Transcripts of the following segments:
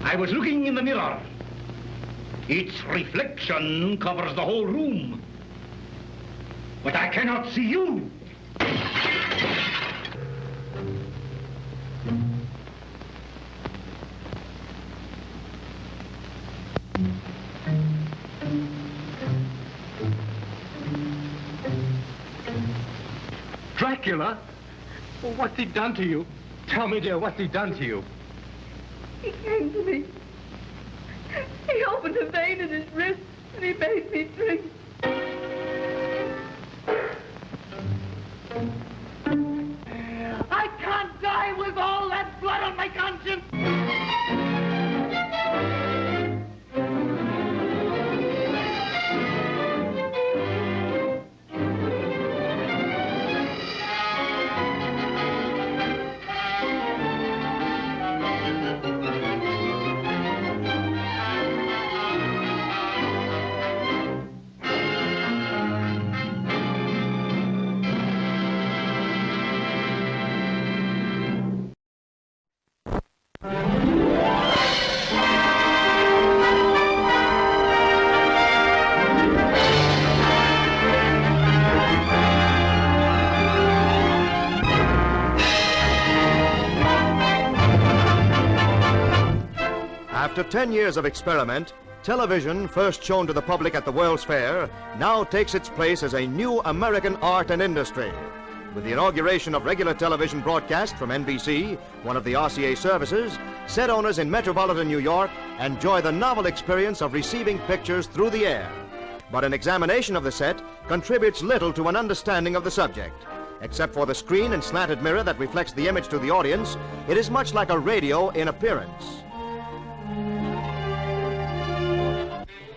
I was looking in the mirror. Its reflection covers the whole room. But I cannot see you. Dracula? Well, what's he done to you? Tell me, dear, what's he done to you? He came to me. He opened a vein in his wrist and he made me drink. I can't die with all that blood on my conscience. After 10 years of experiment, television, first shown to the public at the World's Fair, now takes its place as a new American art and industry. With the inauguration of regular television broadcast from NBC, one of the RCA services, set owners in metropolitan New York enjoy the novel experience of receiving pictures through the air. But an examination of the set contributes little to an understanding of the subject. Except for the screen and slanted mirror that reflects the image to the audience, it is much like a radio in appearance.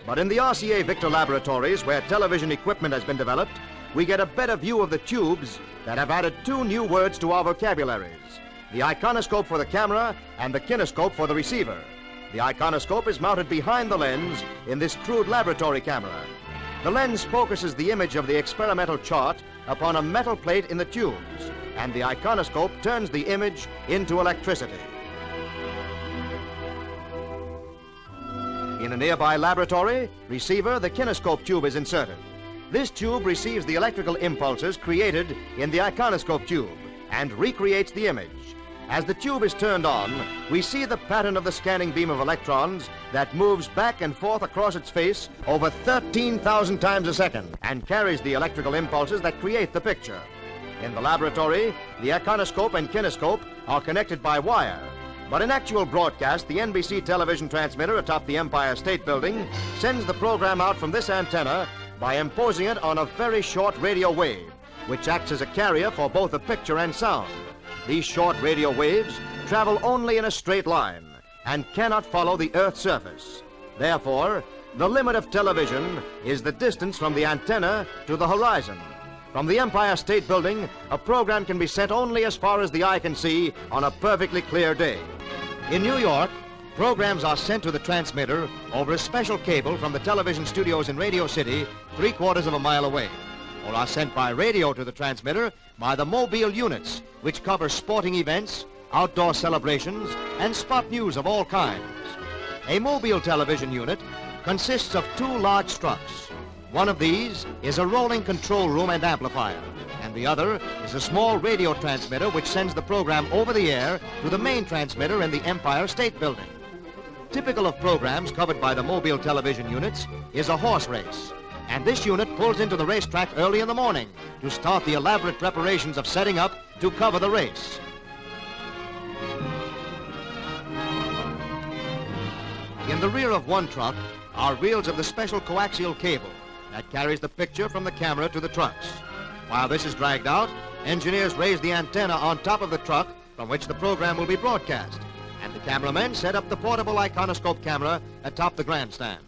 But in the RCA Victor laboratories, where television equipment has been developed, we get a better view of the tubes that have added two new words to our vocabularies: the iconoscope for the camera and the kinescope for the receiver. The iconoscope is mounted behind the lens in this crude laboratory camera. The lens focuses the image of the experimental chart upon a metal plate in the tubes, and the iconoscope turns the image into electricity. In a nearby laboratory receiver, the kinescope tube is inserted. This tube receives the electrical impulses created in the iconoscope tube and recreates the image. As the tube is turned on, we see the pattern of the scanning beam of electrons that moves back and forth across its face over 13,000 times a second and carries the electrical impulses that create the picture. In the laboratory, the iconoscope and kinescope are connected by wire. But in actual broadcast, the NBC television transmitter atop the Empire State Building sends the program out from this antenna by imposing it on a very short radio wave, which acts as a carrier for both the picture and sound. These short radio waves travel only in a straight line and cannot follow the Earth's surface. Therefore, the limit of television is the distance from the antenna to the horizon. From the Empire State Building, a program can be sent only as far as the eye can see on a perfectly clear day. In New York, programs are sent to the transmitter over a special cable from the television studios in Radio City, 3/4 of a mile away, or are sent by radio to the transmitter by the mobile units, which cover sporting events, outdoor celebrations, and spot news of all kinds. A mobile television unit consists of two large trucks. One of these is a rolling control room and amplifier, and the other is a small radio transmitter which sends the program over the air to the main transmitter in the Empire State Building. Typical of programs covered by the mobile television units is a horse race, and this unit pulls into the racetrack early in the morning to start the elaborate preparations of setting up to cover the race. In the rear of one truck are reels of the special coaxial cable that carries the picture from the camera to the trucks. While this is dragged out, engineers raise the antenna on top of the truck from which the program will be broadcast, and the cameramen set up the portable iconoscope camera atop the grandstand.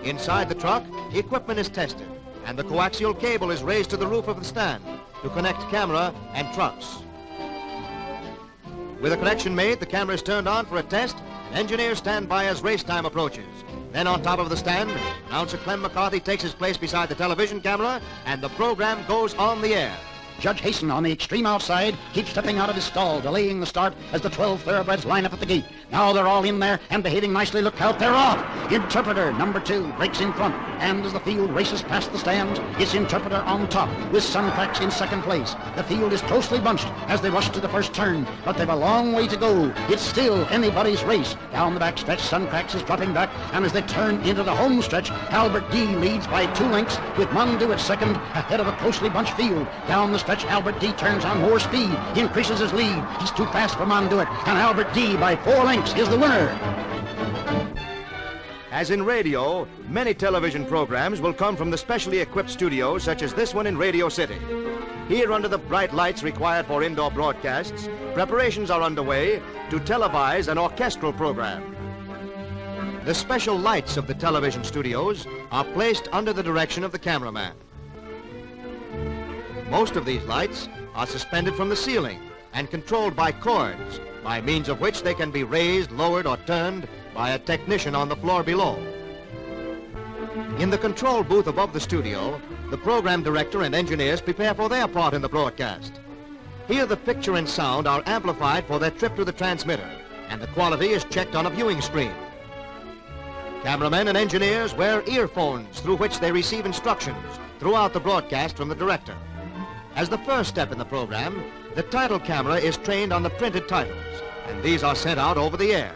Inside the truck, equipment is tested, and the coaxial cable is raised to the roof of the stand to connect camera and trucks. With a connection made, the camera is turned on for a test, and engineers stand by as race time approaches. Then on top of the stand, announcer Clem McCarthy takes his place beside the television camera, and the program goes on the air. Judge Hasten on the extreme outside keeps stepping out of his stall, delaying the start as the 12 thoroughbreds line up at the gate. Now they're all in there and behaving nicely. Look out, they're off. Interpreter number 2 breaks in front, and as the field races past the stands, it's Interpreter on top with Suncracks in second place. The field is closely bunched as they rush to the first turn, but they've a long way to go. It's still anybody's race. Down the back stretch, Suncracks is dropping back, and as they turn into the home stretch, Albert D leads by 2 lengths with Mondu at second, ahead of a closely bunched field. Down the stretch, Albert D turns on more speed. He increases his lead. He's too fast for Monduit, and Albert D by 4 lengths is the winner. As in radio, many television programs will come from the specially equipped studios such as this one in Radio City. Here, under the bright lights required for indoor broadcasts, preparations are underway to televise an orchestral program. The special lights of the television studios are placed under the direction of the cameraman. Most of these lights are suspended from the ceiling and controlled by cords, by means of which they can be raised, lowered, or turned by a technician on the floor below. In the control booth above the studio, the program director and engineers prepare for their part in the broadcast. Here the picture and sound are amplified for their trip to the transmitter, and the quality is checked on a viewing screen. Cameramen and engineers wear earphones through which they receive instructions throughout the broadcast from the director. As the first step in the program, the title camera is trained on the printed titles, and these are sent out over the air.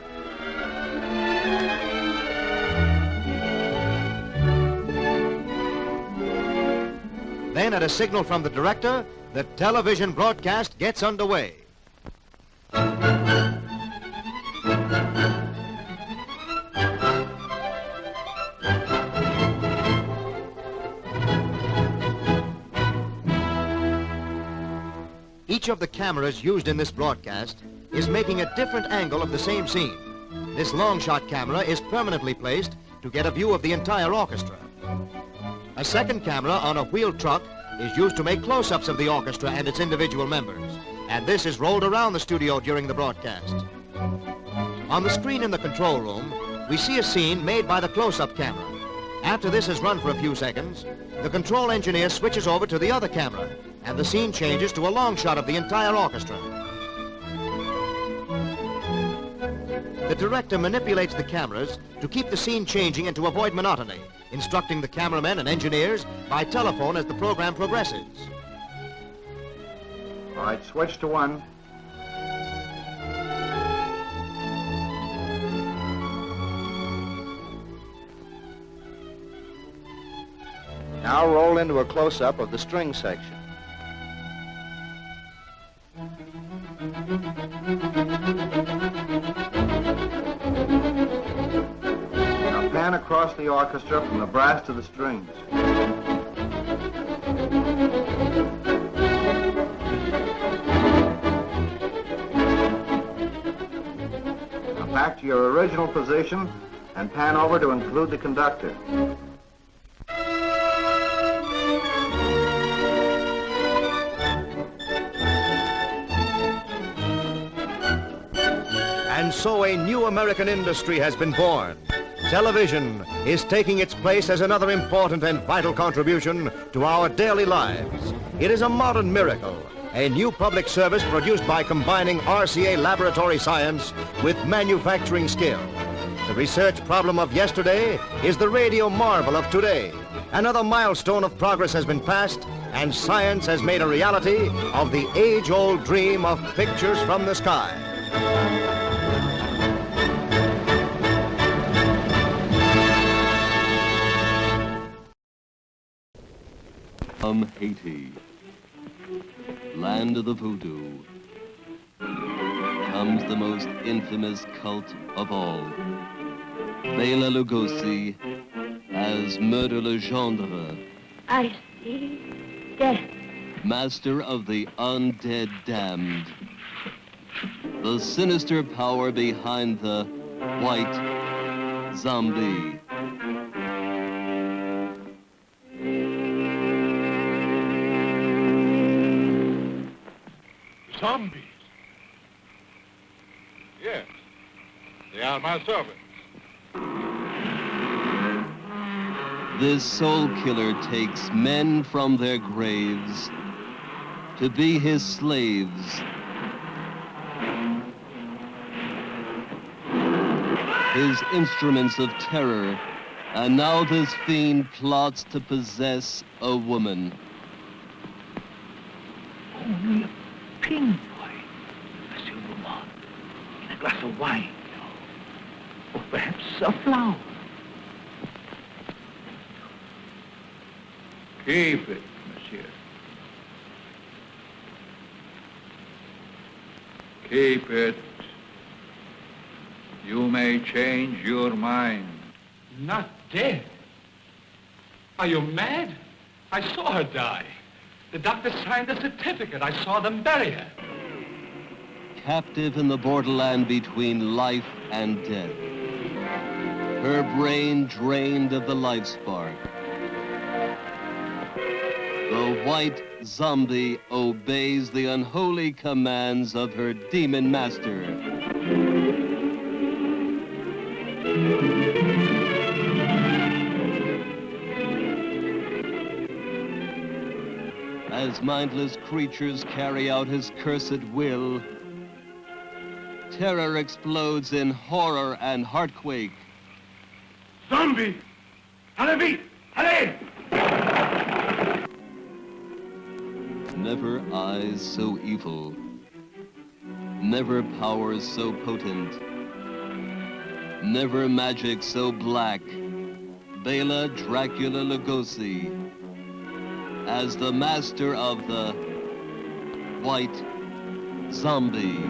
Then, at a signal from the director, the television broadcast gets underway. Each of the cameras used in this broadcast is making a different angle of the same scene. This long shot camera is permanently placed to get a view of the entire orchestra. A second camera on a wheeled truck is used to make close-ups of the orchestra and its individual members, and this is rolled around the studio during the broadcast. On the screen in the control room, we see a scene made by the close-up camera. After this has run for a few seconds, the control engineer switches over to the other camera, and the scene changes to a long shot of the entire orchestra. The director manipulates the cameras to keep the scene changing and to avoid monotony, instructing the cameramen and engineers by telephone as the program progresses. All right, switch to 1. Now roll into a close-up of the string section. Now pan across the orchestra from the brass to the strings. Now back to your original position and pan over to include the conductor. And so a new American industry has been born. Television is taking its place as another important and vital contribution to our daily lives. It is a modern miracle, a new public service produced by combining RCA laboratory science with manufacturing skill. The research problem of yesterday is the radio marvel of today. Another milestone of progress has been passed, and science has made a reality of the age-old dream of pictures from the sky. From Haiti, land of the voodoo, comes the most infamous cult of all. Bela Lugosi as Murder Legendre. I see death. Master of the undead damned. The sinister power behind the white zombie. Zombies? Yes, they are my servants. This soul killer takes men from their graves to be his slaves. His instruments of terror, and now this fiend plots to possess a woman. Only a pin boy, Monsieur Beaumont, in a glass of wine, or perhaps a flower. Keep it, monsieur. Keep it. You may change your mind. Not dead? Are you mad? I saw her die. The doctor signed a certificate. I saw them bury her. Captive in the borderland between life and death. Her brain drained of the life spark. The white zombie obeys the unholy commands of her demon master. As mindless creatures carry out his cursed will, terror explodes in horror and heartquake. Zombie! Allez vite! Allez! Never eyes so evil, never powers so potent, never magic so black. Bela Dracula Lugosi as the master of the white zombie.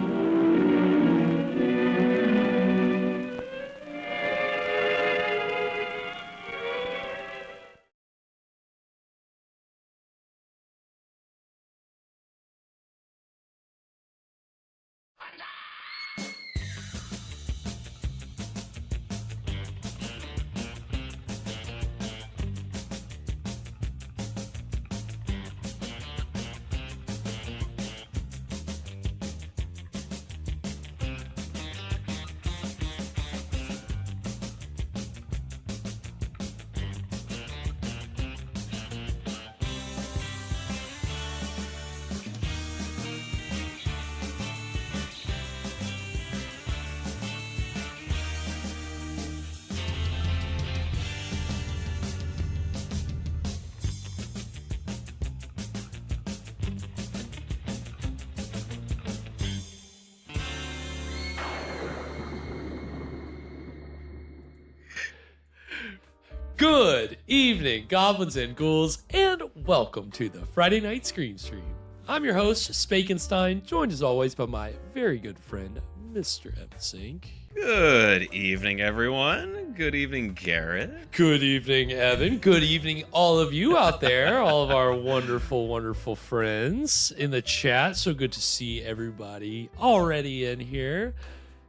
Good evening, goblins and ghouls, and welcome to the Friday Night Scream Stream. I'm your host, Spakenstein, joined as always by my very good friend, Mr. Evan. Good evening, everyone. Good evening, Garrett. Good evening, Evan. Good evening, all of you out there, all of our wonderful, wonderful friends in the chat. So good to see everybody already in here.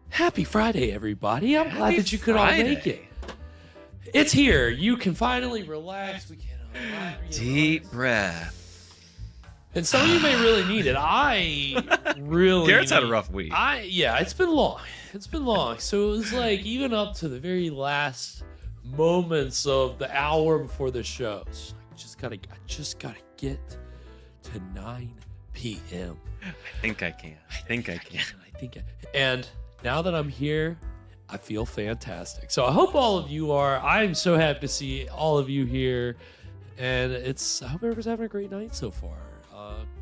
Happy Friday, everybody. I'm glad that you could all make it. It's here. You can finally relax. We can deep breath. And some of you may really need it. I really Garrett's had a rough week. Yeah, it's been long. It's been long. So it was like even up to the very last moments of the hour before the show. So I just gotta get to 9 p.m. I think I can. And now that I'm here, I feel fantastic. So I hope all of you are. I'm so happy to see all of you here. And I hope everyone's having a great night so far.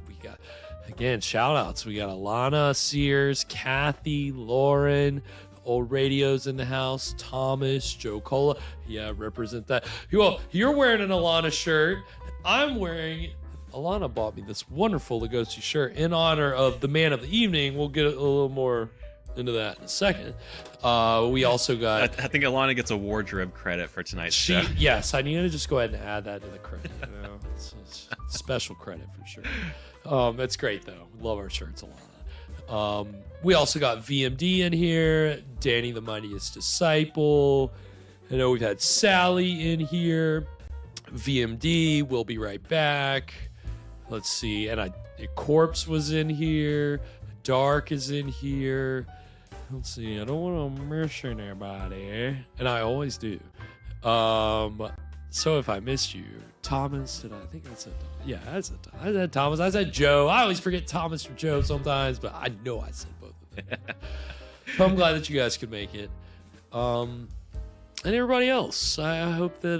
We got, again, shout outs. We got Alana, Sears, Kathy, Lauren, Old Radio's in the house, Thomas, Joe Cola. Yeah, represent that. Well, you're wearing an Alana shirt. Alana bought me this wonderful Lugosi shirt in honor of the man of the evening. We'll get a little more into that in a second. We also got... I think Alana gets a wardrobe credit for tonight's show. Yes, I need to just go ahead and add that to the credit. You know? It's special credit for sure. That's great, though. Love our shirts, Alana. We also got VMD in here, Danny the Mightiest Disciple. I know we've had Sally in here. VMD, we'll be right back. Let's see, and Corpse was in here. Dark is in here. Let's see, I don't want to miss anybody, and I always do. So if I missed you, Thomas, I think I said, yeah, I said Thomas. I said Joe. I always forget Thomas or Joe sometimes, but I know I said both of them. So I'm glad that you guys could make it. And everybody else, I hope that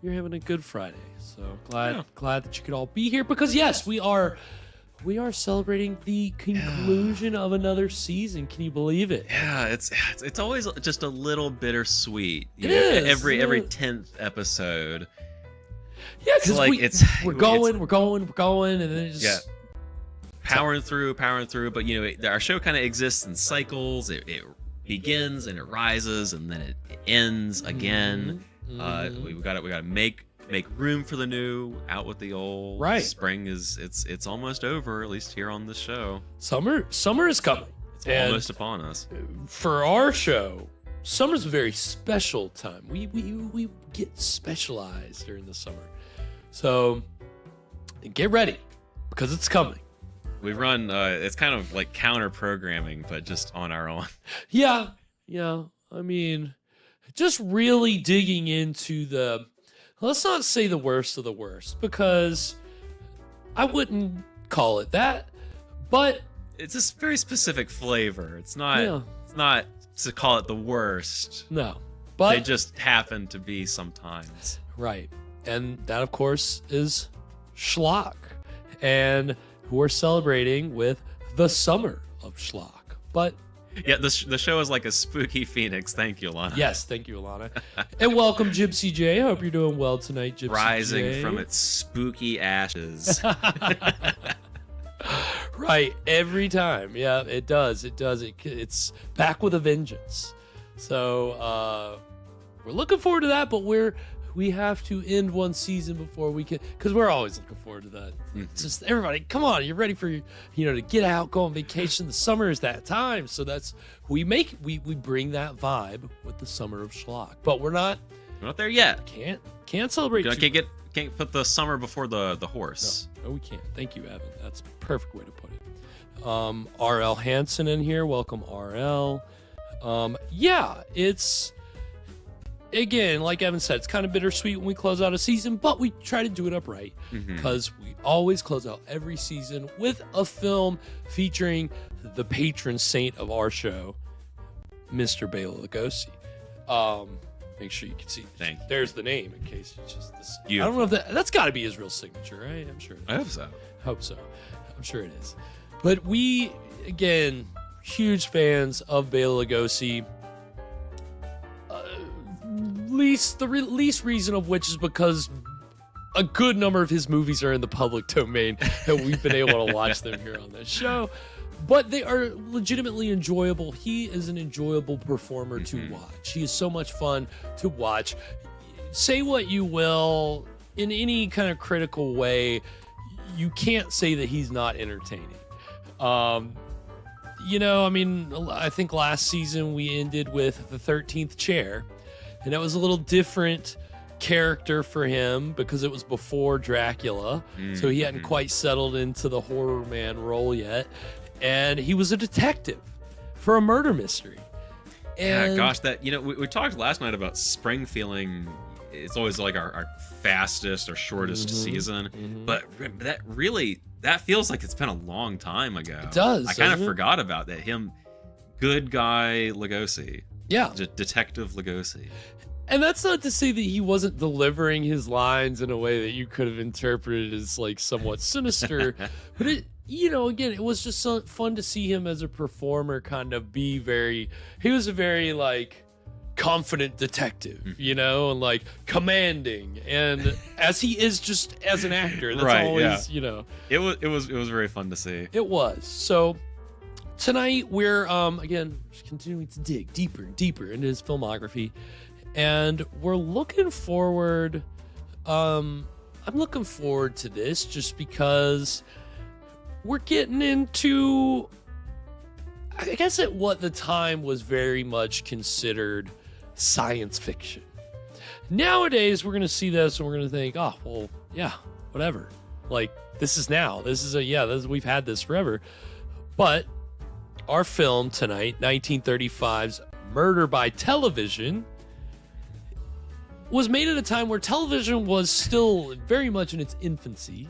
you're having a good Friday. So glad that you could all be here because yes, we are celebrating the conclusion of another season. Can you believe it? Yeah, it's always just a little bittersweet. It is. Every 10th episode. Yeah, because like we're going, and then it just powering through. But our show kind of exists in cycles. It begins and it rises and then it ends again. We got to make room for the new, out with the old. Right. Spring it's almost over, at least here on the show. Summer is coming. It's almost upon us. For our show, summer's a very special time. We get specialized during the summer. So get ready because it's coming. We run it's kind of like counter programming, but just on our own. Yeah. I mean, just really digging into let's not say the worst of the worst, because I wouldn't call it that, but it's a very specific flavor. It's not to call it the worst. No, but they just happen to be sometimes. Right. And that, of course, is Schlock. And we're celebrating with the summer of Schlock. But yeah, the show is like a spooky phoenix. Thank you, Alana. Yes, thank you, Alana. And welcome, Gypsy J. Hope you're doing well tonight, Gypsy Rising J. from its spooky ashes. Right, every time. Yeah, it does. It's back with a vengeance. So we're looking forward to that, but we have to end one season before we can, because we're always looking forward to that. Just everybody, come on, you're ready for to get out, go on vacation. The summer is that time, so that's we bring that vibe with the summer of Schlock. But we're not there yet. Can't celebrate. Can't put the summer before the horse. No, we can't. Thank you, Evan. That's a perfect way to put it. RL Hansen in here. Welcome, RL. It's. Again, like Evan said, it's kind of bittersweet when we close out a season, but we try to do it upright because we always close out every season with a film featuring the patron saint of our show, Mr. Bela Lugosi. Make sure you can see. There's the name in case it's just this. I don't know if that's got to be his real signature, right? I'm sure. I hope so. I'm sure it is. But we, again, huge fans of Bela Lugosi. The least reason of which is because a good number of his movies are in the public domain and we've been able to watch them here on this show, but they are legitimately enjoyable. He is an enjoyable performer to watch. He is so much fun to watch. Say what you will, in any kind of critical way, you can't say that he's not entertaining. I think last season we ended with The 13th Chair. And it was a little different character for him because it was before Dracula. So he hadn't quite settled into the horror man role yet. And he was a detective for a murder mystery. And we talked last night about spring feeling. It's always like our fastest or shortest season. But that feels like it's been a long time ago. It does. I kind of forgot about that. Good guy Lugosi. Yeah. Detective Lugosi. And that's not to say that he wasn't delivering his lines in a way that you could have interpreted as like somewhat sinister. But it was just so fun to see him as a performer kind of he was a very like confident detective, and like commanding. And as he is just as an actor, that's always, It was very fun to see. It was. So tonight we're again just continuing to dig deeper and deeper into his filmography, and we're looking forward. I'm looking forward to this just because we're getting into, I guess, at what the time was very much considered science fiction. Nowadays, we're gonna see this and we're gonna think, oh well, yeah, whatever. Like we've had this forever, but. Our film tonight, 1935's Murder by Television, was made at a time where television was still very much in its infancy,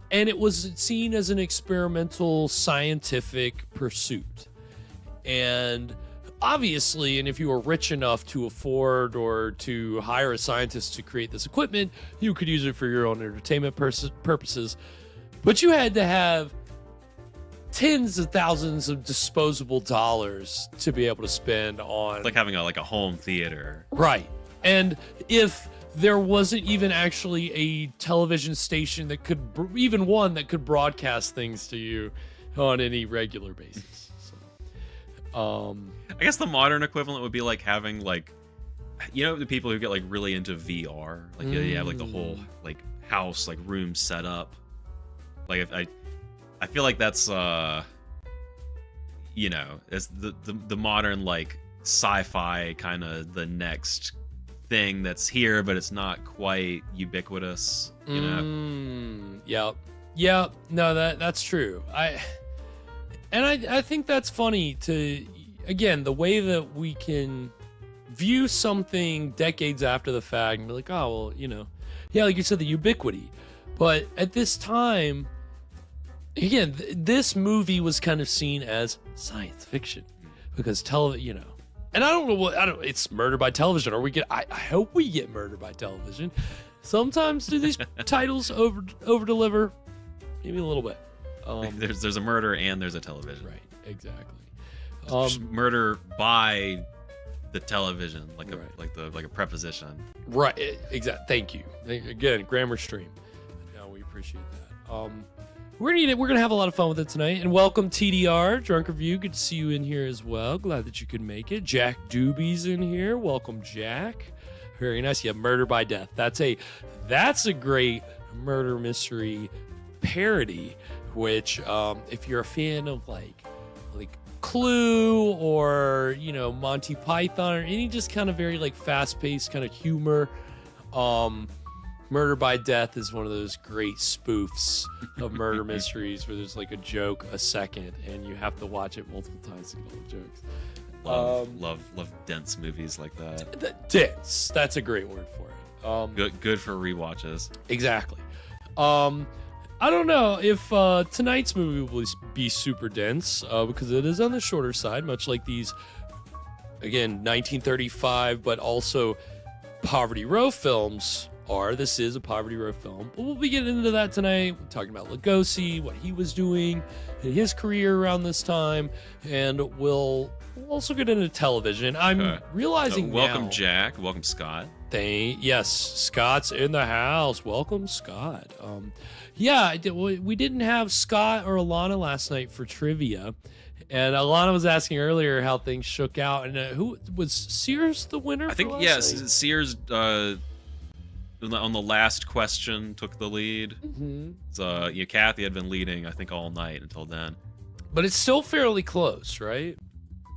and it was seen as an experimental scientific pursuit. And obviously, and if you were rich enough to afford or to hire a scientist to create this equipment, you could use it for your own entertainment purposes. But you had to have tens of thousands of disposable dollars to be able to spend on... It's like having a home theater. Right. And if there wasn't even actually a television station that could, even one that could broadcast things to you on any regular basis. So, I guess the modern equivalent would be like having like, you know, the people who get like really into VR, like you have like the whole like house, like room set up. Like if I feel like that's you know, it's the modern like sci-fi kind of the next thing that's here, but it's not quite ubiquitous, you know. Yeah, no, that's true. I think that's funny to, again, the way that we can view something decades after the fact and be like, oh, well, you know, yeah, like you said, the ubiquity. But at this time, again, this movie was kind of seen as science fiction because you know, and I don't know it's murder by television, or I hope we get murder by television. Sometimes do these titles over deliver? Maybe a little bit. There's a murder and there's a television. Right, exactly. Murder by the television, like a preposition. Right, exactly. Thank you. Again, grammar stream. No, we appreciate that. We're gonna have a lot of fun with it tonight. And welcome TDR, Drunk Review. Good to see you in here as well. Glad that you could make it. Jack Doobie's in here. Welcome, Jack. Very nice. Yeah, Murder by Death. That's a great murder mystery parody. Which, if you're a fan of like Clue or, you know, Monty Python or any just kind of very like fast-paced kind of humor, Murder by Death is one of those great spoofs of murder mysteries where there's like a joke a second and you have to watch it multiple times to get all the jokes. Love dense movies like that. Dense. That's a great word for it. Good for rewatches. Exactly. I don't know if tonight's movie will be super dense because it is on the shorter side, much like these, again, 1935, but also Poverty Row films are. This is a Poverty Row film, but we'll be getting into that tonight. We're talking about Lugosi, what he was doing in his career around this time, and we'll also get into television. I'm realizing welcome, now, Jack. Welcome, Scott. Yes, Scott's in the house. Welcome, Scott. Yeah, we didn't have Scott or Alana last night for trivia. And Alana was asking earlier how things shook out. And who was Sears the winner? I think, yes. Night? Sears, on the last question, took the lead. Mm-hmm. So, Kathy had been leading, I think, all night until then. But it's still fairly close, right?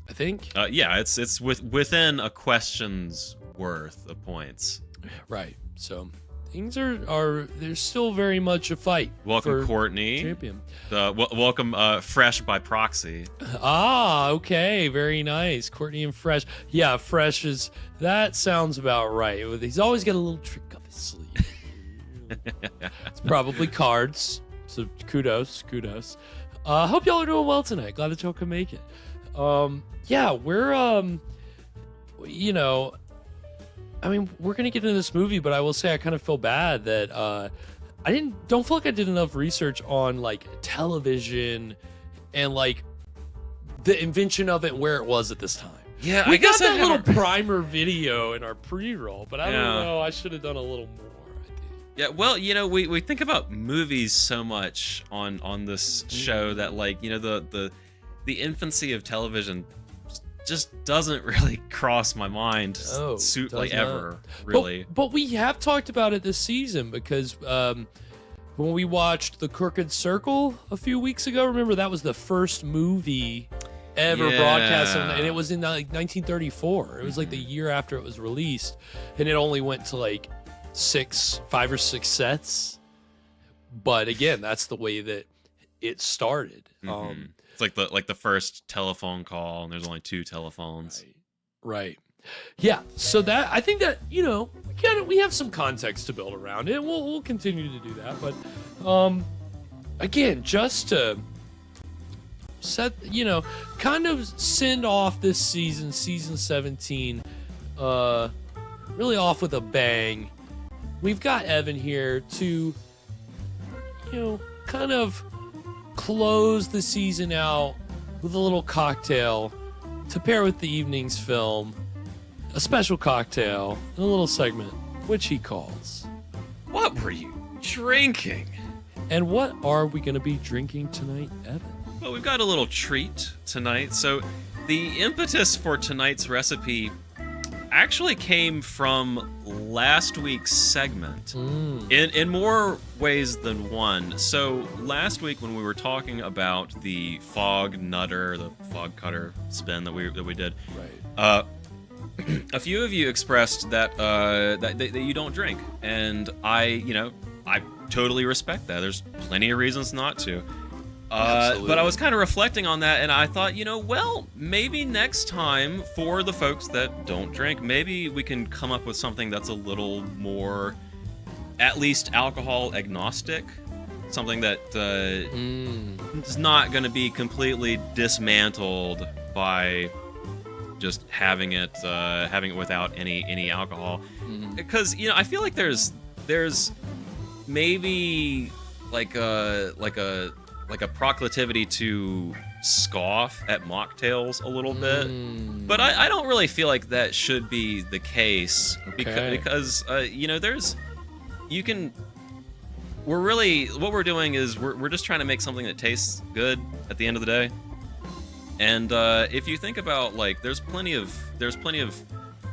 I think. Yeah, it's within a question's worth of points. Right. So things are there's still very much a fight. Welcome, Courtney. Champion. Welcome, Fresh by proxy. Okay, very nice, Courtney and Fresh. Yeah, Fresh that sounds about right. He's always got a little trick up his sleeve. It's probably cards. So kudos. Hope y'all are doing well tonight. Glad that y'all can make it. Yeah, we're you know, I mean, we're gonna get into this movie, but I will say I kind of feel bad that I don't feel like I did enough research on like television and like the invention of it and where it was at this time. Yeah, I guess that little primer video in our pre-roll, but I don't know. I should have done a little more. Yeah, well, we think about movies so much on this show that like the infancy of television just doesn't really cross my mind ever, really. But we have talked about it this season because when we watched The Crooked Circle a few weeks ago, remember that was the first movie ever broadcast, and it was in like 1934. It was like the year after it was released, and it only went to like 5 or 6 sets. But again, that's the way that it started. It's like the first telephone call, and there's only 2 telephones. Right. Yeah, so that I think that we have some context to build around it. We'll continue to do that, but again, just to set kind of send off this season 17, really off with a bang. We've got Evan here to kind of close the season out with a little cocktail to pair with the evening's film. A special cocktail, a little segment, which he calls, What were you drinking? And what are we going to be drinking tonight, Evan? Well, we've got a little treat tonight. So the impetus for tonight's recipe actually came from last week's segment in more ways than one. So last week when we were talking about the fog nutter, the fog cutter spin that we did, right. A few of you expressed that that you don't drink, and I totally respect that. There's plenty of reasons not to. But I was kind of reflecting on that, and I thought, well, maybe next time for the folks that don't drink, maybe we can come up with something that's a little more, at least alcohol agnostic, something that is not going to be completely dismantled by just having it without any alcohol, because I feel like there's maybe like a proclivity to scoff at mocktails a little bit, but I don't really feel like that should be the case, because what we're doing is we're just trying to make something that tastes good at the end of the day. And if you think about, like, there's plenty of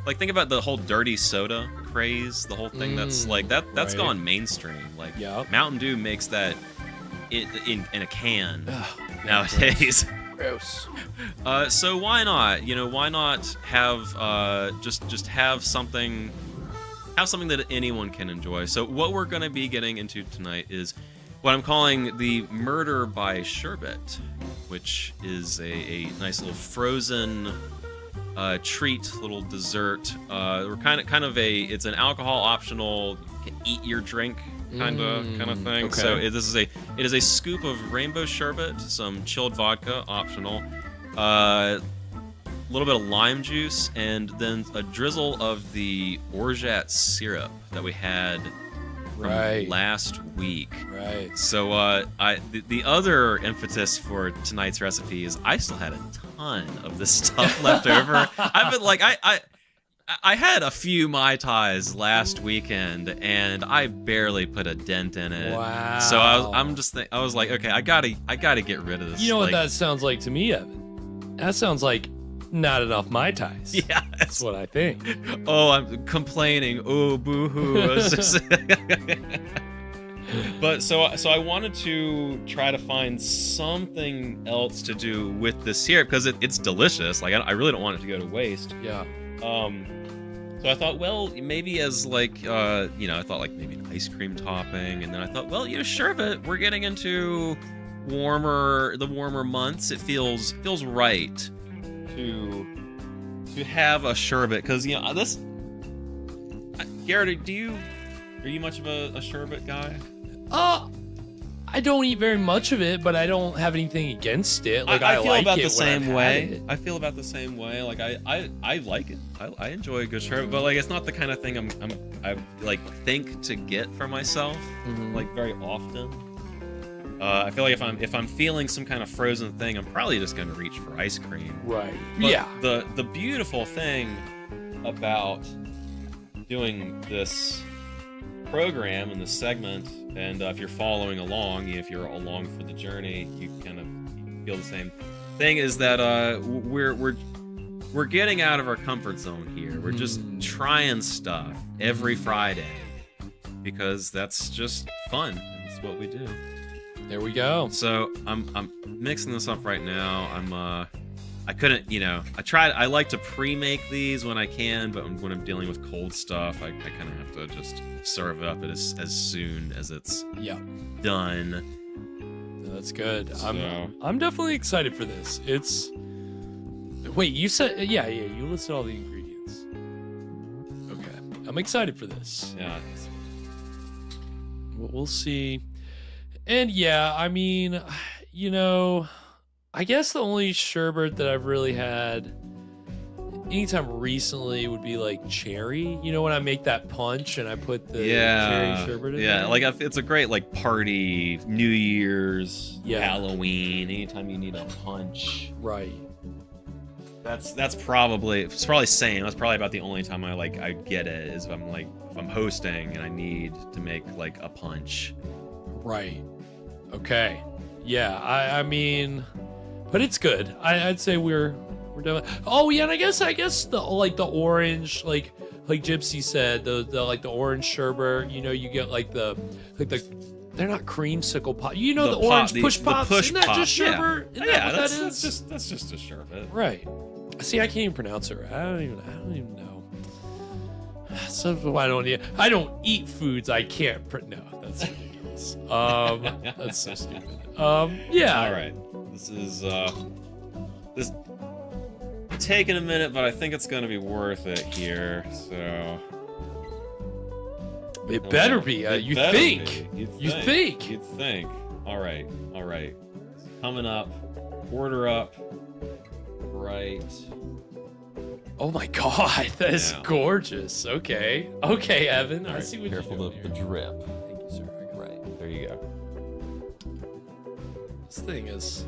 like, think about the whole dirty soda craze, the whole thing that's like that's gone mainstream. Like, Mountain Dew makes that in a can nowadays. Gross. So why not? Why not have just have something that anyone can enjoy. So what we're going to be getting into tonight is what I'm calling the Murder by Sherbet, which is a nice little frozen treat, little dessert. We're kind of it's an alcohol optional, you can eat your drink kind of thing. Okay. So it is a scoop of rainbow sherbet, some chilled vodka optional, a little bit of lime juice, and then a drizzle of the orgeat syrup that we had from last week. Right. So the other impetus for tonight's recipe is I still had a ton of this stuff left over. I've been like I had a few Mai Tais last weekend, and I barely put a dent in it. Wow. So I was like, okay, I gotta get rid of this. You know what that sounds like to me, Evan? That sounds like not enough Mai Tais. Yeah, that's what I think. Oh, I'm complaining. Oh, boo-hoo. But so I wanted to try to find something else to do with this syrup, because it's delicious. Like, I really don't want it to go to waste. Yeah. So I thought, well, maybe as like, I thought like maybe an ice cream topping, and then I thought, well, sherbet. We're getting into the warmer months. It feels right to have a sherbet, because this. Garrett, are you much of a sherbet guy? I don't eat very much of it, but I don't have anything against it. Like, I feel like about it the same when I've way. had it. I feel about the same way. Like, I like it. I enjoy a good sherbet, but like, it's not the kind of thing I like think to get for myself like very often. I feel like if I'm feeling some kind of frozen thing, I'm probably just gonna reach for ice cream. Right. But yeah. The beautiful thing about doing this program and this segment, and if you're following along, if you're along for the journey, you kind of feel the same thing, is that we're getting out of our comfort zone here. We're just trying stuff every Friday, because that's just fun. That's what we do. There we go. So I'm mixing this up right now. I couldn't, I like to pre-make these when I can, but when I'm dealing with cold stuff, I kind of have to just serve it up as soon as it's done. That's good. So, I'm definitely excited for this. Wait, you said, yeah, you listed all the ingredients. Friends. Okay, I'm excited for this. Yeah. We'll see. And yeah, I mean, you know, I guess the only sherbet that I've really had anytime recently would be like cherry. You know, when I make that punch and I put the cherry sherbet in there? like it's a great like party, New Year's, Yeah. Halloween, anytime you need a punch. Right. It's probably same. That's probably about the only time I get it is if I'm hosting and I need to make like a punch. Right. Okay. Yeah, I mean, but it's good. I'd say we're done. Oh yeah, and I guess the the orange, like Gypsy said, the orange sherbet. You know, you get the they're not creamsicle pop. You know, the orange push pops. Isn't that just sherbet? Isn't that what that is? That's just a sherbet. Right. See, I can't even pronounce it right. I don't even know. So I don't eat foods I can't. No, that's ridiculous. That's so stupid. Yeah. All right. This is taking a minute, but I think it's going to be worth it here. So it better be. You think? You'd think. All right. Coming up. Order up. Right. Oh my God, that is gorgeous. Okay, Evan. I see what you're doing. Careful the drip. Thank you, sir. Right. There you go. This thing is.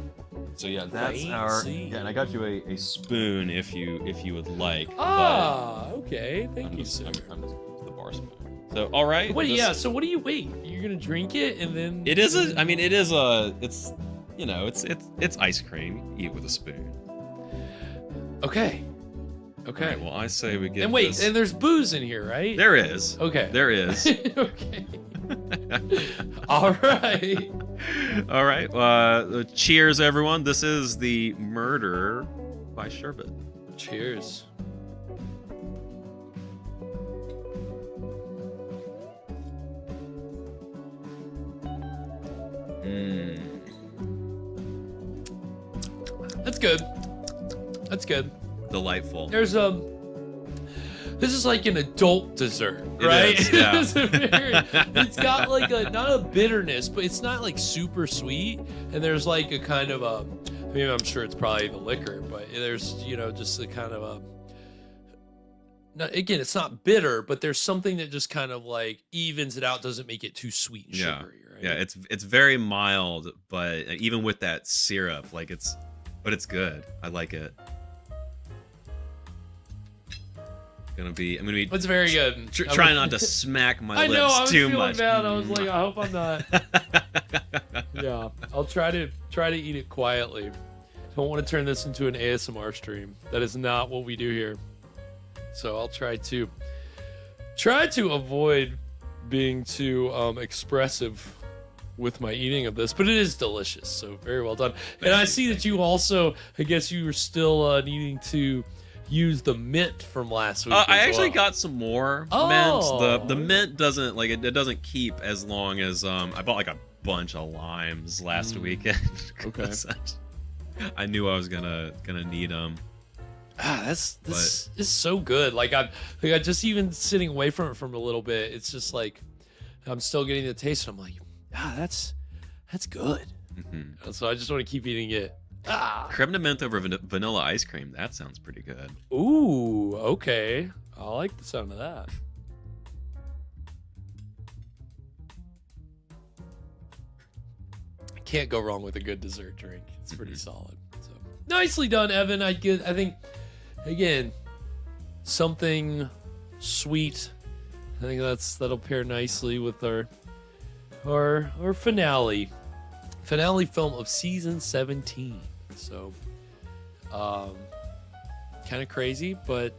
So yeah, that's our. Yeah, and I got you a spoon if you would like. Okay. Thank you, sir. I'm just the bar spoon. So all right. Wait, yeah. So what do you wait? You're gonna drink it and then. It is a. I mean, it is a. It's. You know, it's ice cream. You eat with a spoon. Okay. Right, well, I say we get. And wait, this. and there's booze in here, right? There is. Okay. There is. Okay. All right. All right. Cheers, everyone. This is the Murder by Sherbet. Cheers. That's good. That's good. Delightful. There's this is like an adult dessert, right? It is, yeah. It's got like not a bitterness, but it's not like super sweet. And there's like a kind of a, I mean, I'm sure it's probably the liquor, but there's, you know, just a kind of a, no, again, it's not bitter, but there's something that just kind of like evens it out, doesn't make it too sweet and sugary, right? Yeah, it's very mild, but even with that syrup, but it's good. I like it. I'm gonna be. It's very good. Trying not to smack my lips I was too feeling much. bad. I was like, I hope I'm not. Yeah, I'll try to eat it quietly. Don't want to turn this into an ASMR stream. That is not what we do here. So I'll try to avoid being too expressive with my eating of this, but it is delicious. So very well done. And I see that you also, I guess you were still needing to use the mint from last week. I actually got some more mint. The mint doesn't it doesn't keep as long as I bought like a bunch of limes last weekend. Okay. I knew I was gonna need them. This is so good. Like I just even sitting away from it from a little bit, it's just like I'm still getting the taste. And I'm like, that's good. Mm-hmm. So I just want to keep eating it. Creme de menthe over vanilla ice cream. That sounds pretty good. Ooh, okay. I like the sound of that. Can't go wrong with a good dessert drink. It's pretty solid. So nicely done, Evan. I think again, something sweet. I think that'll pair nicely with our finale film of season 17. So kind of crazy, but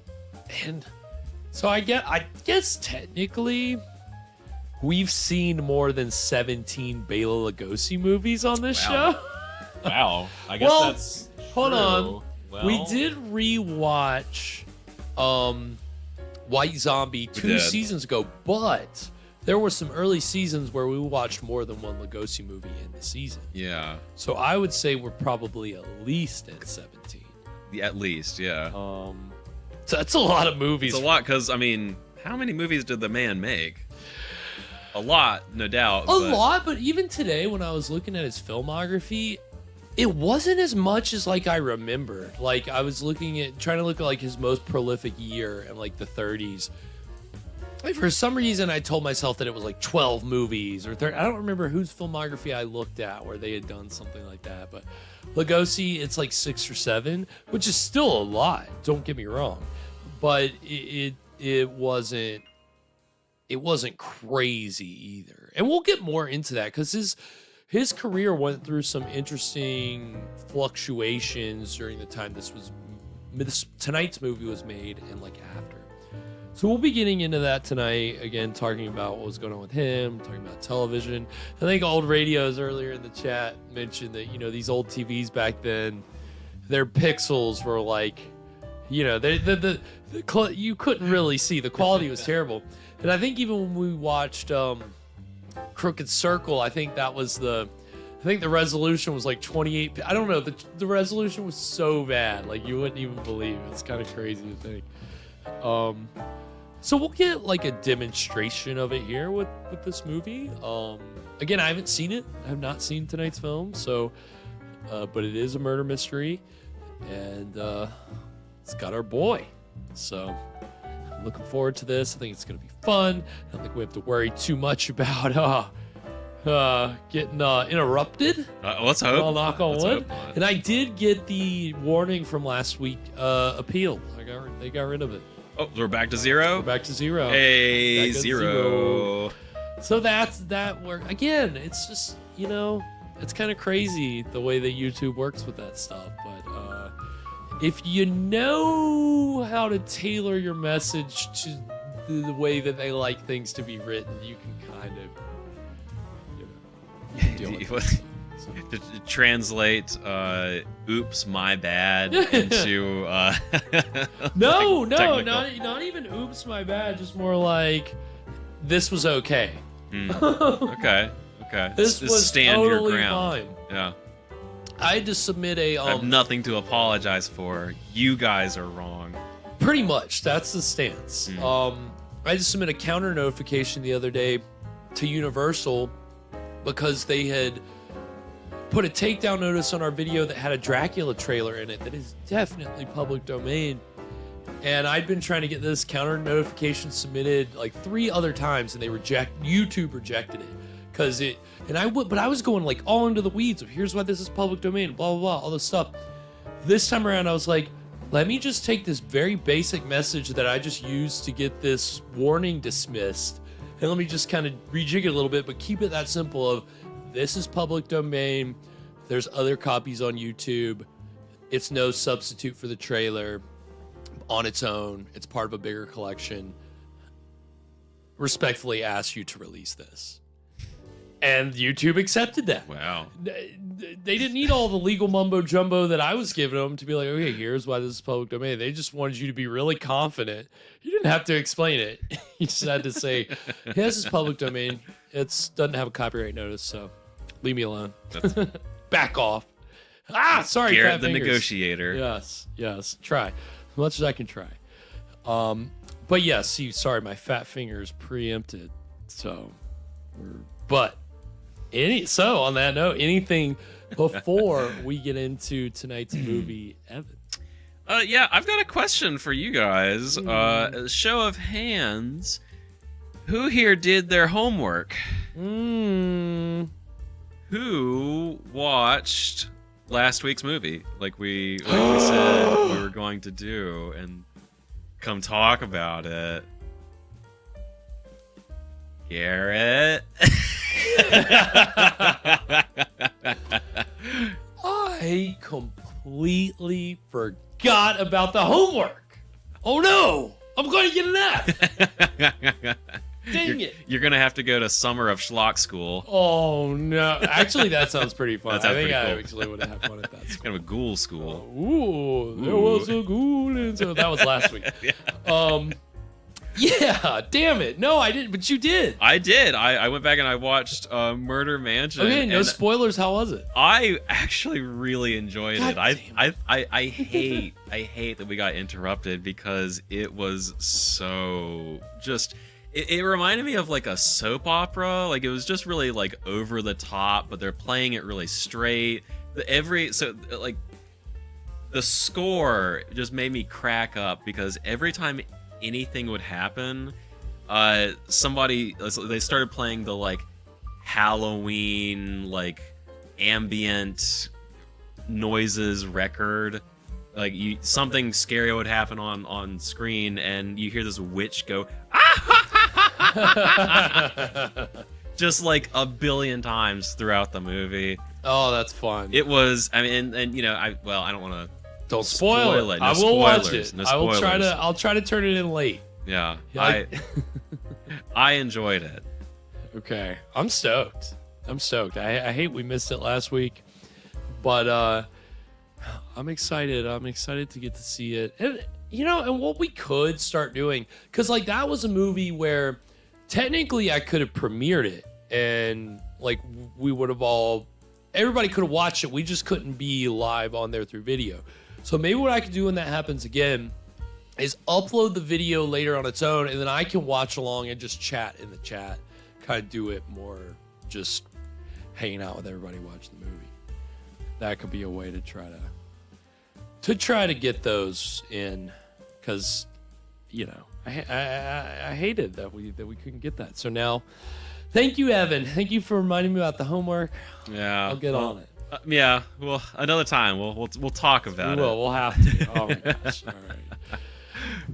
so I guess technically we've seen more than 17 Bela Lugosi movies on this show. Wow. I guess that's hold true. on. Well, We did rewatch White Zombie 2 seasons ago, but there were some early seasons where we watched more than one Lugosi movie in the season. Yeah. So I would say we're probably at least at 17. At least, yeah. So that's a lot of movies. It's a lot because, I mean, how many movies did the man make? A lot, no doubt. A lot, but even today when I was looking at his filmography, it wasn't as much as like I remember. Like I was trying to look at like his most prolific year in like the 30s. Like for some reason I told myself that it was like 12 movies or 30. I don't remember whose filmography I looked at where they had done something like that, but Lugosi, it's like 6 or 7, which is still a lot. Don't get me wrong, but it wasn't crazy either. And we'll get more into that because his career went through some interesting fluctuations during the time tonight's movie was made and like after. So we'll be getting into that tonight, again, talking about what was going on with him, talking about television. I think Old Radios earlier in the chat mentioned that, you know, these old TVs back then, their pixels were like, you know, you couldn't really see. The quality was terrible. And I think even when we watched Crooked Circle, I think the resolution was like 28. I don't know. The resolution was so bad. Like, you wouldn't even believe it. It's kind of crazy to think. So we'll get like a demonstration of it here with this movie. Again, I haven't seen it. I have not seen tonight's film. So, but it is a murder mystery, and it's got our boy. So I'm looking forward to this. I think it's going to be fun. I don't think we have to worry too much about getting interrupted. Let's hope. I'll knock on wood. Hope. And I did get the warning from last week appealed. They got rid of it. Oh, we're back to zero? We're back to zero. Hey, zero. So that work. Again, it's just, you know, it's kind of crazy the way that YouTube works with that stuff. But if you know how to tailor your message to the way that they like things to be written, you can kind of, you know, deal with it. To translate oops, my bad into no, not even oops, my bad, just more like this was okay. Okay. This was stand totally your ground. fine. Yeah. I had to submit a I have nothing to apologize for. You guys are wrong. Pretty much, that's the stance. I had to submit a counter notification the other day to Universal because they had put a takedown notice on our video that had a Dracula trailer in it that is definitely public domain. And I'd been trying to get this counter notification submitted like 3 other times, and YouTube rejected it but I was going like all into the weeds of here's why this is public domain, blah blah blah, all this stuff. This time around I was like, let me just take this very basic message that I just used to get this warning dismissed, and let me just kind of rejig it a little bit, but keep it that simple of this is public domain. There's other copies on YouTube. It's no substitute for the trailer on its own. It's part of a bigger collection. Respectfully ask you to release this. And YouTube accepted that. Wow. They didn't need all the legal mumbo jumbo that I was giving them to be like, okay, here's why this is public domain. They just wanted you to be really confident. You didn't have to explain it. You just had to say, yeah, this is public domain. It doesn't have a copyright notice, so leave me alone. Back off. Sorry, Garrett fat the fingers. negotiator. Yes. Try. As much as I can try. But yeah, sorry, my fat fingers preempted. So, on that note, anything before we get into tonight's movie, Evan? Yeah, I've got a question for you guys. A show of hands. Who here did their homework? Who watched last week's movie like we said we were going to do and come talk about it? Garrett? I completely forgot about the homework. Oh no! I'm going to get an F. Dang it. You're going to have to go to Summer of Schlock School. Oh no. Actually, that sounds pretty fun. I think I cool. actually would have had fun at that school. Kind of a ghoul school. There was a ghoul in. So that was last week. Yeah. Yeah, damn it. No, I didn't, but you did. I did. I went back and I watched Murder Mansion. Okay, no spoilers. How was it? I actually really enjoyed God it. damn I hate that we got interrupted because it was so just. It reminded me of like a soap opera. Like it was just really like over the top, but they're playing it really straight. The score just made me crack up because every time anything would happen, they started playing the like Halloween like ambient noises record. Like something scary would happen on screen, and you hear this witch go just like a billion times throughout the movie. Oh, that's fun. It was. I mean, and you know, I don't want to. Don't spoil it. No I will watch spoilers. it. No I will spoilers. I'll try to turn it in late. Yeah, Yeah, I enjoyed it. Okay, I'm stoked. I hate we missed it last week, but I'm excited. I'm excited to get to see it. And you know, and what we could start doing, because like that was a movie where technically I could have premiered it, and like we would have everybody could have watched it. We just couldn't be live on there through video. So maybe what I could do when that happens again is upload the video later on its own, and then I can watch along and just chat in the chat. Kind of do it more just hanging out with everybody watching the movie. That could be a way to try to get those in, because you know I hated that we couldn't get that. So now, thank you, Evan. Thank you for reminding me about the homework. Yeah, I'll get on it. Yeah, well, another time we'll talk about it. We'll have to. Oh my gosh! All right.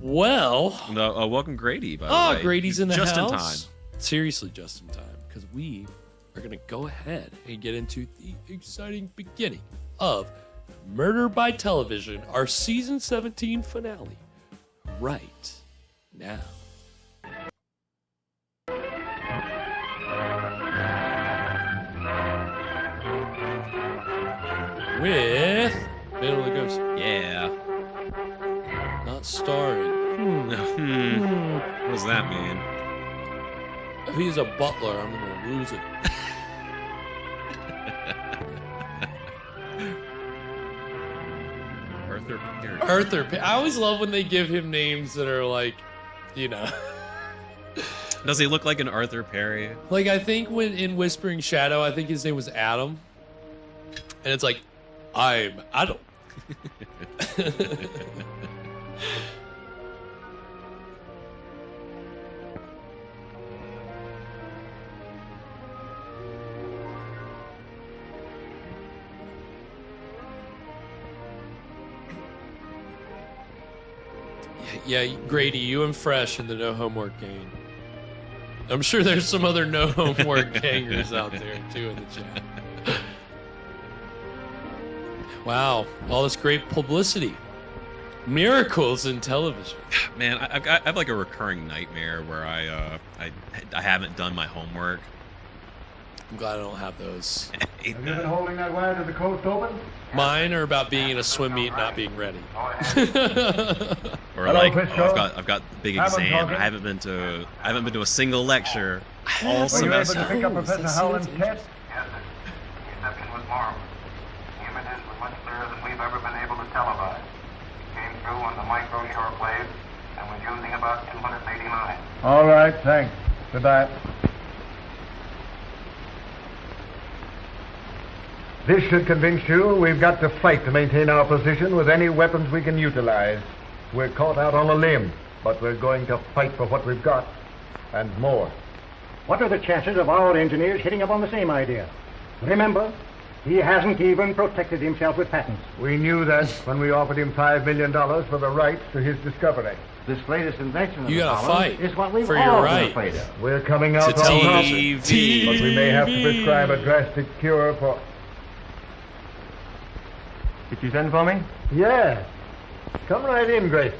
Well, no, welcome Grady. By the way, Grady's in the just house. in time. Seriously, just in time, because we are gonna go ahead and get into the exciting beginning of Murder by Television, our season 17 finale, right now. With Bela Lugosi. Yeah. Not starring. What does that mean? If he's a butler, I'm gonna lose it. Arthur Perry. I always love when they give him names that are like, you know. Does he look like an Arthur Perry? Like I think when in Whispering Shadow, I think his name was Adam. And it's like, I'm Adam. Yeah, Grady, you and Fresh in the No Homework gang. I'm sure there's some other No Homework gangers out there too in the chat. Wow, all this great publicity. Miracles in television. Man, I have like a recurring nightmare where I haven't done my homework. I'm glad I don't have those. Have you been holding that wire to the coast open? Mine are about being in a swim meet and not being ready. Or like, I've got the big exam. I haven't been to a single lecture all semester. Were you able to pick up Professor Howland's test? Yes, sir. The reception was marvelous. The images were much clearer than we've ever been able to televise. It came through on the micro shortwave and was using about 280 lines. All right, thanks. Goodbye. This should convince you we've got to fight to maintain our position with any weapons we can utilize. We're caught out on a limb, but we're going to fight for what we've got, and more. What are the chances of our engineers hitting upon the same idea? Remember, he hasn't even protected himself with patents. We knew that when we offered him $5 million for the rights to his discovery. This latest invention You gotta fight is what we've for all your been right. afraid of. We're coming out To on top, TV. but we may have to prescribe a drastic cure for... Did you send for me? Yeah. Come right in, Grayson.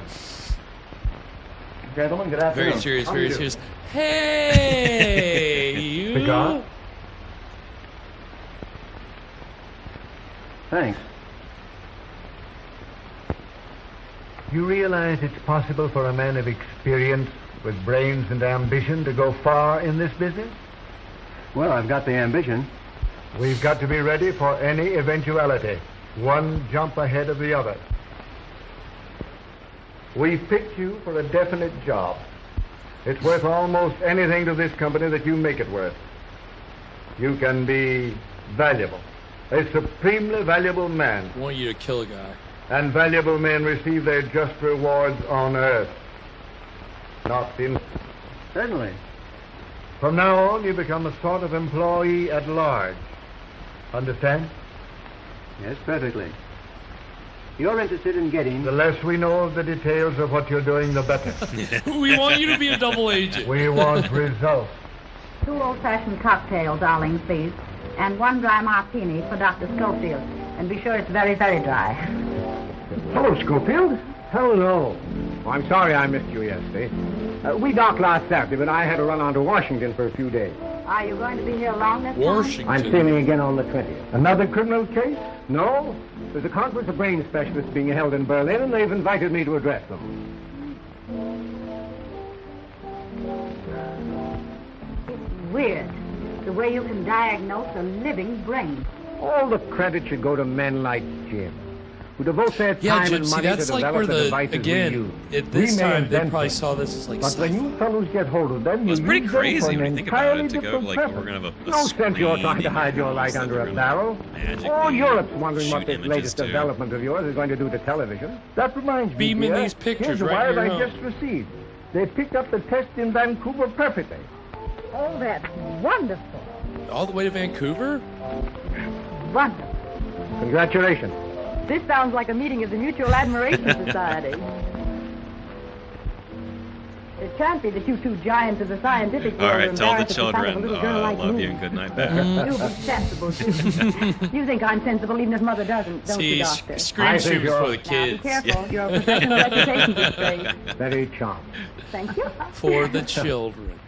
Gentlemen, good afternoon. Very serious, How do you very do? serious. Hey, you. Cigar? Thanks. You realize it's possible for a man of experience with brains and ambition to go far in this business? Well, I've got the ambition. We've got to be ready for any eventuality. One jump ahead of the other. We've picked you for a definite job. It's worth almost anything to this company that you make it worth. You can be valuable. A supremely valuable man. I want you to kill a guy. And valuable men receive their just rewards on Earth. Not in... Certainly. From now on, you become a sort of employee at large. Understand? Yes, perfectly. You're interested in getting... The less we know of the details of what you're doing, the better. We want you to be a double agent. We want results. 2 old-fashioned cocktails, darling, please. And 1 dry martini for Dr. Schofield. And be sure it's very, very dry. Hello, Schofield. Hello. Oh, I'm sorry I missed you yesterday. We docked last Saturday, but I had to run on to Washington for a few days. Are you going to be here long this time? Washington. I'm sailing again on the 20th. Another criminal case? No. There's a conference of brain specialists being held in Berlin, and they've invited me to address them. It's weird, the way you can diagnose a living brain. All the credit should go to men like Jim, who devote their Yeah, time Jim, and see, money to that's like develop where the devices we use. again, at this We may time, they invent probably things, saw this as like but when you fellows get hold of them, It's you pretty use them crazy for when an you think about entirely it to go, different like, purpose. we're gonna have a No sense you're screen trying to hide your light that under a really barrel. magically All Europe's wondering what shoot this images latest to. development of yours is going to do to television. That reminds Beam me, in dear, these pictures here's the right in wire your I home. just received. They picked up the test in Vancouver perfectly. Oh, that's wonderful. All the way to Vancouver? Wonderful. Congratulations. This sounds like a meeting of the Mutual Admiration Society. It can't be that you 2 giants of the scientific world All are right, tell the embarrassed at sight of a children, little girl I like love me. you and good night, Bear. You be sensible, too. You think I'm sensible even if Mother doesn't, don't See, you, Doctor? screen streams for the kids. Now, be careful. Your professional reputation is straight. Very charming. Thank you. For the children.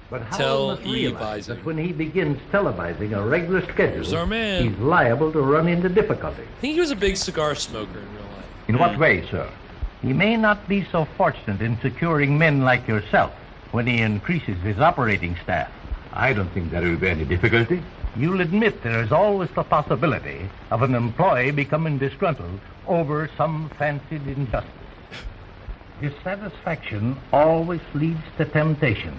But Tell Howard must realize Eve that when he begins televising a regular Here's our schedule, man. he's liable to run into difficulty. I think he was a big cigar smoker in real life. In what way, sir? He may not be so fortunate in securing men like yourself when he increases his operating staff. I don't think there will be any difficulty. You'll admit there is always the possibility of an employee becoming disgruntled over some fancied injustice. Dissatisfaction always leads to temptation.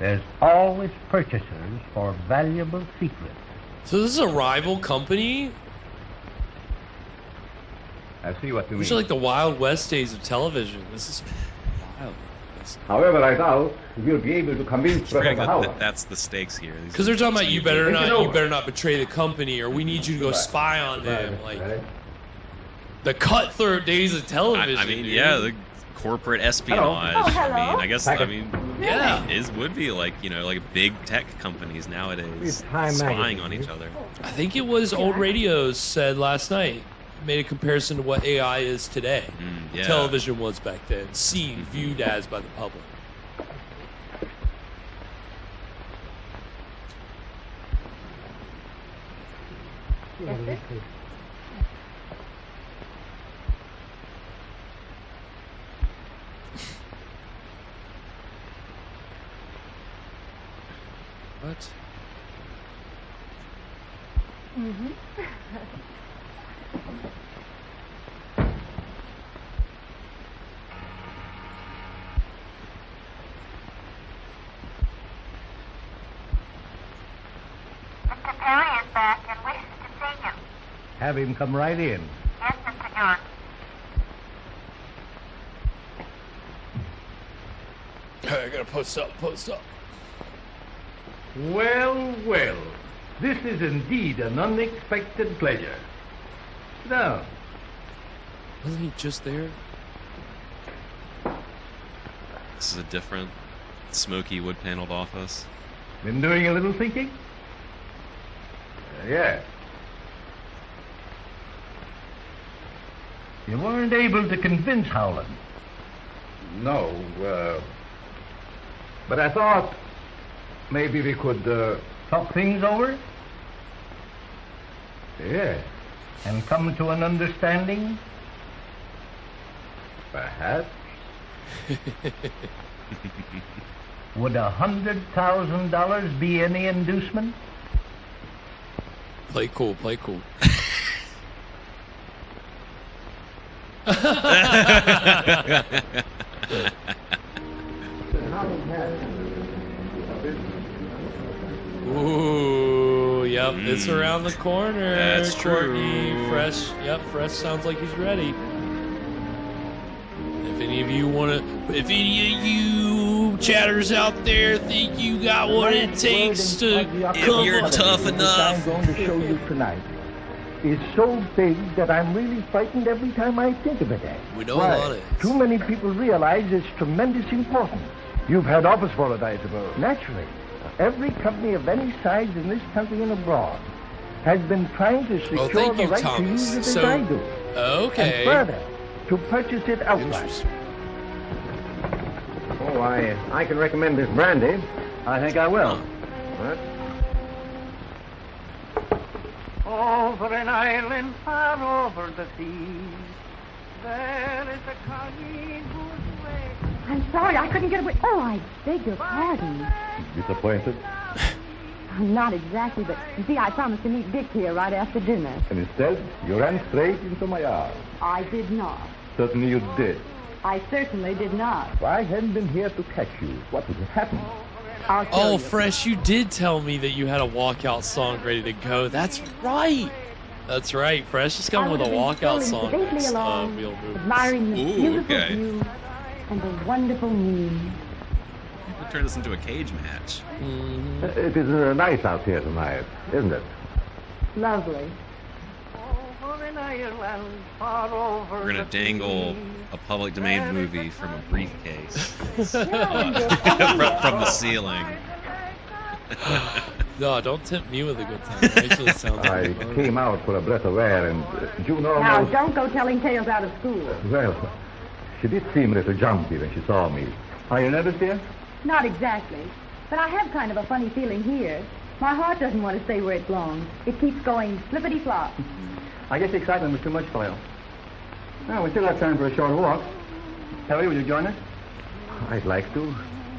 There's always purchasers for valuable secrets. So this is a rival company? I see what you These are like the Wild West days of television. This is wild. However, I doubt you'll be able to convince Forgetting Professor that Howard. that's the stakes here. These Because they're talking about you better It's not betray the company, or we need you to go spy on them. Right, Like right. the cutthroat days of television. I mean, dude. yeah, the corporate espionage. Oh, hello. I mean, I guess, Packet. I mean, Yeah. it would be like, like big tech companies nowadays It's Time spying Magazine. on each other. I think it was Old Radios said last night, made a comparison to what AI is today. Yeah. Television was back then, seen, viewed as by the public. Yes, sir. What? Mm-hmm. Mr. Perry is back and wishes to see you. Have him come right in. Yes, Mr. York. I gotta post up. Well, well. This is indeed an unexpected pleasure. Sit down. Wasn't he just there? This is a different, smoky wood-paneled office. Been doing a little thinking? Yeah. You weren't able to convince Howland. No, but I thought maybe we could, Talk things over? yeah. and come to an understanding? Perhaps. Would $100,000 be any inducement? Play cool, play cool. Ooh, yep, it's around the corner. That's Courtney. true. Fresh, yep, Fresh sounds like he's ready. If any of you want to, if any of you chatters out there think you got what it takes to come you're up- tough enough. I'm going to show you tonight is so big that I'm really frightened every time I think of it. We know a lot of it. Too many people realize its tremendous importance. You've had office for it, I suppose. Naturally, every company of any size in this country and abroad has been trying to secure thank the you, right Thomas. to use it So- as I do. Okay. And further, to purchase it outright. Oh, I can recommend this brandy. I think I will. What? Over an island far over the sea, there is a collie whose way. I'm sorry, I couldn't get away. Oh, I beg your pardon. Disappointed? Not exactly, but you see, I promised to meet Dick here right after dinner. And instead, you ran straight into my arms. I did not. Certainly you did. I certainly did not. If I hadn't been here to catch you, what would have happened? I'll show Oh, you. Fresh, you did tell me that you had a walkout song ready to go. That's right. That's right. Fresh is coming with a walkout song Safely next along, Wheel Move. admiring the Ooh, beautiful okay. view and the wonderful moon. We'll turn this into a cage match. It is nice out here tonight, isn't it? Lovely. Over an island far over We're gonna the dangle sea, a public domain movie from a briefcase Yeah, from the ceiling. No, don't tempt me with a good time. It actually sounds I like fun. came out for a breath of air, and June Now, almost... don't go telling tales out of school. Well, she did seem a little jumpy when she saw me. Are you nervous, dear? Not exactly. But I have kind of a funny feeling here. My heart doesn't want to stay where it belongs. It keeps going flippity-flop. I guess the excitement was too much for you. Well, we still have time for a short walk. Harry, will you join us? I'd like to,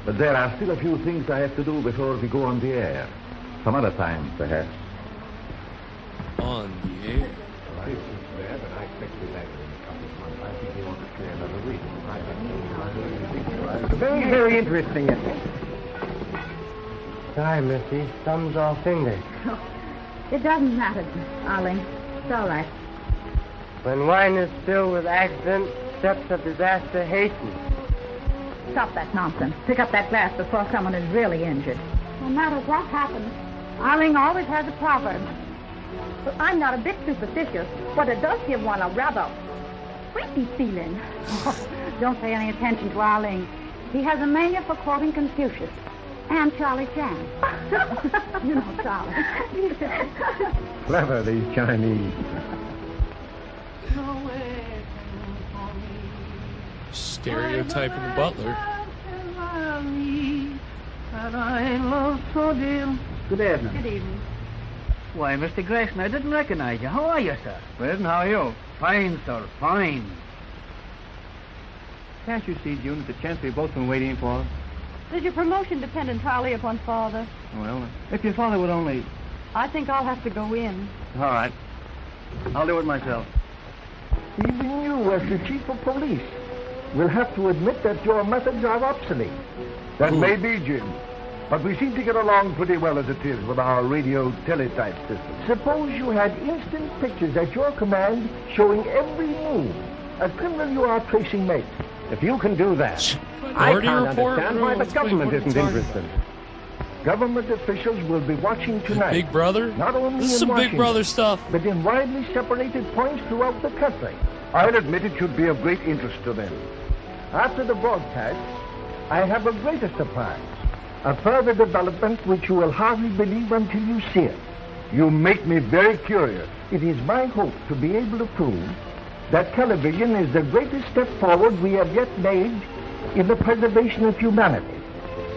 but there are still a few things I have to do before we go on the air. Some other time, perhaps. On the air. Very, very interesting, isn't it? Sorry, Missy. Thumbs all fingers. It doesn't matter, Arling. It's all right. When wine is filled with accident, steps of disaster hasten. Stop that nonsense. Pick up that glass before someone is really injured. No matter what happens, Arling always has a proverb. But I'm not a bit superstitious, but it does give one a rather creepy feeling. Don't pay any attention to Arling. He has a mania for quoting Confucius and Charlie Chan. You know Charlie. Clever, these Chinese. Stereotyping the butler. Good evening. Good evening. Why, Mr. Grayson, I didn't recognize you. How are you, sir? Grayson, how are you? Fine, sir, fine. Can't you see, June, that the chance we've both been waiting for? Does your promotion depend entirely upon Father? Well, if your father would only... I think I'll have to go in. All right. I'll do it myself. Even you, as the chief of police, will have to admit that your methods are obsolete. That may be, Jim. But we seem to get along pretty well as it is with our radio teletype system. Suppose you had instant pictures at your command showing every move a criminal you are tracing makes. If you can do that, I Minority can't Report, understand why the let's government wait for isn't the interested. Government officials will be watching tonight. Big Brother? Not only This is in some Big Washington, Brother stuff. but in widely separated points throughout the country. I'll admit it should be of great interest to them. After the broadcast, I have a greater surprise. A further development which you will hardly believe until you see it. You make me very curious. It is my hope to be able to prove that television is the greatest step forward we have yet made in the preservation of humanity.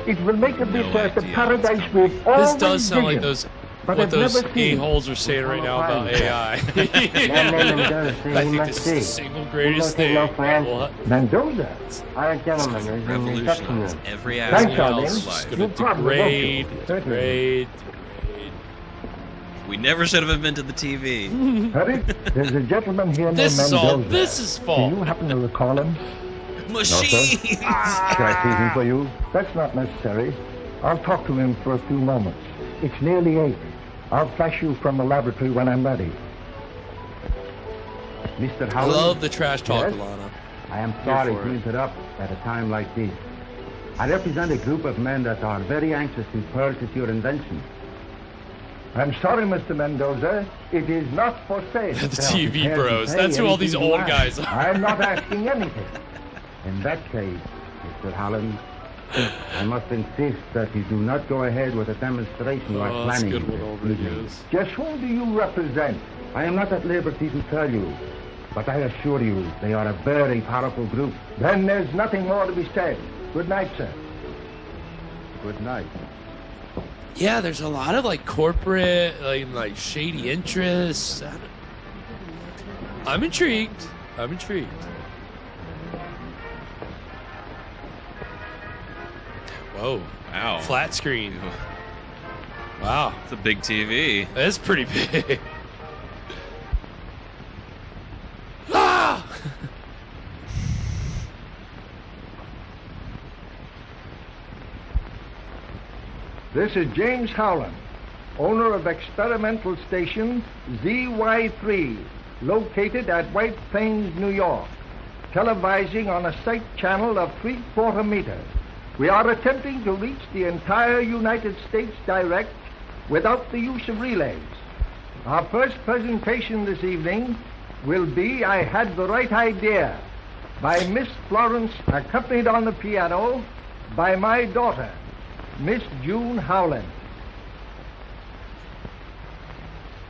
It will make of this earth the paradise we've always This does sound like visioned. those But what I've those never seen a-holes are saying right now about AI. That Mendoza says I he think must this is see. the single greatest He thing. knows no answer. What? Mendoza? Our gentleman is in the reception room. Every Thanks, aspect Arlene. of It's life. gonna You probably degrade, won't do. Certainly. degrade. We never should have invented the TV. Hurry, there's a gentleman here named This is Mendoza. all. This is Do fault. you happen to recall him? Machines! Shall I see him for you? That's not necessary. I'll talk to him for a few moments. It's nearly 8. I'll flash you from the laboratory when I'm ready. Mr. I Howard? love the trash talk, Yes? Alana. I am sorry for to it. interrupt at a time like this. I represent a group of men that are very anxious to purchase your invention. I'm sorry, Mr. Mendoza. It is not for sale. The They are TV prepared to bros. pay That's who all these anything you old ask. guys are. I'm not asking anything. In that case, Mr. Holland, I must insist that you do not go ahead with a demonstration you are Oh, that's a planning. good one over this evening. is. Just whom do you represent? I am not at liberty to tell you, but I assure you they are a very powerful group. Then there's nothing more to be said. Good night, sir. Good night. Yeah, there's a lot of like corporate, like shady interests. I'm intrigued. I'm intrigued. Whoa. Wow. Flat screen. Wow. It's a big TV. That's pretty big. Ah! This is James Howland, owner of experimental station ZY3, located at White Plains, New York, televising on a sight channel of 3/4 meters. We are attempting to reach the entire United States direct without the use of relays. Our first presentation this evening will be I Had the Right Idea by Miss Florence, accompanied on the piano by my daughter, Miss June Howland.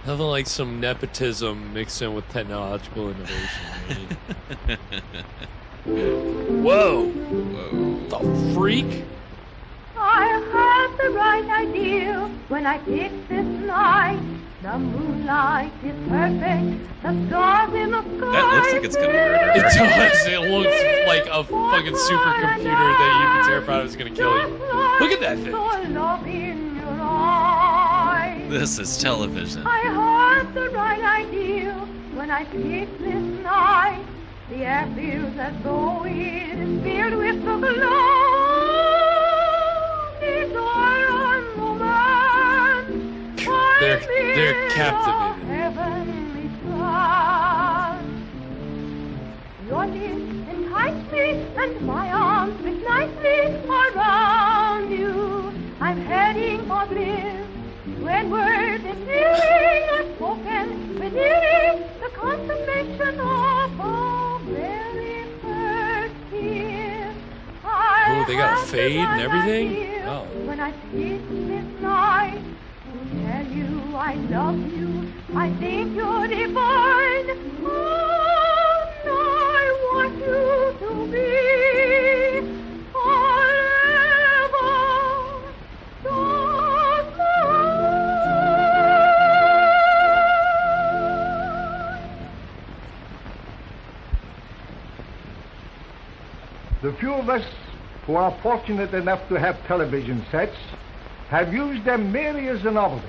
Nothing like some nepotism mixed in with technological innovation. Right? Whoa. The freak? I had the right idea when I picked this night. The moonlight is perfect, the stars in the sky. That looks like it's gonna murder. It does. It looks like a fucking supercomputer that you'd be terrified was gonna kill you. Look at that thing. This is television. I had the right idea when I picked this night. The air feels as though it is filled with the glow. These are romance. They're captivated. Heavenly stars. Your lips entice me, and my arms fit nicely around you. I'm heading for bliss. When words and feeling are spoken, within the consummation of a very first kiss. Oh, they got a fade and everything? Oh. When I kiss this night, to tell you I love you, I think you're divine. And I want you to be forever. The few of us who are fortunate enough to have television sets have used them merely as a novelty.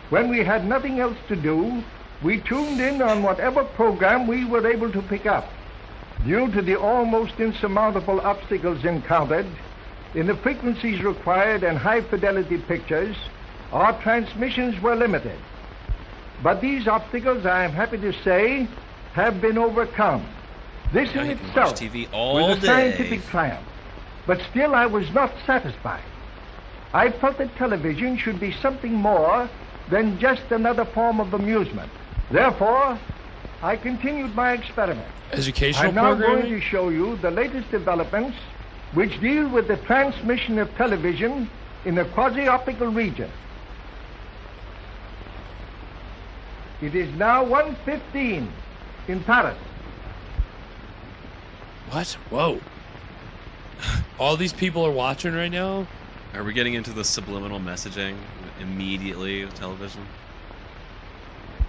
When we had nothing else to do, we tuned in on whatever program we were able to pick up. Due to the almost insurmountable obstacles encountered in the frequencies required and high-fidelity pictures, our transmissions were limited. But these obstacles, I am happy to say, have been overcome. This Now in you can itself watch TV all was a day. scientific triumph. But still, I was not satisfied. I felt that television should be something more than just another form of amusement. Therefore, I continued my experiment. Educational I'm now programming? going to show you the latest developments which deal with the transmission of television in the quasi-optical region. It is now 1:15 in Paris. What? Whoa. All these people are watching right now? Are we getting into the subliminal messaging immediately with television?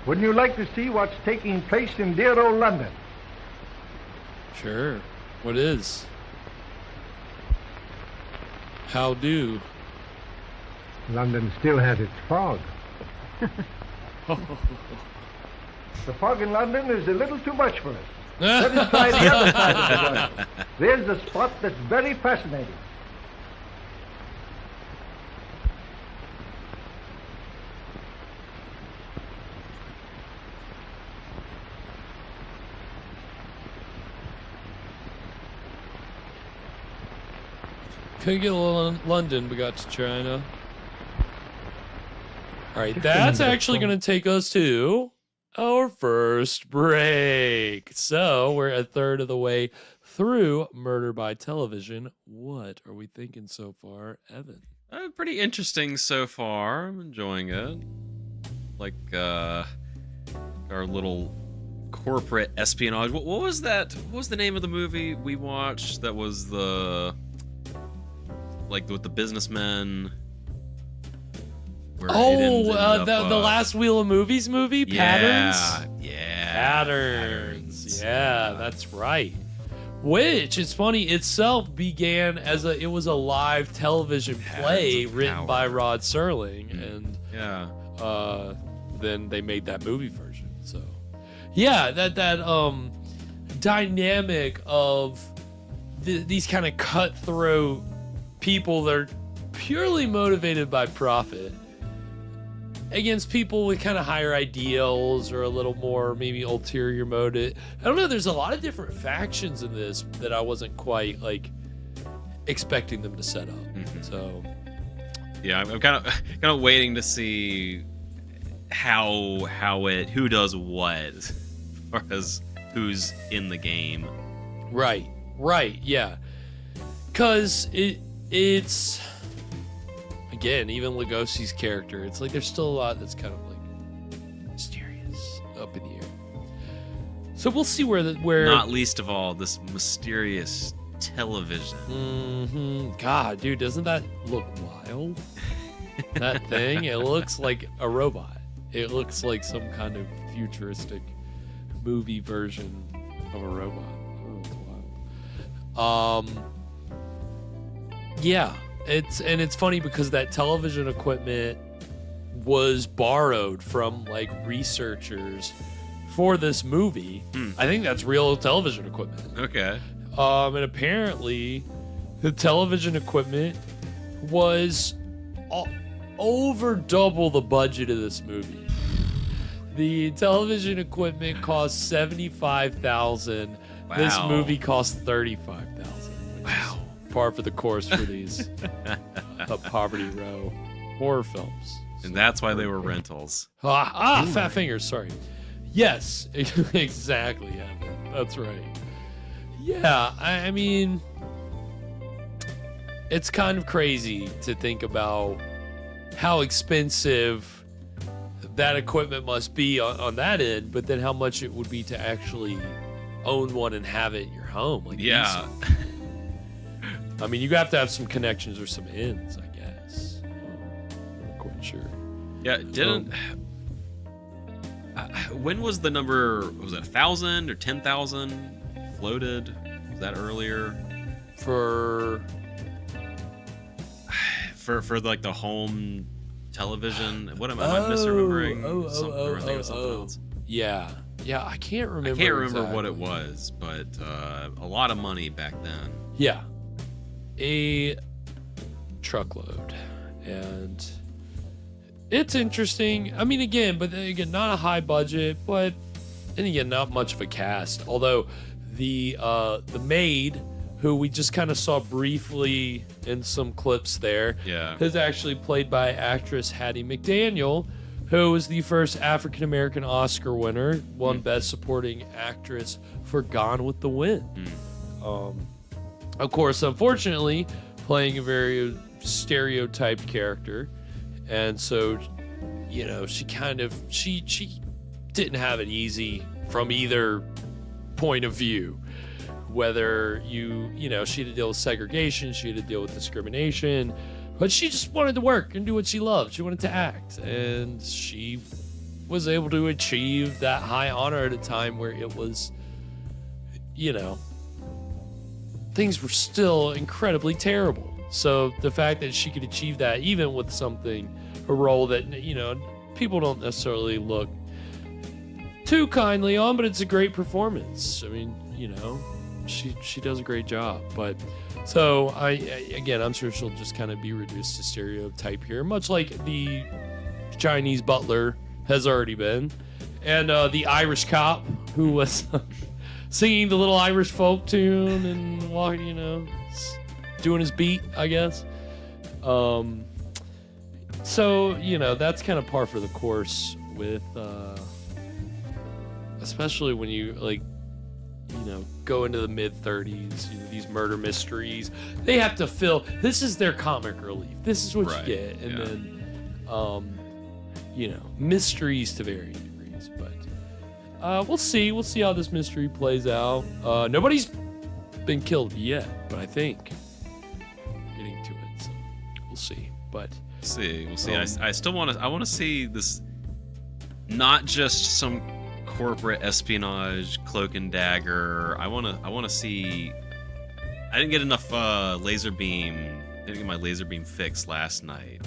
Wouldn't you like to see what's taking place in dear old London? Sure. What is? How do? London still has its fog. The fog in London is a little too much for us. Let us try the other side of the world. There's a spot that's very fascinating. Couldn't get London, we got to China. All right, that's actually going to take us to our first break. So we're a third of the way through Murder by Television. What are we thinking so far, Evan? Pretty interesting so far. I'm enjoying it. Like our little corporate espionage. What was that? What was the name of the movie we watched? That was the with the businessmen. The last Wheel of Movies movie, Patterns. Yeah, Patterns. Yeah, that's right. Which it's funny itself began as it was a live television play written by Rod Serling, and then they made that movie version. So yeah, that dynamic of these kind of cutthroat people that are purely motivated by profit against people with kind of higher ideals or a little more maybe ulterior motive. I don't know. There's a lot of different factions in this that I wasn't quite expecting them to set up. Mm-hmm. So yeah, I'm kind of waiting to see who does what, as far as who's in the game. Right, yeah. Because it's again, even Lugosi's character, it's like there's still a lot that's kind of mysterious up in the air. So we'll see where not least of all this mysterious television. Mm-hmm. God, dude, doesn't that look wild? That thing, it looks like a robot. It looks like some kind of futuristic movie version of a robot. Oh, it's wild. Yeah. It's funny because that television equipment was borrowed from researchers for this movie. I think that's real television equipment. Okay. And apparently the television equipment was over double the budget of this movie. The television equipment cost $75,000. Wow. This movie cost $35,000. Wow. Par for the course for these Poverty Row horror films. And that's why they were rentals. Fat fingers, sorry. Yes, exactly, Evan. That's right. Yeah, I mean, it's kind of crazy to think about how expensive that equipment must be on that end, but then how much it would be to actually own one and have it in your home. Yeah. I mean, you have to have some connections or some ends, I guess. I'm not quite sure. Yeah, when was the number? Was it 1,000 or 10,000 floated? Was that earlier? For the home television? What am I misremembering? Something else. Yeah, I can't remember. I can't remember exactly what it was, but a lot of money back then. Yeah. A truckload, and it's interesting. I mean, again, not a high budget, but then again, not much of a cast. Although the maid, who we just kind of saw briefly in some clips there, is actually played by actress Hattie McDaniel, who was the first African American Oscar winner, won Best Supporting Actress for Gone with the Wind. Of course, unfortunately, playing a very stereotyped character. And so, she didn't have it easy from either point of view. Whether she had to deal with segregation, she had to deal with discrimination. But she just wanted to work and do what she loved. She wanted to act. And she was able to achieve that high honor at a time where it was, you know, things were still incredibly terrible. So the fact that she could achieve that, even with a role that, you know, people don't necessarily look too kindly on, but it's a great performance. I mean, you know, she does a great job. But so I'm sure she'll just kind of be reduced to stereotype here, much like the Chinese butler has already been, and the Irish cop who was singing the little Irish folk tune and walking, you know, doing his beat, I guess. So, you know, that's kind of par for the course with, especially when you, like, you know, go into the mid-30s, you know, these murder mysteries. They have to fill, this is their comic relief. This is what you get. And then, you know, mysteries to varying degrees. But we'll see. We'll see how this mystery plays out. Nobody's been killed yet, but I think getting to it. So we'll see. But we'll see. I still want to see this, not just some corporate espionage, cloak and dagger. I want to see. I didn't get enough laser beam. Didn't get my laser beam fix last night.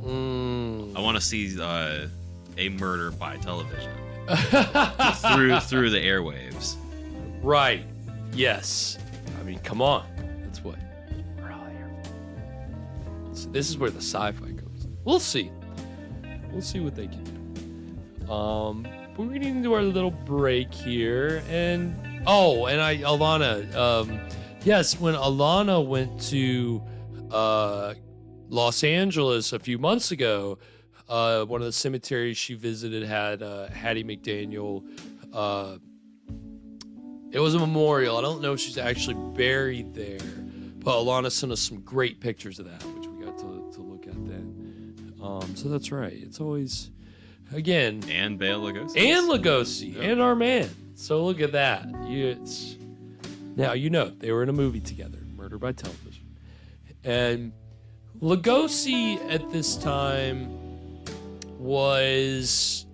I want to see a murder by television through the airwaves. Right. Yes. I mean, come on. That's what we're all here for. This is where the sci-fi goes. We'll see. We'll see what they can do. We're getting into our little break here, and Alana. Yes, when Alana went to Los Angeles a few months ago, one of the cemeteries she visited had Hattie McDaniel. It was a memorial. I don't know if she's actually buried there, but Alana sent us some great pictures of that, which we got to look at then. So that's right. It's always, again, and Bela Lugosi. And Lugosi. Yeah. And our man. So look at that. Now, you know, they were in a movie together, Murder by Television. And Lugosi at this time was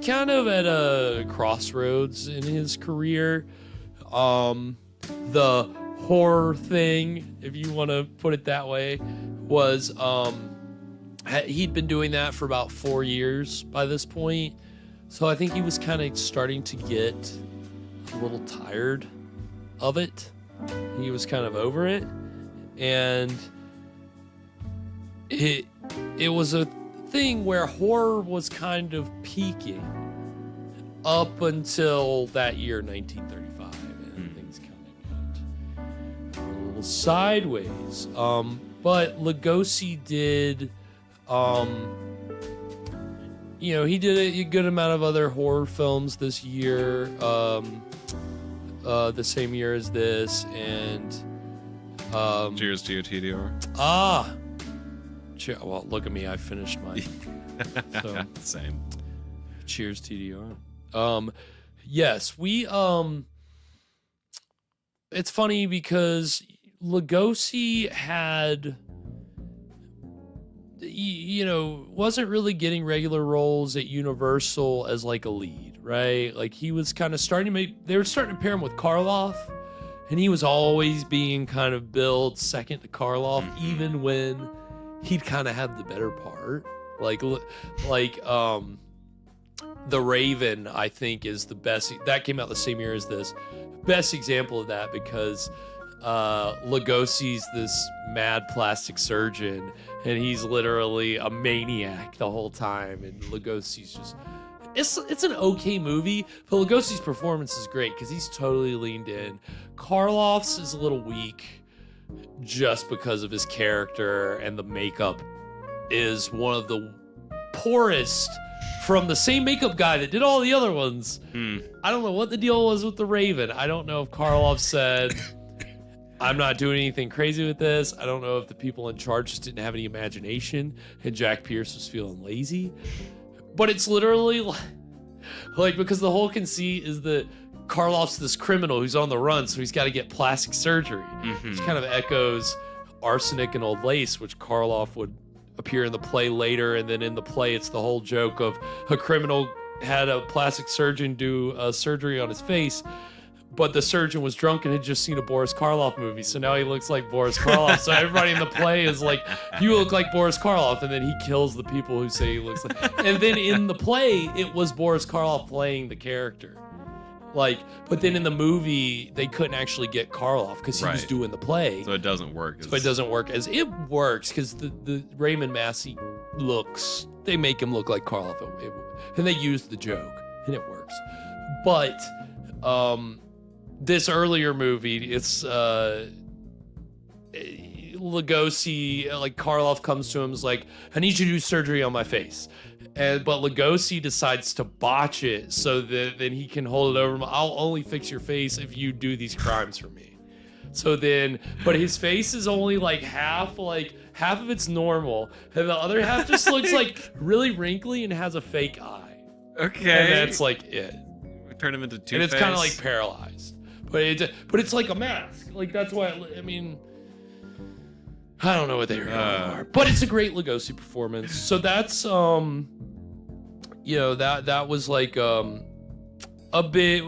kind of at a crossroads in his career. The horror thing, if you want to put it that way, was he'd been doing that for about 4 years by this point. So I think he was kind of starting to get a little tired of it. He was kind of over it. And it was a thing where horror was kind of peaking up until that year, 1935, and things kind of got a little sideways. But Lugosi did, you know, he did a good amount of other horror films this year, the same year as this, and Cheers to your TDR. Well, look at me. I finished mine. So, same. Cheers, TDR. Yes, we, it's funny because Lugosi had, you know, wasn't really getting regular roles at Universal as like a lead, right? Like he was kind of they were starting to pair him with Karloff, and he was always being kind of billed second to Karloff, even when he'd kind of had the better part. Like The Raven, I think, is the best. That came out the same year as this. Best example of that, because Lugosi's this mad plastic surgeon, and he's literally a maniac the whole time. And Lugosi's just, it's an okay movie, but Lugosi's performance is great because he's totally leaned in. Karloff's is a little weak just because of his character, and the makeup is one of the poorest from the same makeup guy that did all the other ones. I don't know what the deal was with The Raven. I don't know if Karloff said, I'm not doing anything crazy with this. I don't know if the people in charge just didn't have any imagination and Jack Pierce was feeling lazy. But it's literally like because the whole conceit is that Karloff's this criminal who's on the run, so he's got to get plastic surgery. Which kind of echoes Arsenic and Old Lace, which Karloff would appear in the play later, and then in the play it's the whole joke of a criminal had a plastic surgeon do a surgery on his face, but the surgeon was drunk and had just seen a Boris Karloff movie, so now he looks like Boris Karloff. So everybody in the play is like, you look like Boris Karloff, and then he kills the people who say he looks like. And then in the play, it was Boris Karloff playing the character. Like, but then in the movie, they couldn't actually get Karloff because he was doing the play. So it doesn't work. So it doesn't work as it works because the Raymond Massey looks, they make him look like Karloff, and they use the joke, and it works. But this earlier movie, it's Lugosi, like Karloff comes to him, is like, I need you to do surgery on my face. But Lugosi decides to botch it so that then he can hold it over him. I'll only fix your face if you do these crimes for me. So then, but his face is only like half of it's normal, and the other half just looks like really wrinkly and has a fake eye. Okay. And that's like it. We turn him into Two-Face. And it's kind of like paralyzed. But it's like a mask. Like that's why I mean, I don't know what they are, but it's a great Lugosi performance. So that's that was like a bit,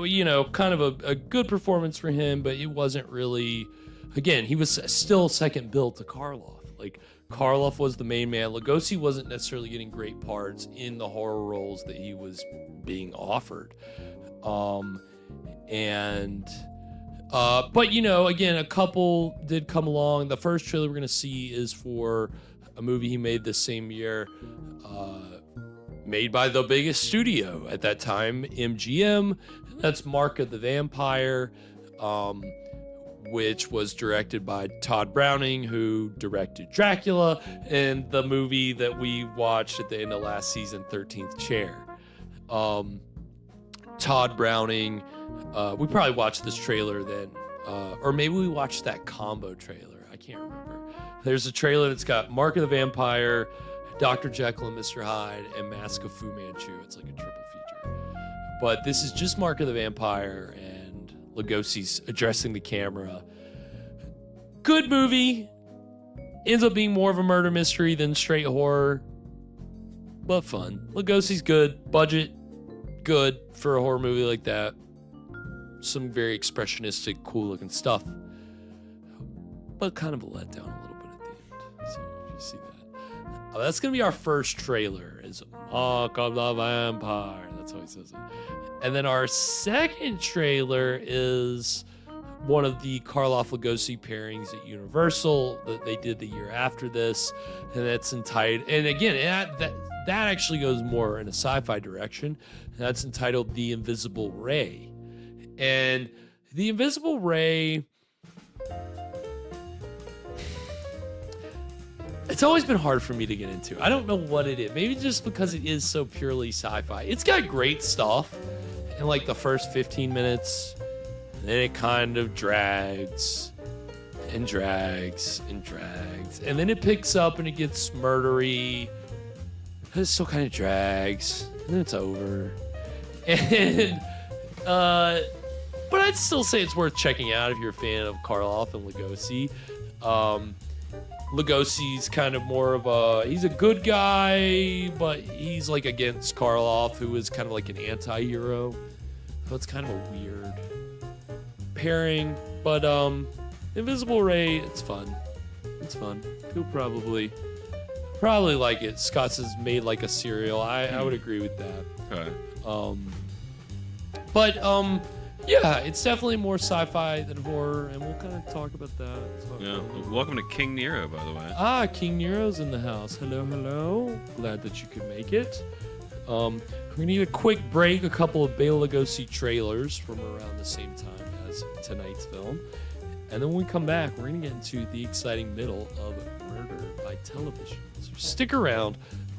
kind of a good performance for him, but it wasn't really. Again, he was still second bill to Karloff. Like Karloff was the main man. Lugosi wasn't necessarily getting great parts in the horror roles that he was being offered. But again, a couple did come along. The first trailer we're going to see is for a movie he made this same year, made by the biggest studio at that time, MGM. That's Mark of the Vampire, which was directed by Todd Browning, who directed Dracula, and the movie that we watched at the end of last season, 13th Chair. Todd Browning, we probably watched this trailer then, or maybe we watched that combo trailer. I can't remember. There's a trailer that's got Mark of the Vampire, Dr. Jekyll and Mr. Hyde, and Mask of Fu Manchu. It's like a triple feature. But this is just Mark of the Vampire, and Lugosi's addressing the camera. Good movie. Ends up being more of a murder mystery than straight horror, but fun. Lugosi's good. Budget, good for a horror movie like that. Some very expressionistic, cool looking stuff, but kind of a letdown a little bit at the end. So if you see that, that's gonna be our first trailer. Is Mark of the Vampire. That's how he says it. And then our second trailer is one of the Karloff Lugosi pairings at Universal that they did the year after this, and that's entitled. And again, that actually goes more in a sci-fi direction. That's entitled The Invisible Ray. And The Invisible Ray, it's always been hard for me to get into. I don't know what it is. Maybe just because it is so purely sci-fi. It's got great stuff in like the first 15 minutes, and then it kind of drags and drags and drags. And then it picks up and it gets murdery. And it still kind of drags. And then it's over. And but I'd still say it's worth checking out if you're a fan of Karloff and Lugosi. Lugosi's kind of more of he's a good guy, but he's like against Karloff, who is kind of like an anti-hero. So it's kind of a weird pairing. But Invisible Ray, it's fun. It's fun. You'll probably like it. Scott's has made like a cereal. I would agree with that. Okay. Yeah, it's definitely more sci-fi than horror, and we'll kind of talk about that. Yeah. Welcome to King Nero, by the way. King Nero's in the house. Hello. Glad that you could make it. We're gonna need a quick break. A couple of Bela Lugosi trailers from around the same time as tonight's film, and then when we come back, we're gonna get into the exciting middle of Murder by Television. So stick around.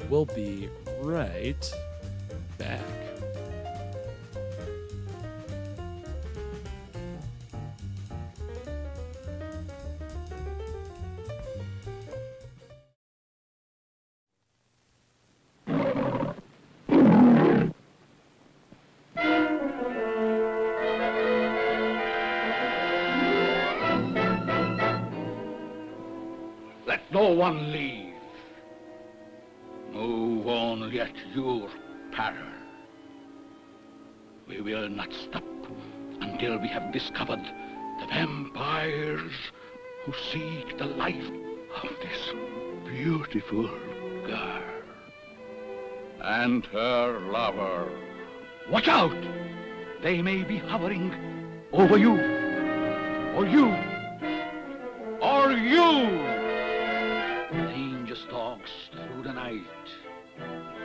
We'll be right back. No one leave. No one let your peril. We will not stop until we have discovered the vampires who seek the life of this beautiful girl and her lover. Watch out! They may be hovering over you, or you, or you! Danger stalks through the night.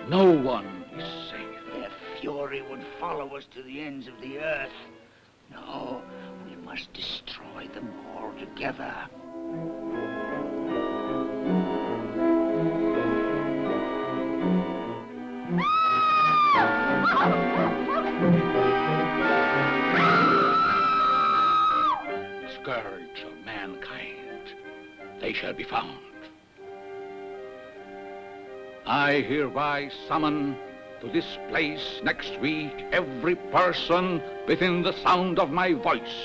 No one is safe. Their fury would follow us to the ends of the earth. No, we must destroy them all together. Scourge of mankind, they shall be found. I hereby summon to this place next week every person within the sound of my voice.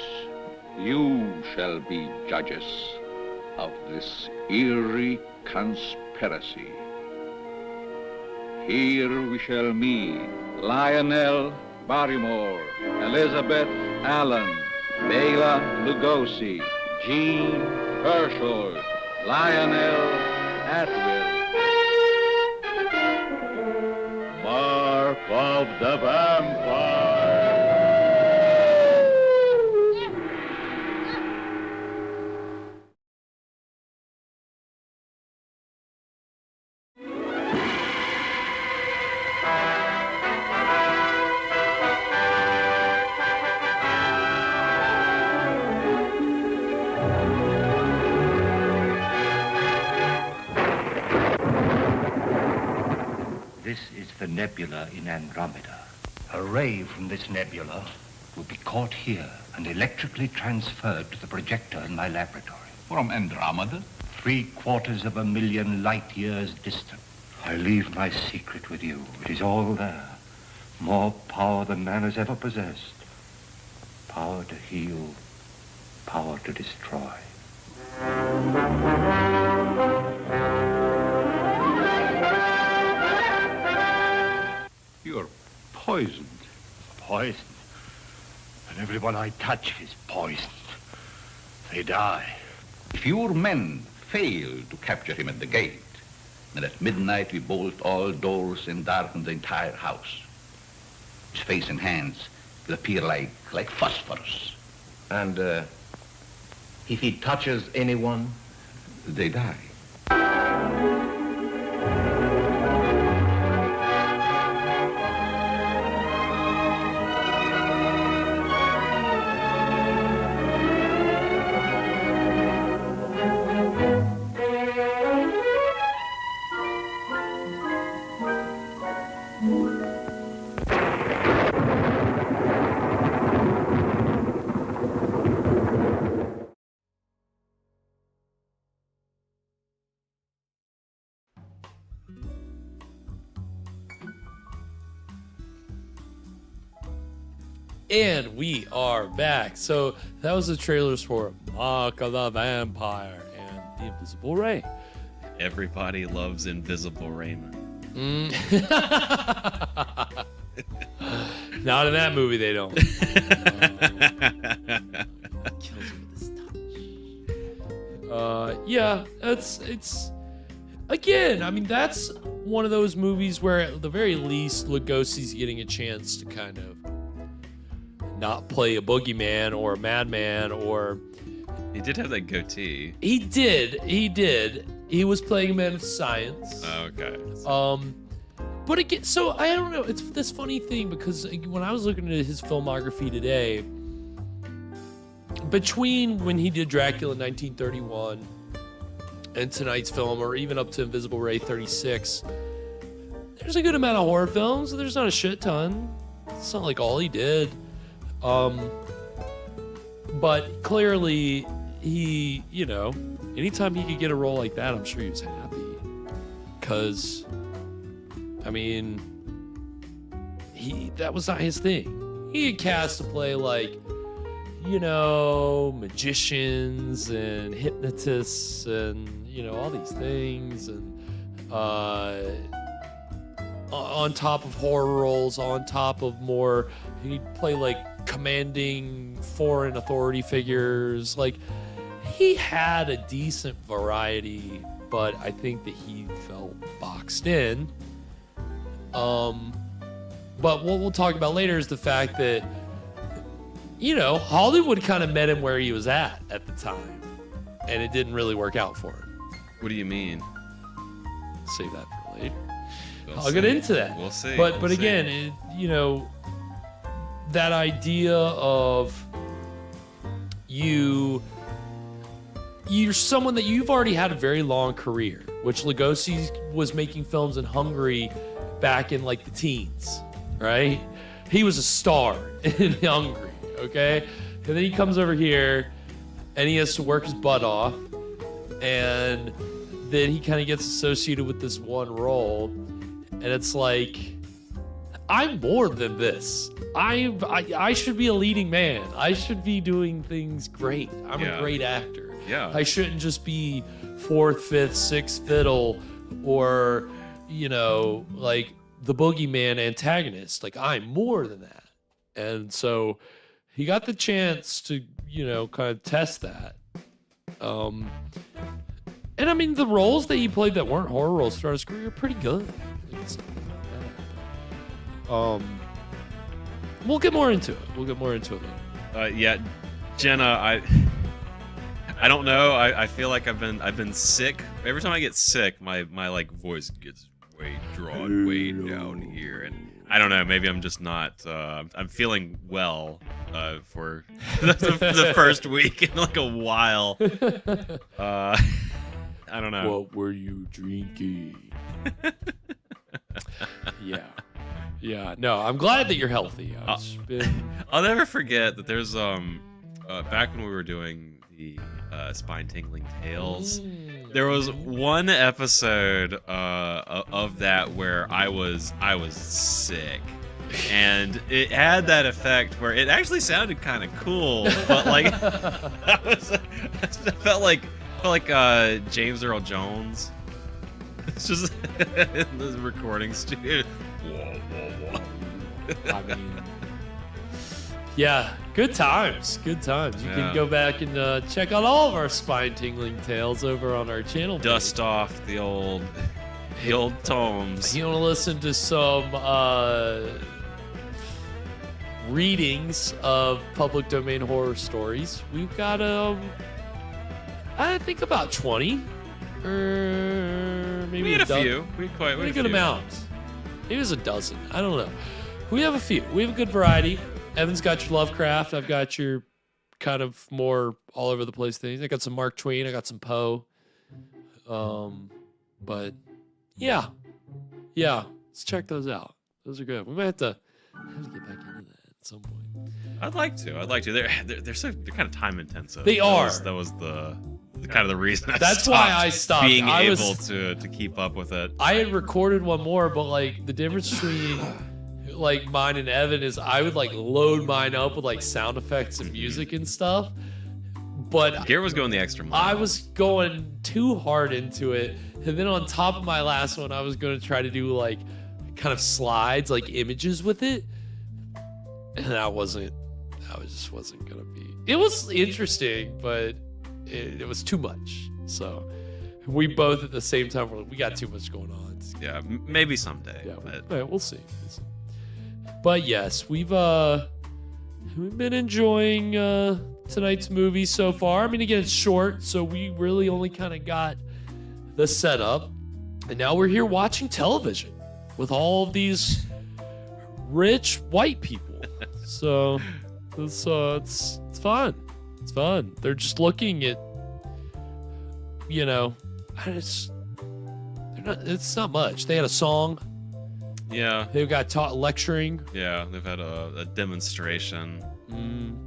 You shall be judges of this eerie conspiracy. Here we shall meet Lionel Barrymore, Elizabeth Allen, Bela Lugosi, Jean Herschel, Lionel Atwill. Mark of the Vampire. This is the nebula in Andromeda. A ray from this nebula will be caught here and electrically transferred to the projector in my laboratory. From Andromeda? 750,000 light years distant. I leave my secret with you. It is all there. More power than man has ever possessed. Power to heal, power to destroy. You're poisoned. Poisoned? And everyone I touch is poisoned. They die. If your men fail to capture him at the gate, then at midnight we bolt all doors and darken the entire house. His face and hands will appear like phosphorus. And if he touches anyone, they die. And we are back. So that was the trailers for Mark of the Vampire and The Invisible Ray. Everybody loves Invisible Raymond. Not in that movie, they don't. Kills you with his touch. Yeah, it's again. I mean, that's one of those movies where, at the very least, Lugosi's getting a chance to kind of not play a boogeyman or a madman, or he did have that goatee. He did. He was playing a man of science. Oh, okay. But again, so I don't know. It's this funny thing because when I was looking at his filmography today, between when he did Dracula in 1931 and tonight's film, or even up to Invisible Ray 36, there's a good amount of horror films. There's not a shit ton. It's not like all he did. But clearly he, anytime he could get a role like that, I'm sure he was happy. Because, I mean, that was not his thing. He had cast to play magicians and hypnotists and, all these things, and on top of horror roles, on top of more, he'd play like commanding foreign authority figures. Like, he had a decent variety, but I think that he felt boxed in. But what we'll talk about later is the fact that, Hollywood kind of met him where he was at the time, and it didn't really work out for him. What do you mean? Save that for later. We'll I'll get into that. We'll see. But We'll see. again, that idea of you're someone that you've already had a very long career, which Lugosi was making films in Hungary back in like the teens, right? He was a star in Hungary, okay? And then he comes over here and he has to work his butt off, and then he kind of gets associated with this one role, and it's like, I'm more than this. I should be a leading man. I should be doing things great. I'm a great actor. Yeah. I shouldn't just be fourth, fifth, sixth fiddle, or like the boogeyman antagonist. Like, I'm more than that. And so he got the chance to, kind of test that. And I mean, the roles that he played that weren't horror roles throughout his career are pretty good. It's not bad. We'll get more into it. Later. Yeah, Jenna, I don't know. I feel like I've been sick. Every time I get sick, my like voice gets drawn way down here, and I don't know. Maybe I'm just not. I'm feeling well for the first week in like a while. I don't know. What were you drinking? Yeah. No, I'm glad that you're healthy. I'll never forget that there's back when we were doing the spine tingling tales, there was one episode of that where I was sick, and it had that effect where it actually sounded kind of cool, but like I felt like James Earl Jones. It's just in the recording studio. I mean, yeah, good times. You can go back and check out all of our spine-tingling tales over on our channel. Dust off the old tomes. You want to listen to some readings of public domain horror stories? We've got I think about 20, or maybe we had a dozen. few. We had a good amount. Maybe it was a dozen. I don't know. We have a few. We have a good variety. Evan's got your Lovecraft. I've got your kind of more all over the place things. I got some Mark Twain. I got some Poe. But yeah. Let's check those out. Those are good. We might have to get back into that at some point. I'd like to. They're kind of time intensive. They are. That was the kind of the reason. That's why I stopped. Being able to keep up with it. I had recorded one more, but like the difference between like mine and Evan is I would like load mine up with like sound effects and music and stuff. But Garrett was going the extra mile. I was going too hard into it, and then on top of my last one, I was going to try to do like kind of slides, like images with it, and I just wasn't gonna be. It was interesting, but it was too much. So we both at the same time were like, we got too much going on. Yeah, maybe someday. Yeah, we'll see. But yes, we've been enjoying tonight's movie so far. I mean, again, it's short, so we really only kind of got the setup, and now we're here watching television with all of these rich white people. So it's fun. It's fun. They're just looking at, it's not much. They had a song. Yeah. They've got lecturing. Yeah, they've had a demonstration.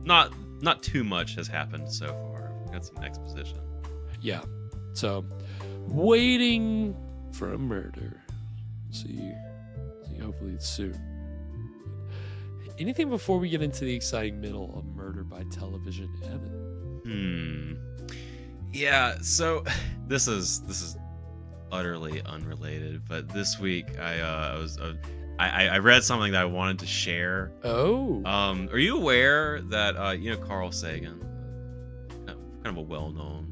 Not too much has happened so far. We've got some exposition. Yeah. So, waiting for a murder. See, hopefully it's soon. Anything before we get into the exciting middle of Murder by Television, Evan? Yeah, so this is utterly unrelated, but this week I read something that I wanted to share. Oh. Are you aware that you know Carl Sagan, kind of a well-known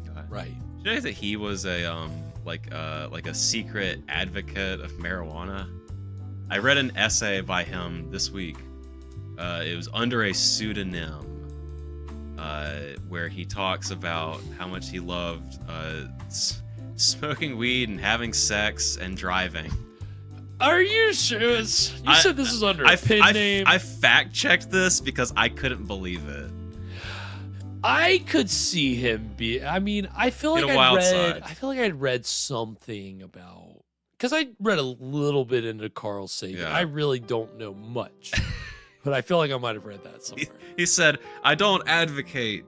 guy, right? Do you know that he was a like a secret advocate of marijuana? I read an essay by him this week. It was under a pseudonym, where he talks about how much he loved smoking weed and having sex and driving. Are you sure? You said this is under a pen name. I fact-checked this because I couldn't believe it. I could see him be. I mean, I feel like I'd read something about, because I read a little bit into Carl Sagan. Yeah. I really don't know much, but I feel like I might have read that somewhere. He said, "I don't advocate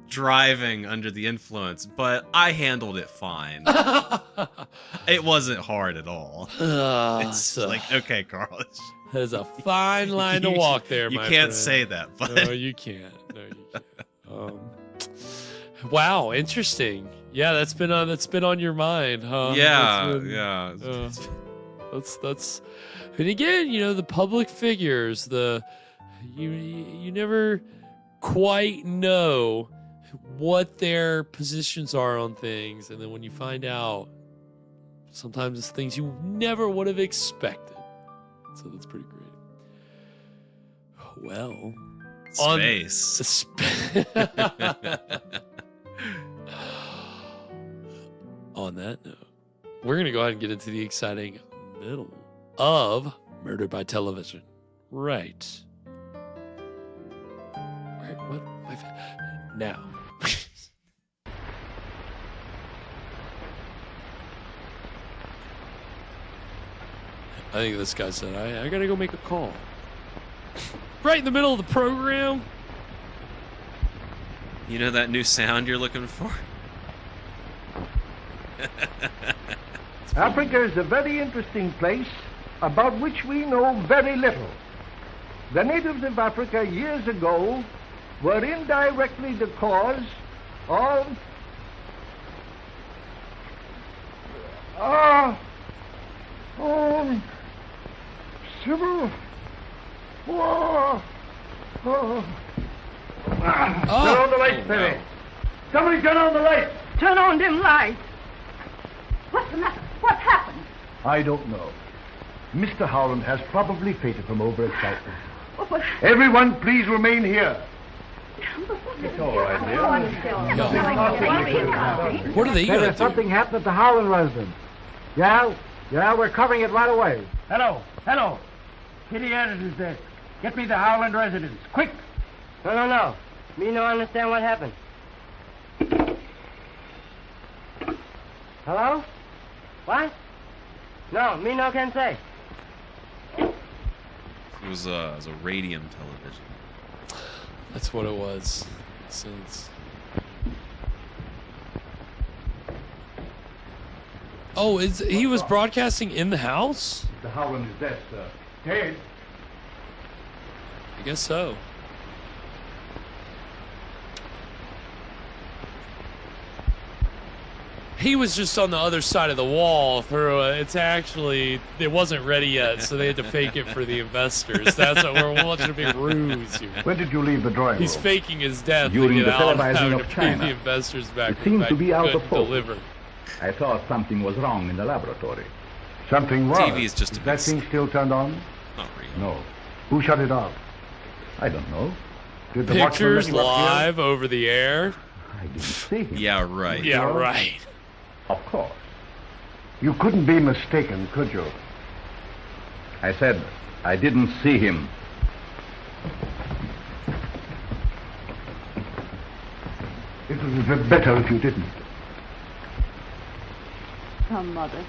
driving under the influence, but I handled it fine." It wasn't hard at all. It's like, okay, Carl. There's a fine line to walk there, You my can't friend. say that, but No, you can't. No, you can't. Wow, interesting. Yeah, that's been on your mind, huh? Yeah. That's. And again, you know, the public figures, you never quite know what their positions are on things, and then when you find out, sometimes it's things you never would have expected. So that's pretty great. Well, space. On that note, we're going to go ahead and get into the exciting middle of Murder by Television. Right. What? Now. I think this guy said, I got to go make a call. Right in the middle of the program. You know that new sound you're looking for? Africa is a very interesting place about which we know very little. The natives of Africa years ago were indirectly the cause of civil war. Turn on the lights, Perry. Somebody turn on the lights. Turn on them lights. What's the matter? What happened? I don't know. Mr. Howland has probably fainted from overexcitement. Everyone, please remain here. It's all right, dear. What are they Said going there's something happened at the Howland residence. Yeah, we're covering it right away. Hello. Kitty Anderson's desk. Get me the Howland residence. Quick. No. Me no understand what happened. Hello? What? No, me no can say. It was a radium television. That's what it was. Since. Oh, he was broadcasting in the house? The Howland is dead, sir. Dead? I guess so. He was just on the other side of the wall through it wasn't ready yet, so they had to fake it for the investors. That's what we're watching, a big ruse here. When did you leave the drawing room? He's faking his death During to the get out, televising having of to pay China. the investors back. It seems to be out of focus. Deliver. I thought something was wrong in the laboratory. Something was. TV is just Is that thing still turned on? Not really. No. Who shut it off? I don't know. Did the Pictures watchman let you up here? live over the air. I didn't see him. Yeah, right. Yeah, right. Of course. You couldn't be mistaken, could you? I said I didn't see him. It would be better if you didn't. Come, Mother.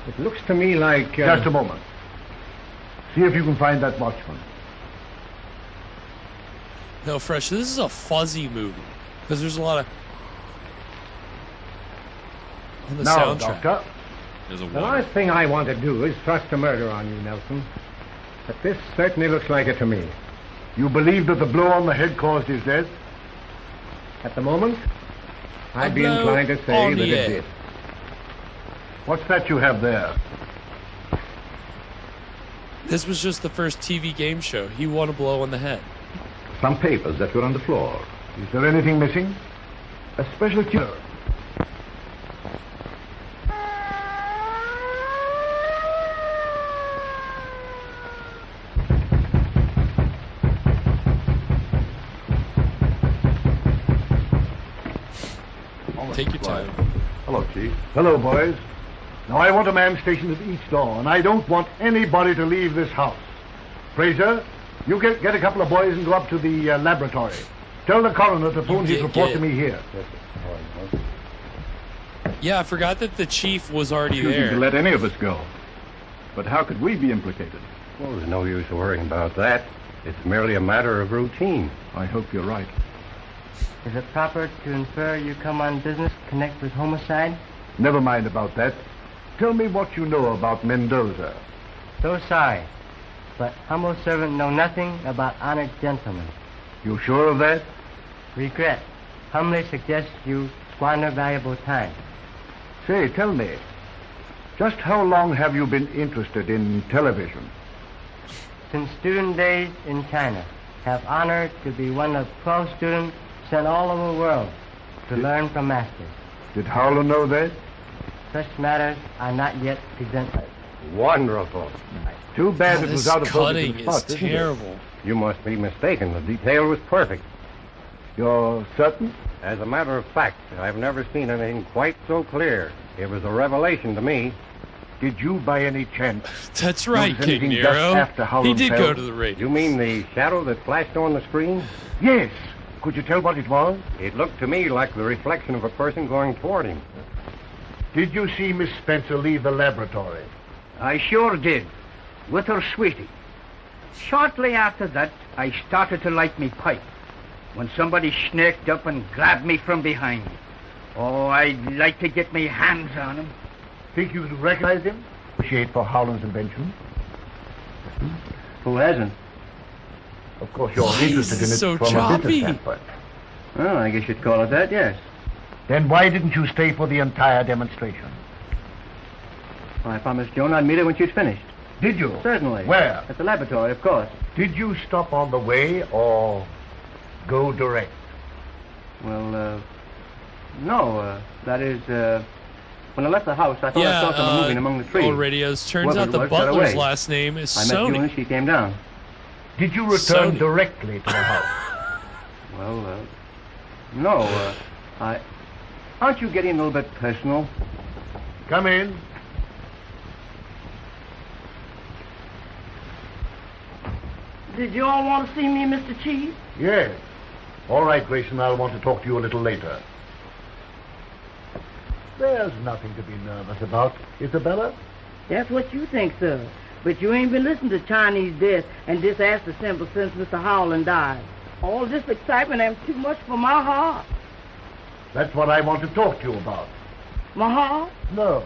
It looks to me like... Just a moment. See if you can find that watchman. No, Fresh, this is a fuzzy movie. Because there's a lot of... on the Now, soundtrack. Doctor. There's a The last thing I want to do is thrust a murder on you, Nelson. But this certainly looks like it to me. You believe that the blow on the head caused his death? At the moment, I'd be blow inclined to say on that the it head. did. What's that you have there? This was just the first TV game show. He won a blow on the head. Some papers that were on the floor. Is there anything missing? A special cure. Take your time. Hello, Chief. Hello, boys. Now, I want a man stationed at each door, and I don't want anybody to leave this house. Fraser, you get a couple of boys and go up to the laboratory. Tell the coroner to phone his report to me here. Yeah, I forgot that the chief was already Refusing there. to let any of us go. But how could we be implicated? Well, there's no use worrying about that. It's merely a matter of routine. I hope you're right. Is it proper to infer you come on business connect with homicide? Never mind about that. Tell me what you know about Mendoza. So sorry, but humble servant know nothing about honored gentlemen. You sure of that? Regret. Humbly suggest you squander valuable time. Say, tell me, just how long have you been interested in television? Since student days in China, have honored to be one of 12 students sent all over the world to learn from masters. Did Howland know that? Such matters are not yet presented. Wonderful. Too bad it this was out of focus cutting in spots, is isn't it? terrible. You must be mistaken. The detail was perfect. You're certain? As a matter of fact, I've never seen anything quite so clear. It was a revelation to me. Did you, by any chance, That's right, notice King anything just Nero. after He Howland did fell? go to the radio. You mean the shadow that flashed on the screen? Yes. Could you tell what it was? It looked to me like the reflection of a person going toward him. Did you see Miss Spencer leave the laboratory? I sure did, with her sweetie. Shortly after that, I started to light me pipe, when somebody snaked up and grabbed me from behind. Oh, I'd like to get me hands on him. Think you could recognize him? Shade for Howland's invention. Who hasn't? Of course, you're Why is interested in this it so from a choppy? business standpoint. Well, I guess you'd call it that, yes. Then why didn't you stay for the entire demonstration? I promised Joan I'd meet her when she'd finished. Did you? Certainly. Where? At the laboratory, of course. Did you stop on the way or go direct? Well, no, that is, when I left the house, I thought I saw someone moving among the trees. Old radios. Turns Whoever out it the was got butler's away. last name is I met Sony. June and she came down. Did you return Sony. directly to the house? Well, no, aren't you getting a little bit personal? Come in. Did you all want to see me, Mr. Chief? Yes. All right, Grayson, I'll want to talk to you a little later. There's nothing to be nervous about, Isabella. That's what you think, sir. But you ain't been listening to Chinese death and disaster symbol since Mr. Howland died. All this excitement ain't too much for my heart. That's what I want to talk to you about. My heart? No,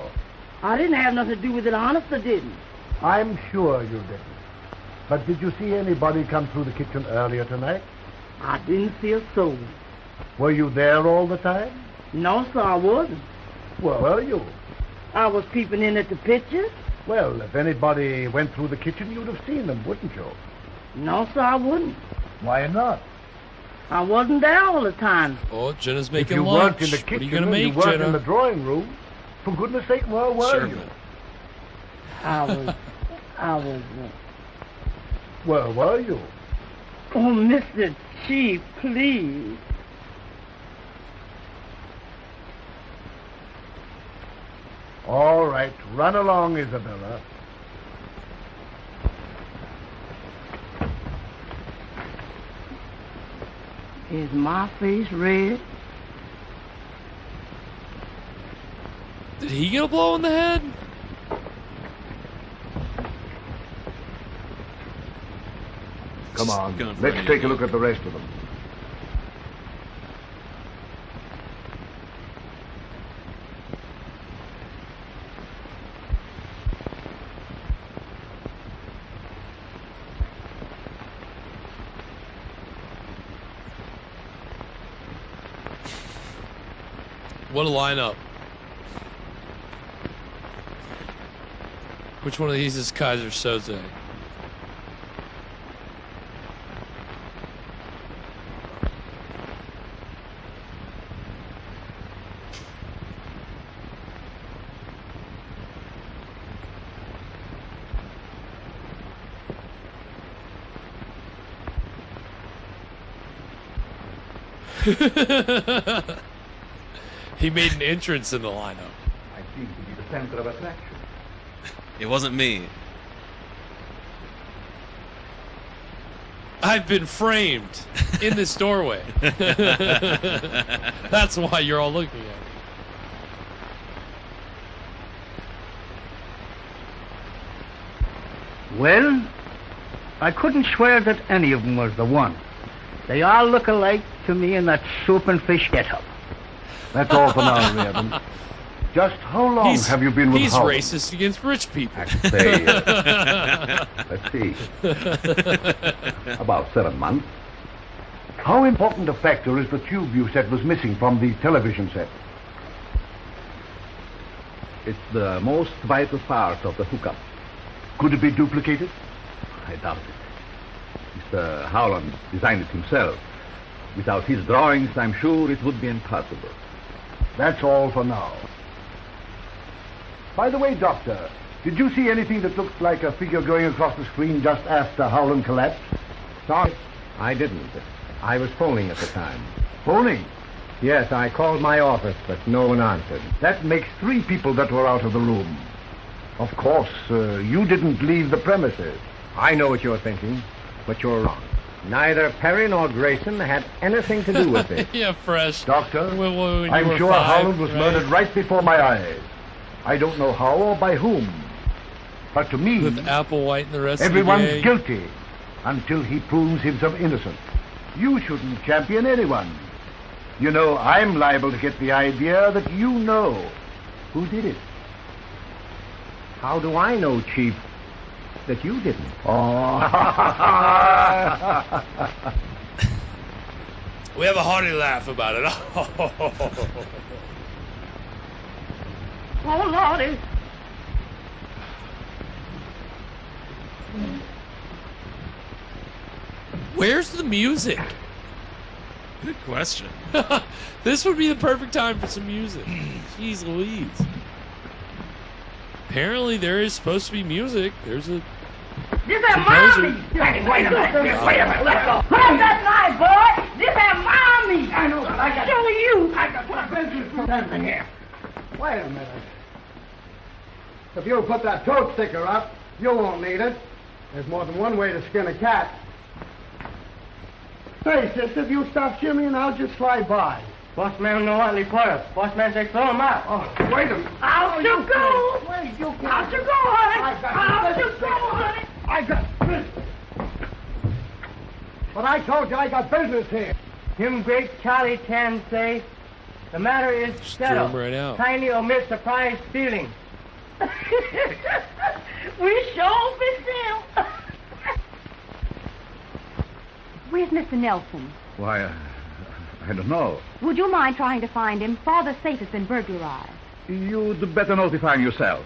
I didn't have nothing to do with it, honest, I didn't. I'm sure you didn't. But did you see anybody come through the kitchen earlier tonight? I didn't see a soul. Were you there all the time? No, sir, I wasn't. Where were you? I was peeping in at the pictures. Well, if anybody went through the kitchen, you'd have seen them, wouldn't you? No, sir, I wouldn't. Why not? I wasn't there all the time. Oh, Jenna's If making you lunch. weren't in the What are you kitchen gonna and you make, weren't Jenna? in the drawing room, for goodness sake, where were you? I was. Where were you? Oh, Mr. Chief, please. All right, run along, Isabella. Is my face red? Did he get a blow in the head? Come on, going for let's it, take a look at the rest of them. What a lineup. Which one of these is Kaiser Soze? He made an entrance in the lineup. I seem to be the center of attraction. It wasn't me. I've been framed in this doorway. That's why you're all looking at me. Well, I couldn't swear that any of them was the one. They all look alike to me in that soup and fish get-up. That's all for now, Reardon. Just how long have you been with He's Howland? racist against rich people. Let's see. About 7 months. How important a factor is the tube you said was missing from the television set? It's the most vital part of the hookup. Could it be duplicated? I doubt it. Mr. Howland designed it himself. Without his drawings, I'm sure it would be impossible. That's all for now. By the way, Doctor, did you see anything that looked like a figure going across the screen just after Howland collapsed? Sorry, I didn't. I was phoning at the time. Phoning? Yes, I called my office, but no one answered. That makes 3 people that were out of the room. Of course, you didn't leave the premises. I know what you're thinking, but you're wrong. Neither Perry nor Grayson had anything to do with it. Yeah, fresh. Doctor, when you I'm were sure 5, Howland was right? murdered right before my eyes. I don't know how or by whom. But to me, With Applewhite and the rest everyone's of the gang. guilty until he proves himself innocent. You shouldn't champion anyone. You know, I'm liable to get the idea that you know who did it. How do I know, Chief, that you didn't? Oh. We have a hearty laugh about it. Oh, Lordy. Where's the music? Good question. This would be the perfect time for some music. Jeez Louise. Apparently there is supposed to be music. There's a This ain't composer. mommy. Hey, wait a minute. Let go. Put up that knife, boy. This ain't mommy. I know, but I got to show you. I got to business something here. Wait a minute. If you'll put that toad sticker up, you won't need it. There's more than one way to skin a cat. Hey, sister, if you stop shimmying, I'll just slide by. Boss man know what he put us. Boss man say throw him out. Oh, wait a minute. Out you go. Wait, you go. Out you go, honey. I got Out business. you go, honey. I got business. But I told you I got business here. Him great Charlie Tan say, the matter is settled. throw him right out. Kindly omit surprise feeling. We sure be still. Where's Mr. Nelson? Why, I don't know. Would you mind trying to find him? Father's safe has been burglarized. You'd better notify him yourself.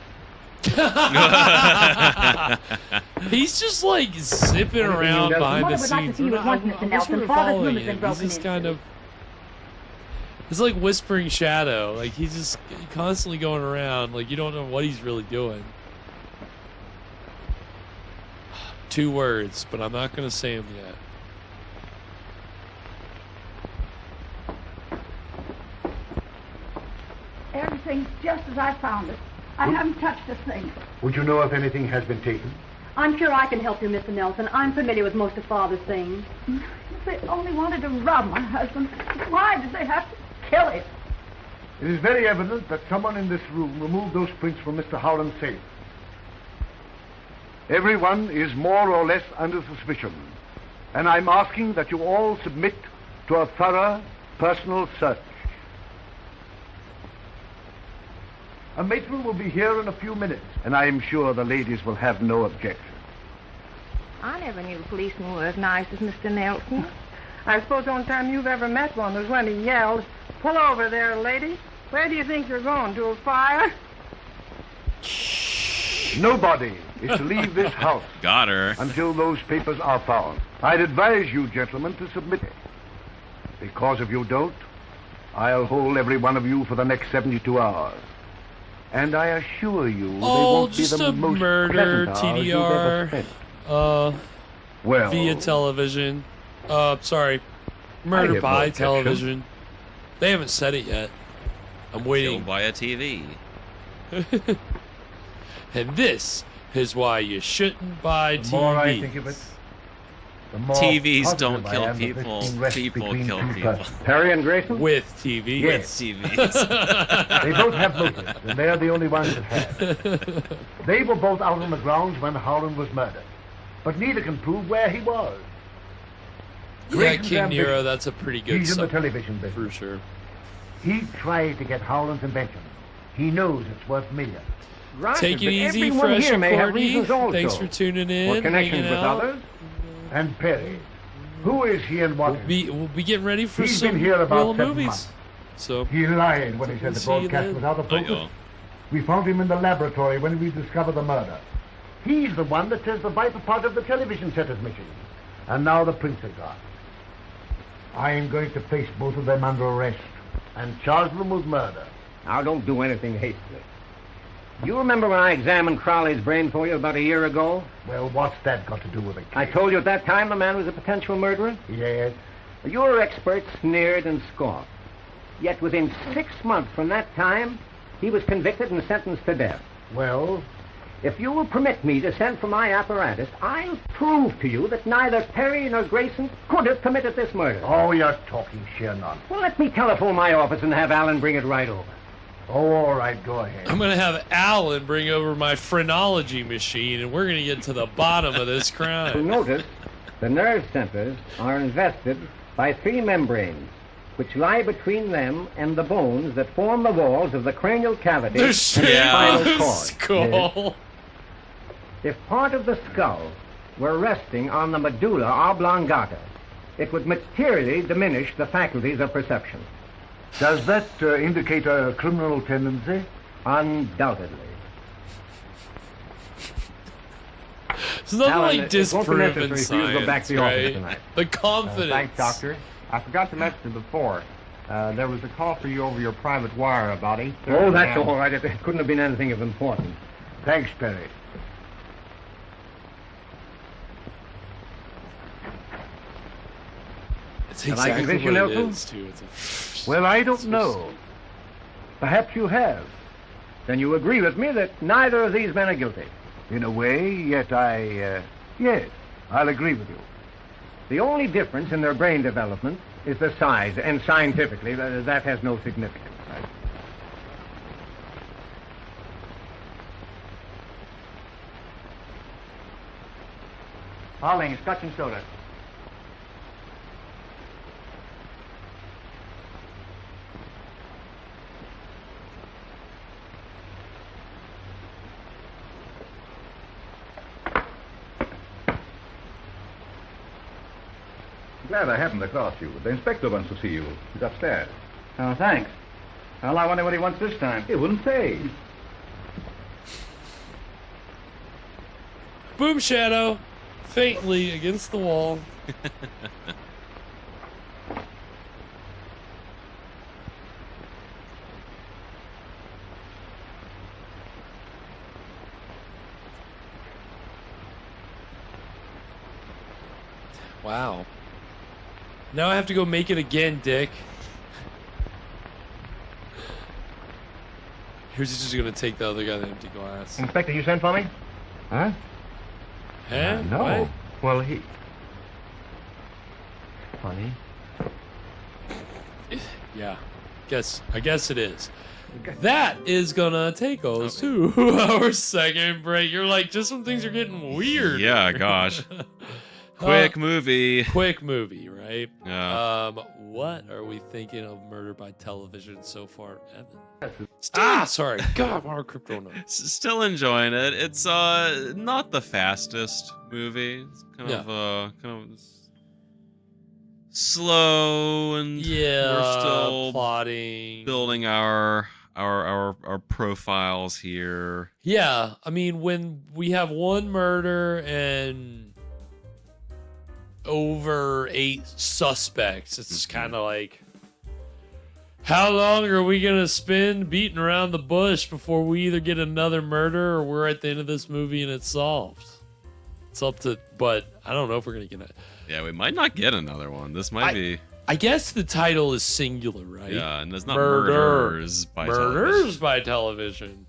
He's just like zipping around behind the Mother would like to scenes. see you at once, I Mr. wish Nelson. we were Father's room following has been him. broken He's just into. kind of. It's like whispering shadow. Like he's just constantly going around. Like you don't know what he's really doing. 2 words, but I'm not going to say them yet. Everything's just as I found it. I haven't touched a thing. Would you know if anything has been taken? I'm sure I can help you, Mr. Nelson. I'm familiar with most of Father's things. If they only wanted to rob my husband, why did they have to kill him? It is very evident that someone in this room removed those prints from Mr. Howland's safe. Everyone is more or less under suspicion, and I'm asking that you all submit to a thorough personal search. A matron will be here in a few minutes, and I am sure the ladies will have no objection. I never knew policemen were as nice as Mr. Nelson. I suppose the only time you've ever met one was when he yelled, "Pull over there, lady." Where do you think you're going? To a fire? Nobody is to leave this house. Got her. Until those papers are found. I'd advise you, gentlemen, to submit it. Because if you don't, I'll hold every one of you for the next 72 hours. And I assure you, they won't be just the a most murder pleasant hours you've ever TDR. spent. Well, Via television. Sorry. I Murder have no by objection. television. They haven't said it yet. I'm waiting. Killed by a TV. And this is why you shouldn't buy TVs. The more I think of it, the more TVs positive don't I kill am that this people. thing rests People between kill two people. persons. Perry and Grayson? With TVs. Yes. With TVs. They both have motives, and they're the only ones that have. They were both out on the grounds when Howland was murdered, but neither can prove where he was. Yeah, Grayson's King ambition. Nero, that's a pretty good He's in the sub- television business. For sure. He tried to get Howland's invention. He knows it's worth millions. Right, Take it but easy, everyone Fresh here and may have Courtney. reasons also. Thanks for tuning in. Or connections hanging with out. others. And Perry, who is he and what? We'll be getting ready for He's some been here about real 7 movies. months. So He lied when he said the see you broadcast then. was out of focus. Uh-oh. We found him in the laboratory when we discovered the murder. He's the one that says the vital part of the television set is missing. And now the prints are gone. I am going to place both of them under arrest and charge them with murder. Now, don't do anything hastily. You remember when I examined Crowley's brain for you about a year ago? Well, what's that got to do with it? I told you at that time the man was a potential murderer? Yes. Your experts sneered and scoffed. Yet within 6 months from that time, he was convicted and sentenced to death. Well, if you will permit me to send for my apparatus, I'll prove to you that neither Perry nor Grayson could have committed this murder. oh, you're talking sheer nonsense. Well, let me telephone my office and have Alan bring it right over. Oh, all right, go ahead. I'm gonna have Alan bring over my phrenology machine, and we're gonna get to the bottom of this You'll crime. notice the nerve centers are invested by 3 membranes, which lie between them and the bones that form the walls of the cranial cavity The and shape spinal of the cord. skull. If part of the skull were resting on the medulla oblongata, it would materially diminish the faculties of perception. Does that indicate a criminal tendency? Undoubtedly. It's nothing Alan, like it won't be disproven necessary for you to go back science, to the office right? tonight. The confidence. Thanks, Doctor. I forgot to mention before. There was a call for you over your private wire about 8:30. Oh, that's all right. It couldn't have been anything of importance. Thanks, Perry. It's Have I exactly convinced you, what it Nelson? is, too. It's Well, I don't know. Perhaps you have. Then you agree with me that neither of these men are guilty. In a way, yet yes, I'll agree with you. The only difference in their brain development is the size, and scientifically, that has no significance. Harling, scotch and soda. Glad I happened across you. The inspector wants to see you. He's upstairs. Oh, thanks. Well, I wonder what he wants this time. He wouldn't say. Boom shadow, faintly against the wall. Wow. Now I have to go make it again, Dick. Here's just gonna take the other guy the empty glass. Inspector, you sent for me? Huh? Huh? No. What? Well, he... Funny. Yeah. I guess it is. That is gonna take us to our second break. You're like, just when things are getting weird. Yeah, gosh. Quick movie. Quick movie, right? Yeah. What are we thinking of Murder by Television so far, Evan? Still, sorry. God, our crypto notes. Still enjoying it. It's not the fastest movie. It's kind of slow, and we're still plotting, building our profiles here. Yeah, I mean, when we have one murder and over 8 suspects, it's kind of like, how long are we gonna spend beating around the bush before we either get another murder or we're at the end of this movie and it's solved? It's up to, but I don't know if we're gonna get it. Yeah, we might not get another one. This might be. I guess the title is singular, right? Yeah, and there's not murders by television. Murders by television.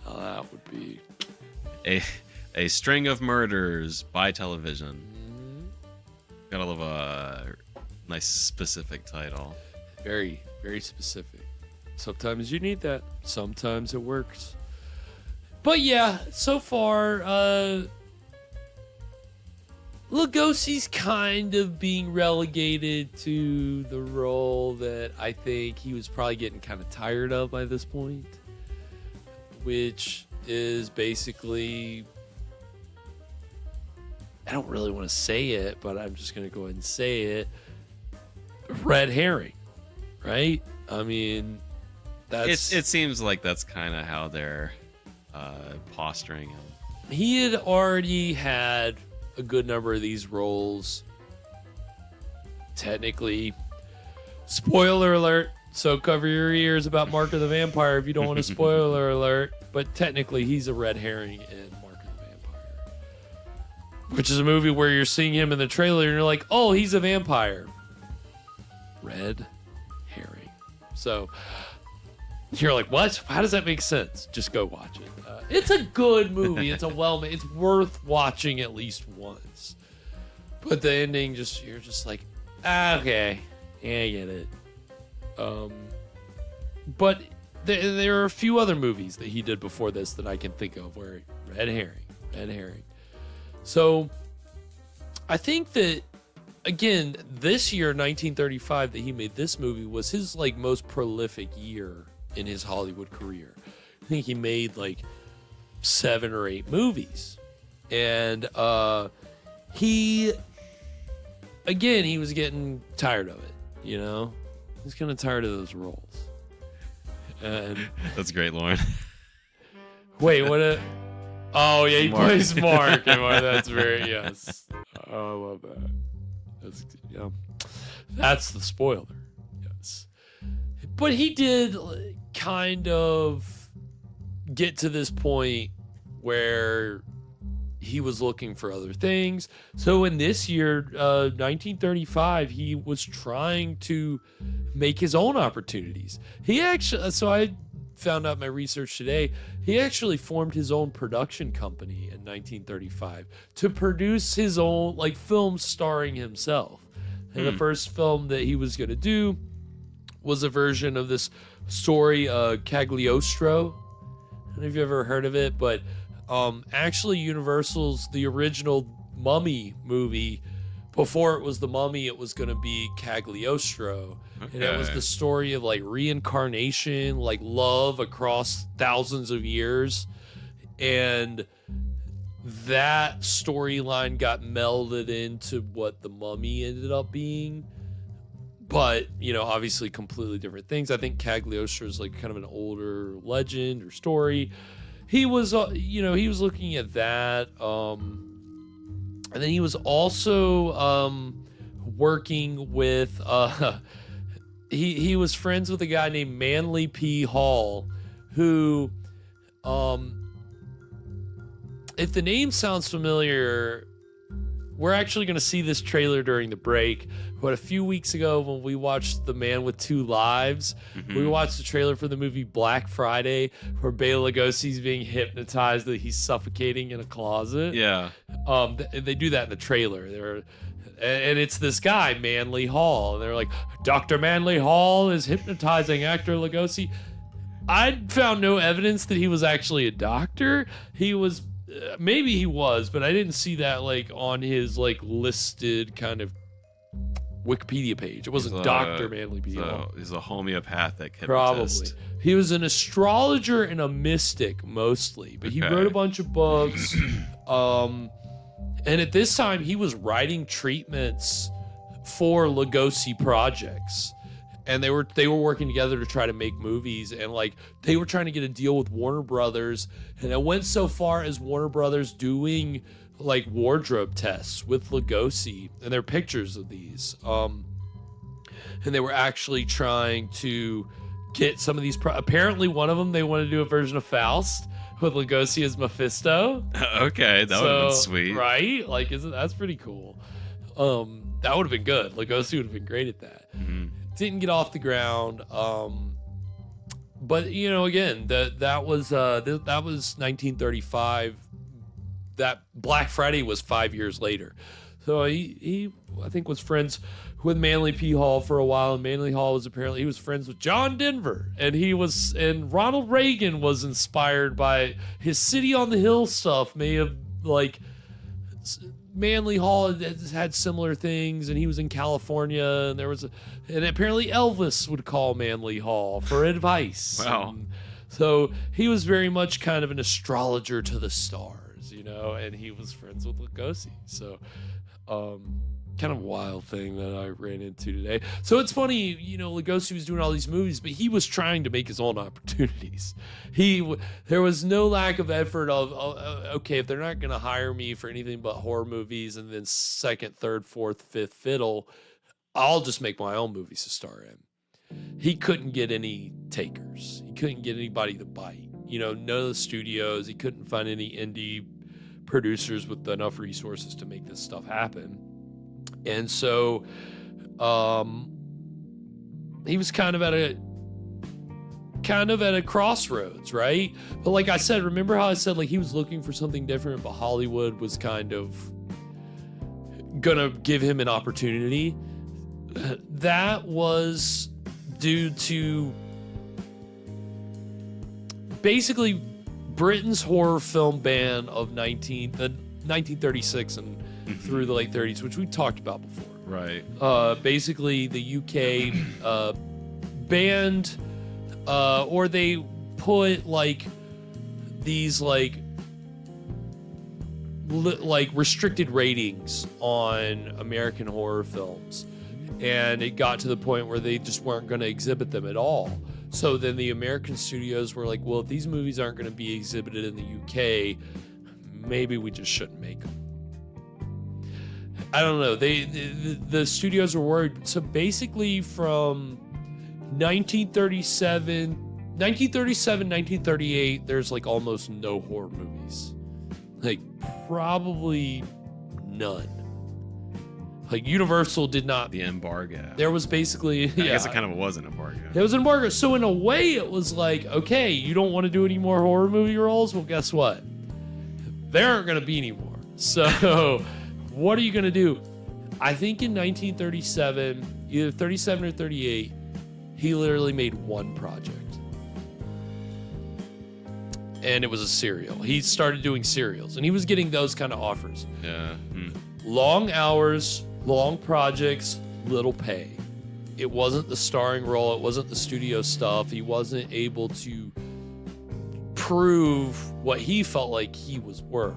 Oh, that would be a string of murders by television. Gotta love a nice specific title. Very, very specific. Sometimes you need that. Sometimes it works. But yeah, so far, Lugosi's kind of being relegated to the role that I think he was probably getting kind of tired of by this point, which is basically, I don't really want to say it, but I'm just going to go ahead and say it, red herring, right? I mean, that's... It seems like that's kind of how they're posturing him. He had already had a good number of these roles. Technically, spoiler alert, so cover your ears about Mark of the Vampire if you don't want a spoiler alert, but technically he's a red herring in Mark of the Vampire, which is a movie where you're seeing him in the trailer and you're like, oh, he's a vampire. Red herring. So you're like, what? How does that make sense? Just go watch it. It's a good movie. It's it's worth watching at least once. But the ending, you're just like, okay, yeah, I get it. But there are a few other movies that he did before this that I can think of where red herring. So I think that, again, this year, 1935, that he made this movie was his most prolific year in his Hollywood career. I think he made 7 or 8 movies. And he was getting tired of it, you know? He's kind of tired of those roles. And that's great, Lauren. Wait, what? Oh, yeah, he plays Mark. That's very, yes. Oh, I love that. That's the spoiler. Yes. But he did kind of get to this point where he was looking for other things. So in this year, 1935, he was trying to make his own opportunities. So I found out my research today, he actually formed his own production company in 1935 to produce his own films starring himself. And the first film that he was going to do was a version of this story, Cagliostro. I don't know if you've ever heard of it, but actually Universal's, the original Mummy movie, before it was the Mummy, it was going to be Cagliostro. Okay. And it was the story of reincarnation, love across thousands of years. And that storyline got melded into what the Mummy ended up being. But, obviously completely different things. I think Cagliostro is kind of an older legend or story. He was, he was looking at that. And then he was also working with, he was friends with a guy named Manly P. Hall, who, if the name sounds familiar, we're actually going to see this trailer during the break. But a few weeks ago, when we watched The Man with Two Lives, we watched the trailer for the movie Black Friday, where Bela Lugosi's being hypnotized that he's suffocating in a closet. Yeah. They do that in the trailer. And it's this guy, Manly Hall. And they're like, Dr. Manly Hall is hypnotizing actor Lugosi. I found no evidence that he was actually a doctor. He was, maybe he was, but I didn't see that on his listed kind of Wikipedia page. It wasn't Dr. Manly P. Hall. He's a homeopathic hypnotist. Probably. He was an astrologer and a mystic mostly, but he wrote a bunch of books. And at this time, he was writing treatments for Lugosi projects. And they were working together to try to make movies, and like they were trying to get a deal with Warner Brothers, and it went so far as Warner Brothers doing like wardrobe tests with Lugosi, and there are pictures of these. And they were actually trying to get some of these. Apparently, one of them they wanted to do a version of Faust with Lugosi as Mephisto. Okay, that would have been sweet, right? Like, that's pretty cool. That would have been good. Lugosi would have been great at that. Mm-hmm. Didn't get off the ground. But you know, again, that was 1935. That Black Friday was 5 years later. So he I think was friends with Manly P. Hall for a while, and Manly Hall was he was friends with John Denver, and Ronald Reagan was inspired by his City on the Hill stuff. May have like Manly Hall had similar things, and he was in California, and and apparently Elvis would call Manly Hall for advice. Wow. And so he was very much kind of an astrologer to the stars, you know, and he was friends with Lugosi. So kind of a wild thing that I ran into today. So it's funny, you know, Lugosi was doing all these movies, but he was trying to make his own opportunities. There was no lack of effort of, okay, if they're not going to hire me for anything but horror movies and then second, third, fourth, fifth fiddle, I'll just make my own movies to star in. He couldn't get any takers. He couldn't get anybody to bite. You know, none of the studios. He couldn't find any indie producers with enough resources to make this stuff happen. And so he was kind of at a crossroads, right? But like I said, remember how I said like he was looking for something different, but Hollywood was kind of gonna give him an opportunity? That was due to basically Britain's horror film ban of 1936 and through the late 30s, which we talked about before. Right. Basically, the UK banned, or they put like these like restricted ratings on American horror films, and it got to the point where they just weren't going to exhibit them at all. So then the American studios were like, well, if these movies aren't going to be exhibited in the UK, maybe we just shouldn't make them. I don't know. The studios were worried. So basically from 1938, there's like almost no horror movies. Like probably none. Like Universal did not. The embargo. There was basically, I guess it kind of was an embargo. There was an embargo. So in a way it was like, okay, you don't want to do any more horror movie roles? Well, guess what? There aren't going to be any more. So what are you going to do? I think in 1937, either 37 or 38, he literally made one project. And it was a serial. He started doing serials, and he was getting those kind of offers. Yeah. Long hours, long projects, little pay. It wasn't the starring role. It wasn't the studio stuff. He wasn't able to prove what he felt like he was worth.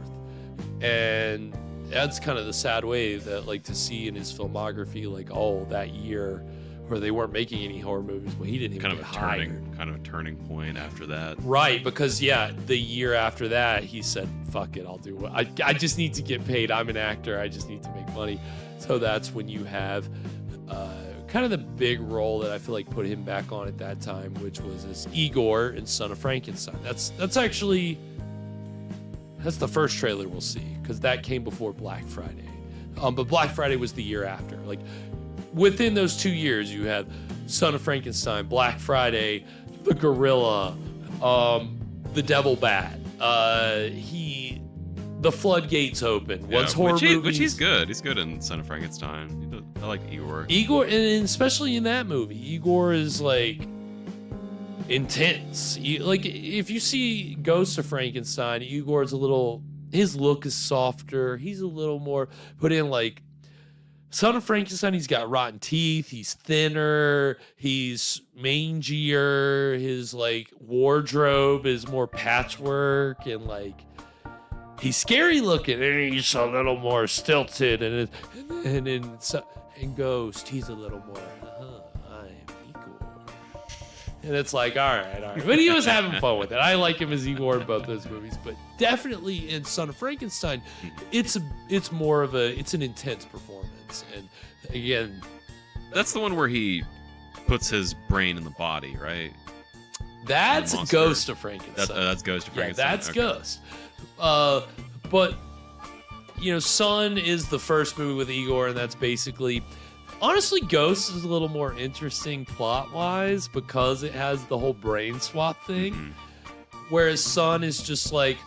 And that's kind of the sad way that, like, to see in his filmography, like, oh, that year where they weren't making any horror movies, well, he didn't even get hired. Kind of a turning point after that. Right, because the year after that, he said, "Fuck it, I'll do what I just need to get paid. I'm an actor. I just need to make money." So that's when you have kind of the big role that I feel like put him back on at that time, which was as Igor in Son of Frankenstein. That's the first trailer we'll see, because that came before Black Friday. But Black Friday was the year after. Like, within those 2 years, you had Son of Frankenstein, Black Friday, The Gorilla, The Devil Bat. The floodgates open. What's horror movies? Which he's good. He's good in Son of Frankenstein. I like Igor. Igor, and especially in that movie, Igor is like intense. Like, if you see Ghost of Frankenstein, Igor's his look is softer. He's a little more put in. Like Son of Frankenstein, he's got rotten teeth. He's thinner. He's mangier. His like wardrobe is more patchwork, and like he's scary looking, and he's a little more stilted. And And Ghost, he's a little more, I'm Igor. And it's like, all right. But he was having fun with it. I like him as Igor in both those movies. But definitely in Son of Frankenstein, it's more of it's an intense performance. And again, that's the one where he puts his brain in the body, right? That's Ghost of Frankenstein. That's Ghost of Frankenstein. Yeah, that's Ghost. But Son is the first movie with Igor, and that's basically, honestly, Ghost is a little more interesting plot-wise because it has the whole brain swap thing. Mm-hmm. Whereas Son is just like,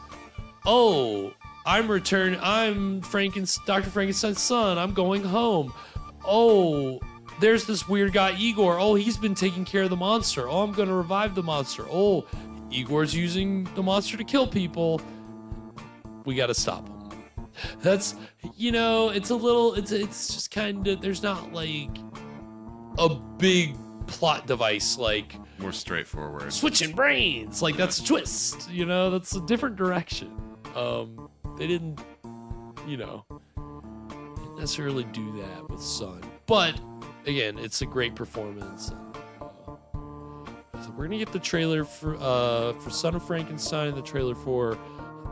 oh, I'm Dr. Frankenstein's son. I'm going home. Oh, there's this weird guy, Igor. Oh, he's been taking care of the monster. Oh, I'm going to revive the monster. Oh, Igor's using the monster to kill people. We got to stop him. That's, it's just kind of, there's not like a big plot device like more straightforward switching brains. Like that's a twist, that's a different direction. They didn't necessarily do that with Son, but again, it's a great performance. So we're gonna get the trailer for Son of Frankenstein and the trailer for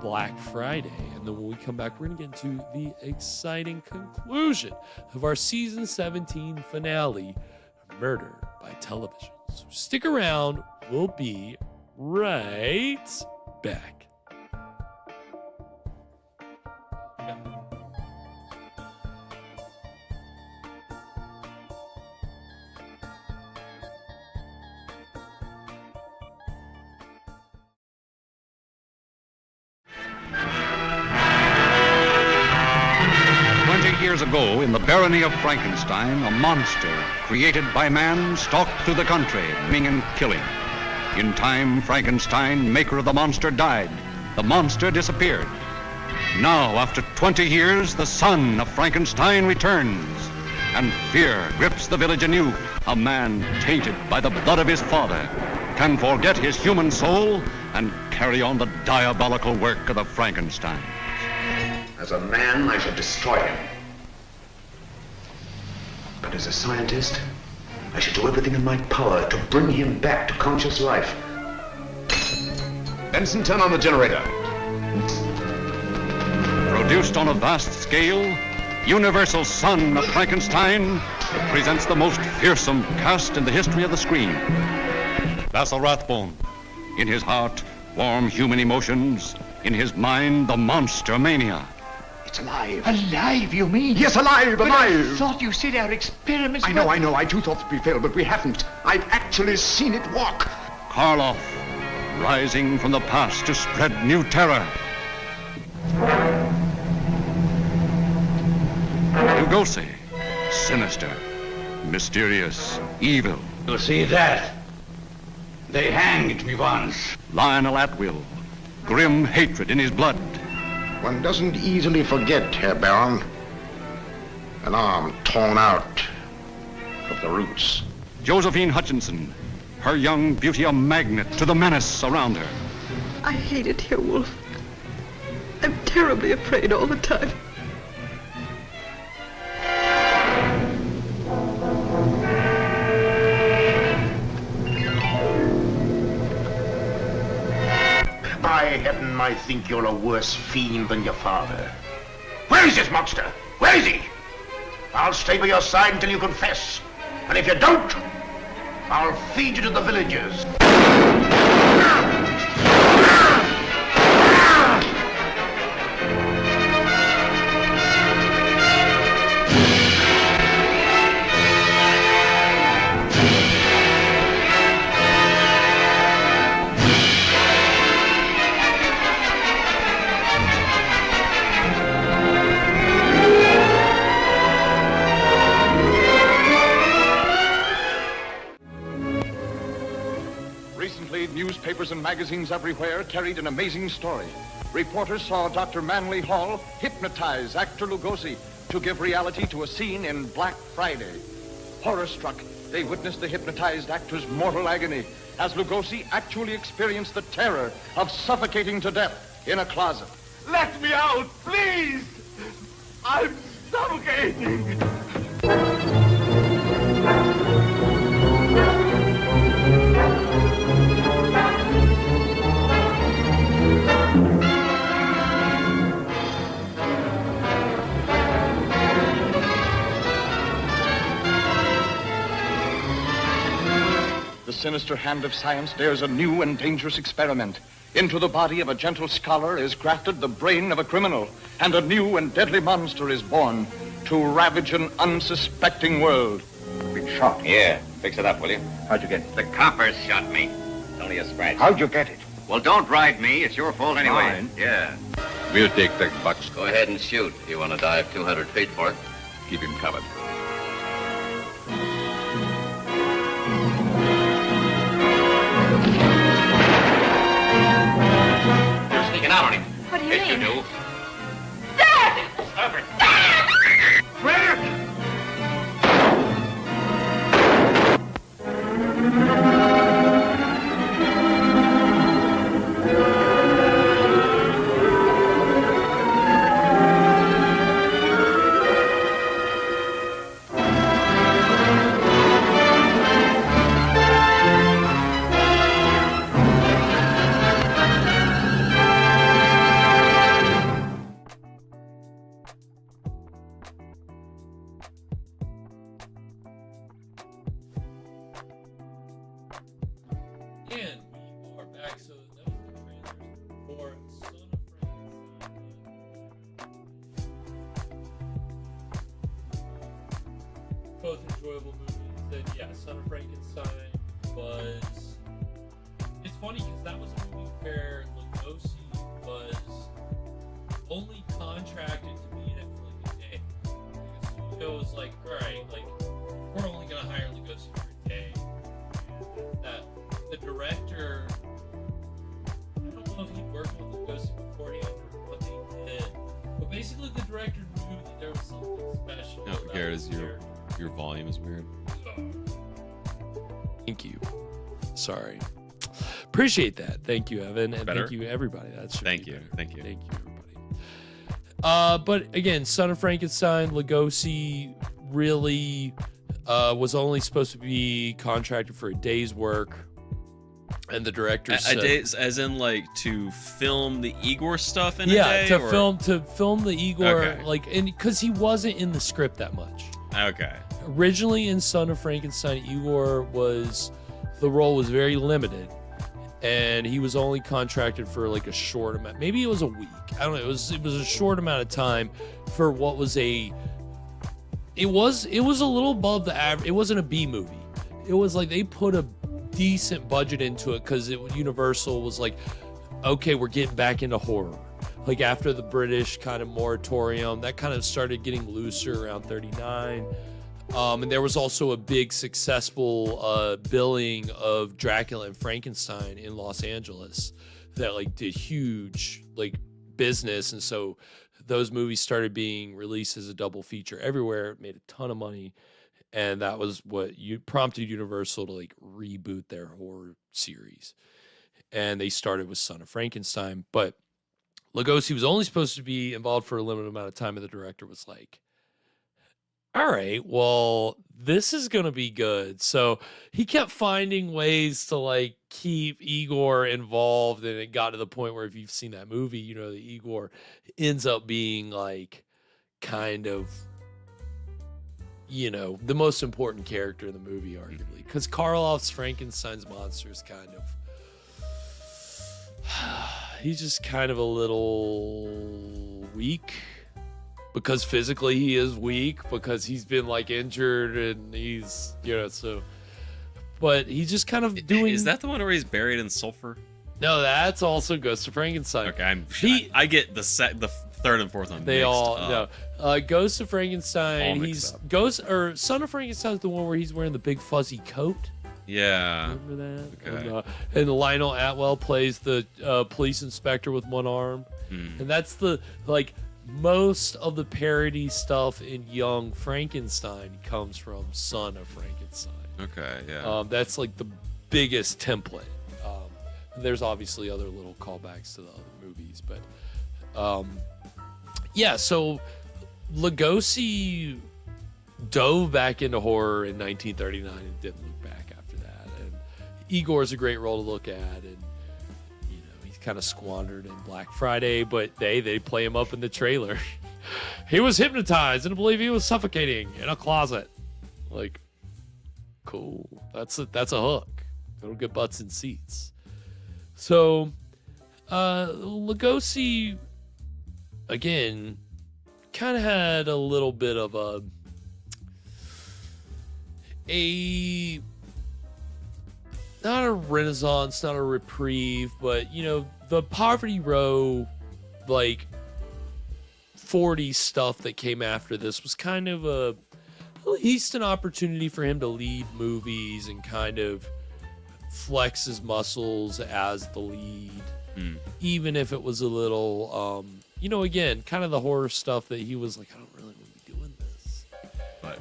Black Friday, and then when we come back, we're gonna get into the exciting conclusion of our season 17 finale, Murder by Television. So stick around, we'll be right back. Years ago, in the barony of Frankenstein, a monster created by man stalked through the country, maiming and killing. In time, Frankenstein, maker of the monster, died. The monster disappeared. Now, after 20 years, the son of Frankenstein returns, and fear grips the village anew. A man tainted by the blood of his father can forget his human soul and carry on the diabolical work of the Frankenstein. As a man, I should destroy him. But as a scientist, I should do everything in my power to bring him back to conscious life. Benson, turn on the generator. Produced on a vast scale, Universal Son of Frankenstein presents the most fearsome cast in the history of the screen. Basil Rathbone. In his heart, warm human emotions. In his mind, the monster mania. It's alive. Alive, you mean? Yes, alive, But alive. I thought you said our experiments I know. I too thought we failed, but we haven't. I've actually seen it walk. Karloff, rising from the past to spread new terror. Lugosi, sinister, mysterious, evil. You see that? They hanged me once. Lionel Atwill, grim hatred in his blood. One doesn't easily forget, Herr Baron. An arm torn out of the roots. Josephine Hutchinson, her young beauty a magnet to the menace around her. I hate it here, Wolf. I'm terribly afraid all the time. By heaven, I think you're a worse fiend than your father. Where is this monster? Where is he? I'll stay by your side until you confess. And if you don't, I'll feed you to the villagers. Newspapers and magazines everywhere carried an amazing story. Reporters saw Dr. Manly Hall hypnotize actor Lugosi to give reality to a scene in Black Friday. Horror-struck, they witnessed the hypnotized actor's mortal agony as Lugosi actually experienced the terror of suffocating to death in a closet. Let me out, please! I'm suffocating! The sinister hand of science dares a new and dangerous experiment. Into the body of a gentle scholar is grafted the brain of a criminal, and a new and deadly monster is born to ravage an unsuspecting world. Been shot? Yeah, fix it up, will you? How'd you get it? The coppers shot me. It's only a scratch. How'd you get it? Well, don't ride me. It's your fault anyway. Mine? Yeah. We'll take that bucks. Go ahead and shoot. You want to dive 200 feet for it? Keep him covered. You're sneaking out on him. What do you Yes, mean? you do. Dad! Stop it. And we are back. So that was the trailers for Son of Frankenstein. Both enjoyable movies. And yeah, Son of Frankenstein was. It's funny because that was a movie where Lugosi was only contracted to be in it for like a day. Like the studio was like, all right, like we're only gonna hire Lugosi for a day. That the director, I don't know if he'd worked with Lugosi beforehand or what they did, but basically the director knew that there was something special. No, Garrett, your volume is weird. Thank you. Sorry. Appreciate that. Thank you, Evan, and Better? thank you, everybody. Thank you. Thank you. Thank you, everybody. But again, Son of Frankenstein, Lugosi really was only supposed to be contracted for a day's work. And the director said, a day, as in like to film the Igor stuff in a yeah, day? to film the Igor, Okay. like, and because he wasn't in the script that much. Okay. Originally in Son of Frankenstein, Igor the role was very limited, and he was only contracted for like a short amount. Maybe it was a week. I don't know. It was a short amount of time for what was it was a little above the average. It wasn't a B movie. It was like they put a decent budget into it because Universal was like, okay, we're getting back into horror. Like after the British kind of moratorium, that kind of started getting looser around 39. And there was also a big successful billing of Dracula and Frankenstein in Los Angeles that like did huge like business, and so those movies started being released as a double feature everywhere. It made a ton of money, and that was what prompted Universal to like reboot their horror series. And they started with Son of Frankenstein, but Lugosi was only supposed to be involved for a limited amount of time, and the director was like, all right, well, this is going to be good. So he kept finding ways to like keep Igor involved. And it got to the point where if you've seen that movie, you know, that Igor ends up being like kind of, you know, the most important character in the movie, arguably. Because Karloff's Frankenstein's monster is kind of, he's just kind of a little weak. Because physically he is weak, because he's been like injured and he's, you know, so. But he's just kind of doing. Is that the one where he's buried in sulfur? No, that's also Ghost of Frankenstein. Okay, I get the third and fourth one. They mixed all up. no. Ghost of Frankenstein. All He's mixed Son of Frankenstein is the one where he's wearing the big fuzzy coat. Yeah. Remember that? Okay. And Lionel Atwell plays the police inspector with one arm, and that's the like. Most of the parody stuff in Young Frankenstein comes from Son of Frankenstein. Okay, yeah. That's like the biggest template. There's obviously other little callbacks to the other movies, but yeah. So Lugosi dove back into horror in 1939 and didn't look back after that. And Igor's a great role to look at, and he's kind of squandered in Black Friday, but they play him up in the trailer. He was hypnotized and I believe he was suffocating in a closet. Like, cool. That's a hook. It'll get butts in seats. So, Lugosi, again, kind of had a little bit of a not a renaissance, not a reprieve, but the Poverty Row, like 40s stuff that came after this was kind of at least an opportunity for him to lead movies and kind of flex his muscles as the lead, even if it was a little, again, kind of the horror stuff that he was like, I don't really want to be doing this. But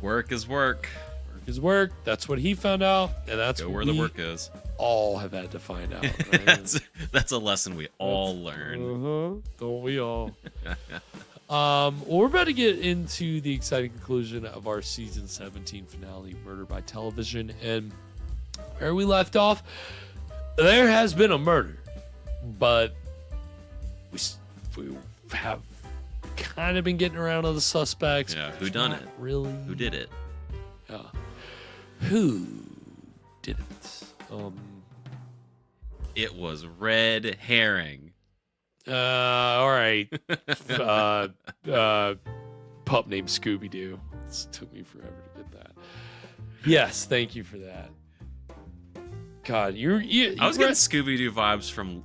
work is work. Work is work. That's what he found out, and that's Go where the work is. All have had to find out. Right? that's a lesson we all learn. Don't we all? Well, we're about to get into the exciting conclusion of our season 17 finale, Murder by Television, and where we left off, there has been a murder, but we have kind of been getting around to the suspects. Yeah, who done it? Really? Who did it? Yeah. Who did it? It was red herring. All right. Pup named Scooby-Doo. It took me forever to get that. Yes, thank you for that. God, I was getting Scooby-Doo vibes from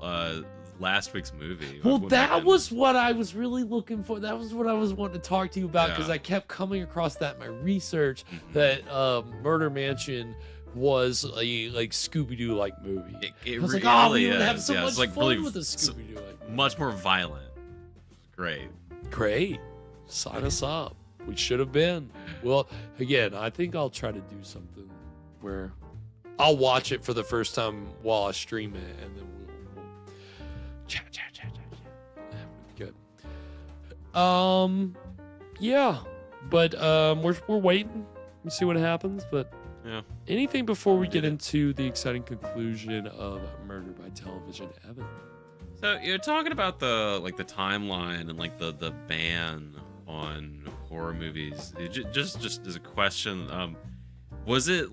last week's movie. Well, that was what I was really looking for. That was what I was wanting to talk to you about, because I kept coming across that in my research, that Murder Mansion was a like Scooby-Doo like movie. It I was really like, we would have is. so Yeah, much it's like fun really with a Scooby-Doo like movie. Much more violent. Great. Sign us up. We should have been. Well, again, I think I'll try to do something where I'll watch it for the first time while I stream it, and then we'll chat. That would be good. Yeah, but we're waiting. We'll see what happens. But yeah, anything before we get into the exciting conclusion of Murder by Television, Evan? So you're talking about the timeline and the ban on horror movies. Just as a question, was there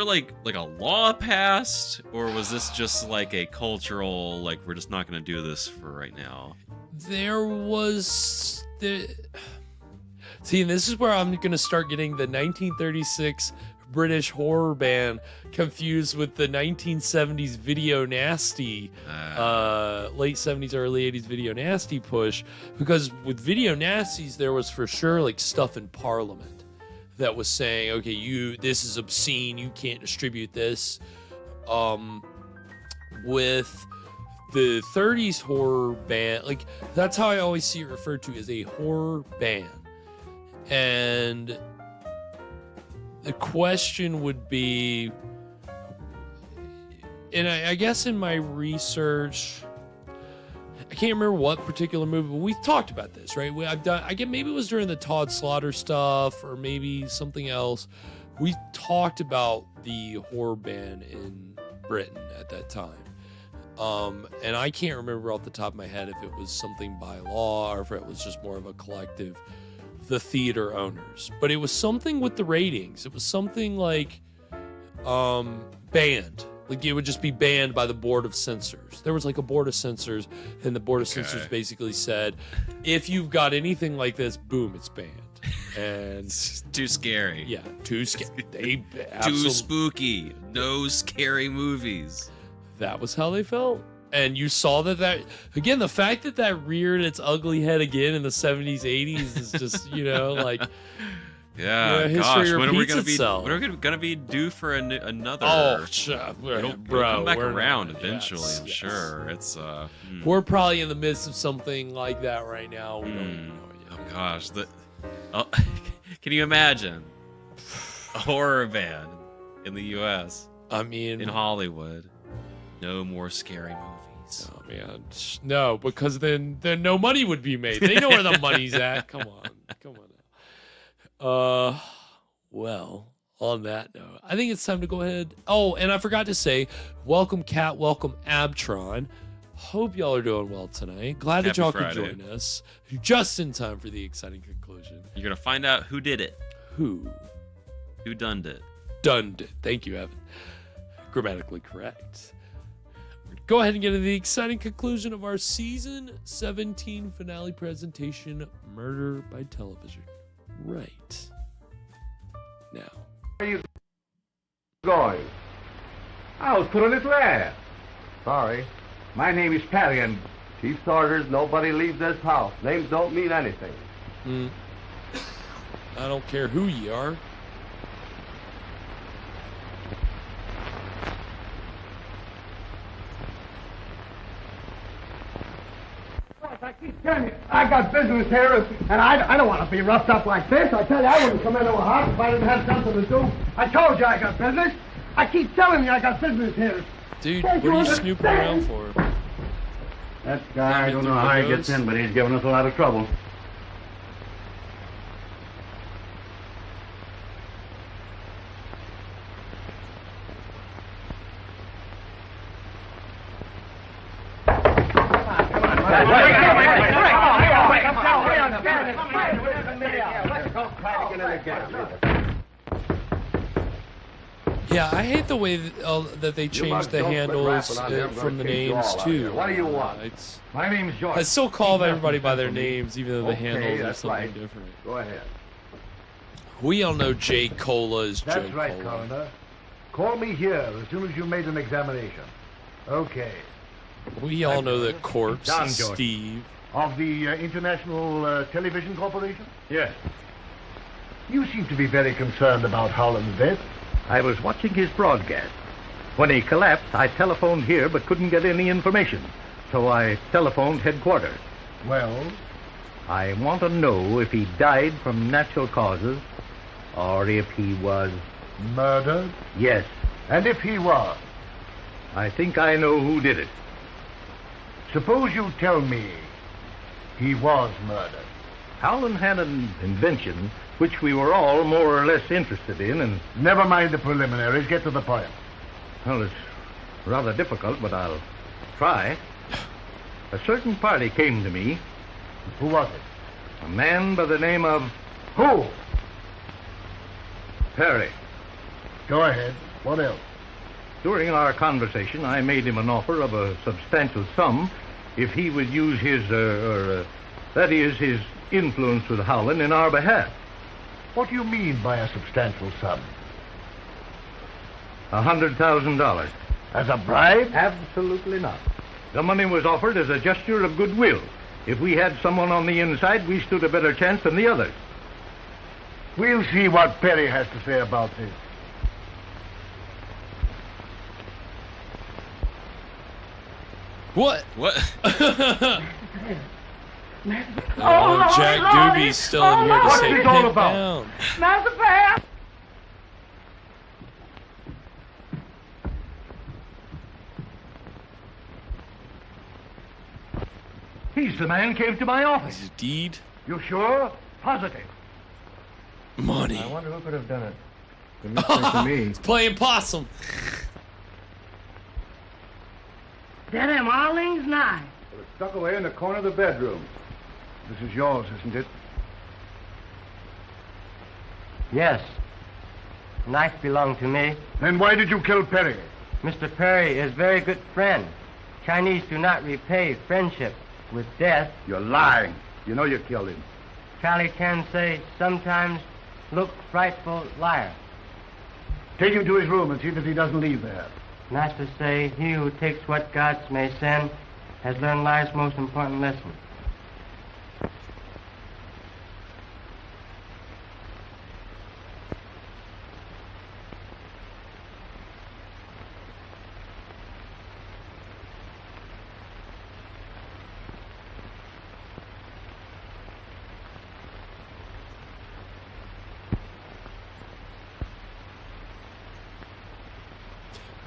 a law passed, or was this just like a cultural, like, we're just not going to do this for right now? There was See, and this is where I'm going to start getting the 1936 British horror ban confused with the 1970s video nasty, late 70s, early 80s video nasty push, because with video nasties, there was for sure like stuff in Parliament that was saying, okay, this is obscene, you can't distribute this. With the 30s horror ban, like, that's how I always see it referred to, as a horror ban. And the question would be, and I guess in my research, I can't remember what particular movie, but we've talked about this, right? I get, maybe it was during the Todd Slaughter stuff, or maybe something else. We talked about the horror ban in Britain at that time. And I can't remember off the top of my head if it was something by law or if it was just more of a collective, the theater owners. But it was something with the ratings. It was something like banned. Like, it would just be banned by the Board of Censors. There was like a Board of Censors, and the Board of Censors basically said, if you've got anything like this, boom, it's banned. And it's too scary. Yeah, too scary. Too spooky. No scary movies. That was how they felt. And you saw that again, the fact that reared its ugly head again in the 70s, 80s is just, like... Yeah, gosh, when are we gonna be due for another? Oh, it'll come back around eventually. Yes, I'm sure. It's we're probably in the midst of something like that right now. We don't even know it yet. Oh gosh, can you imagine a horror ban in the U.S.? I mean, in Hollywood, no more scary movies. Oh man, no, because then no money would be made. They know where the money's at. Come on. Well, on that note, I think it's time to go ahead. Oh, and I forgot to say, welcome Kat, welcome Abtron. Hope y'all are doing well tonight. Glad that Happy y'all Friday. could join us just in time for the exciting conclusion. You're gonna find out who did it. Who done it. Done it. Thank you, Evan. Grammatically correct. We're gonna go ahead and get to the exciting conclusion of our season 17 finale presentation, Murder by Television. Right now. Where are you going? I was put on his lab. Sorry. My name is Patty, and chief's orders, nobody leaves this house. Names don't mean anything. I don't care who ye are. I keep telling you, I got business here, and I don't want to be roughed up like this. I tell you, I wouldn't come into a house if I didn't have something to do. I told you I got business. I keep telling you I got business here. Dude, Can't what are you understand? snooping around for? That guy, I don't know how he gets in, but he's giving us a lot of trouble. Yeah, I hate the way that they changed the handles from the names too. What do you want? My name's George. I still call everybody by their names, even though the Okay, handles are that's something right. different. Go ahead. We all know J. Cola is Joe That's right, Cola. Coroner. Call me here as soon as you made an examination. Okay. We all know that Corpse Don is George. Steve. Of the International Television Corporation? Yes. You seem to be very concerned about Howland's death. I was watching his broadcast. When he collapsed, I telephoned here but couldn't get any information. So I telephoned headquarters. Well? I want to know if he died from natural causes or if he was... Murdered? Yes. And if he was? I think I know who did it. Suppose you tell me he was murdered. Howland had an invention which we were all more or less interested in, and... Never mind the preliminaries. Get to the point. Well, it's rather difficult, but I'll try. A certain party came to me. Who was it? A man by the name of... Who? Perry. Go ahead. What else? During our conversation, I made him an offer of a substantial sum if he would use his, that is, his influence with Howland in our behalf. What do you mean by a substantial sum? $100,000. As a bribe? Absolutely not. The money was offered as a gesture of goodwill. If we had someone on the inside, we stood a better chance than the others. We'll see what Perry has to say about this. What? What? Jack Doobie's still in here to What's say this all pick about? down. Master Pat! He's the man came to my office. His deed? You sure? Positive. Money. I wonder who could have done it. Good mystery to me. He's playing possum. That am Arlene's knife. It was stuck away in the corner of the bedroom. This is yours, isn't it? Yes. The knife belonged to me. Then why did you kill Perry? Mr. Perry is very good friend. Chinese do not repay friendship with death. You're lying. You know you killed him. Charlie can say sometimes look frightful liar. Take him to his room and see that he doesn't leave there. Master say he who takes what gods may send has learned life's most important lesson.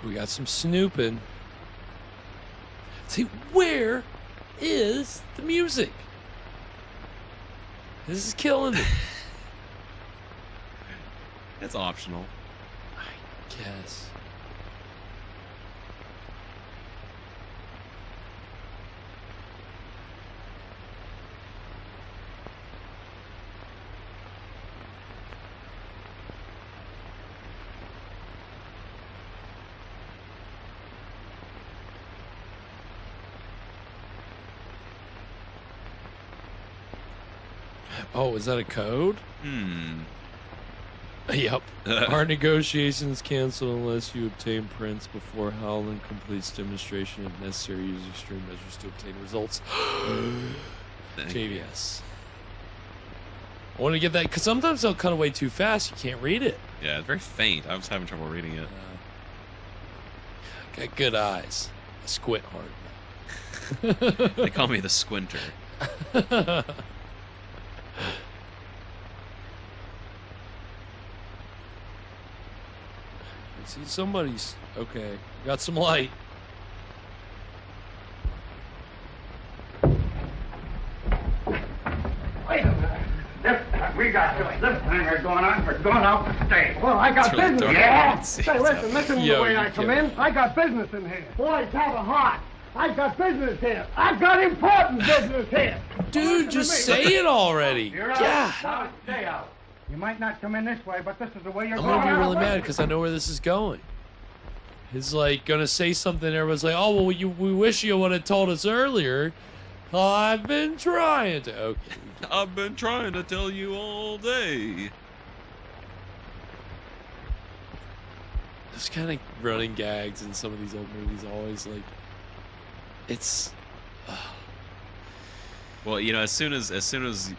We got some snooping. See, where is the music? This is killing me. It's optional. I guess. Oh, is that a code? Yep. Our negotiations cancel unless you obtain prints before Howland completes demonstration of necessary use extreme measures to obtain results. JVS. I want to get that because sometimes they'll cut away too fast. You can't read it. Yeah, it's very faint. I was having trouble reading it. Got good eyes. I squint hard. They call me the squinter. See, somebody's okay. Got some light. Wait a minute. We got this thing are going on. We're going out to stay. Well, I got It's really business. dark. Yeah. Say Say, listen to Yo, the way you I come kidding. in. I got business in here. Boys, have a heart. I got business here. I got important business here. Dude, just say it already. You're out. Yeah. Now stay out. You might not come in this way, but this is the way you're I'm going. gonna be really mad because I know where this is going. He's like gonna say something. Everyone's like, "Oh well, we wish you would have told us earlier." I've been trying to. Okay. I've been trying to tell you all day. There's kind of running gags in some of these old movies. Always like, it's. Well, you know, as soon as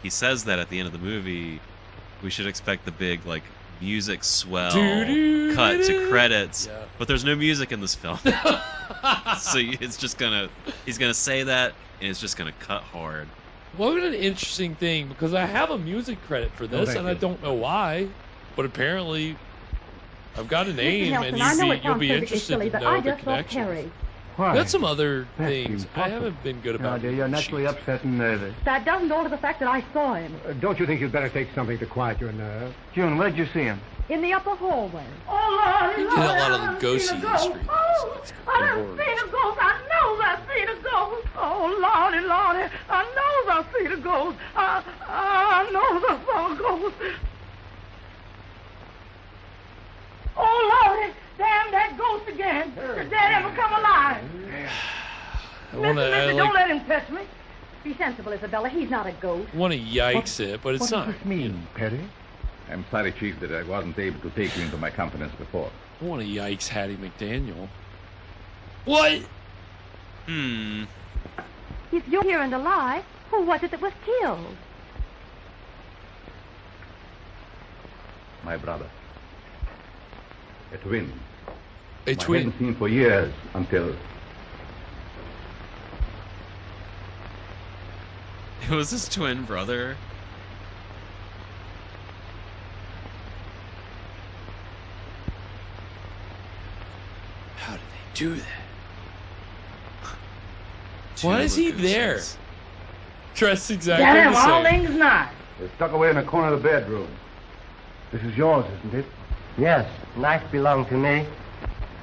he says that at the end of the movie, we should expect the big like music swell Doo-doo, cut to doo-doo. credits. Yeah. But there's no music in this film, so it's just he's gonna say that, and it's just gonna cut hard. What an interesting thing, because I have a music credit for this, thank and I you. don't know why, but apparently I've got a Mr. name, Nelson, and I know it you'll sounds be perfectly interested silly, to but know I the just saw connections. Perry. Why? Got some other That's things. I impossible. haven't been good Now, about dear, you're naturally upset and nervous. That doesn't alter the fact that I saw him Don't you think you'd better take something to quiet your nerves? June, where'd you see him? in the upper hallway. Oh, Lord, You get a lot of Lugosi in the street. Oh, I done seen a ghost. I know I seen a ghost. Oh, Lordy, Lordy, I know I seen a ghost. I know I saw a ghost. Oh, Lordy, damn that ghost again. Did that ever come alive? I want Listen, to don't let him touch me. Be sensible, Isabella. He's not a ghost. want to yikes it, but it's not. mean, Perry? I'm sorry, Chief, that I wasn't able to take you into my confidence before. I want to yikes Hattie McDaniel. What? If you're here and alive, who was it that was killed? My brother. A twin. A I twin. hadn't seen for years until... It was his twin brother. How did they do that? Two Why is he Lugosi's. there? Dressed exactly Damn, the all same. things not. It's stuck away in the corner of the bedroom. This is yours, isn't it? Yes, knife belonged to me.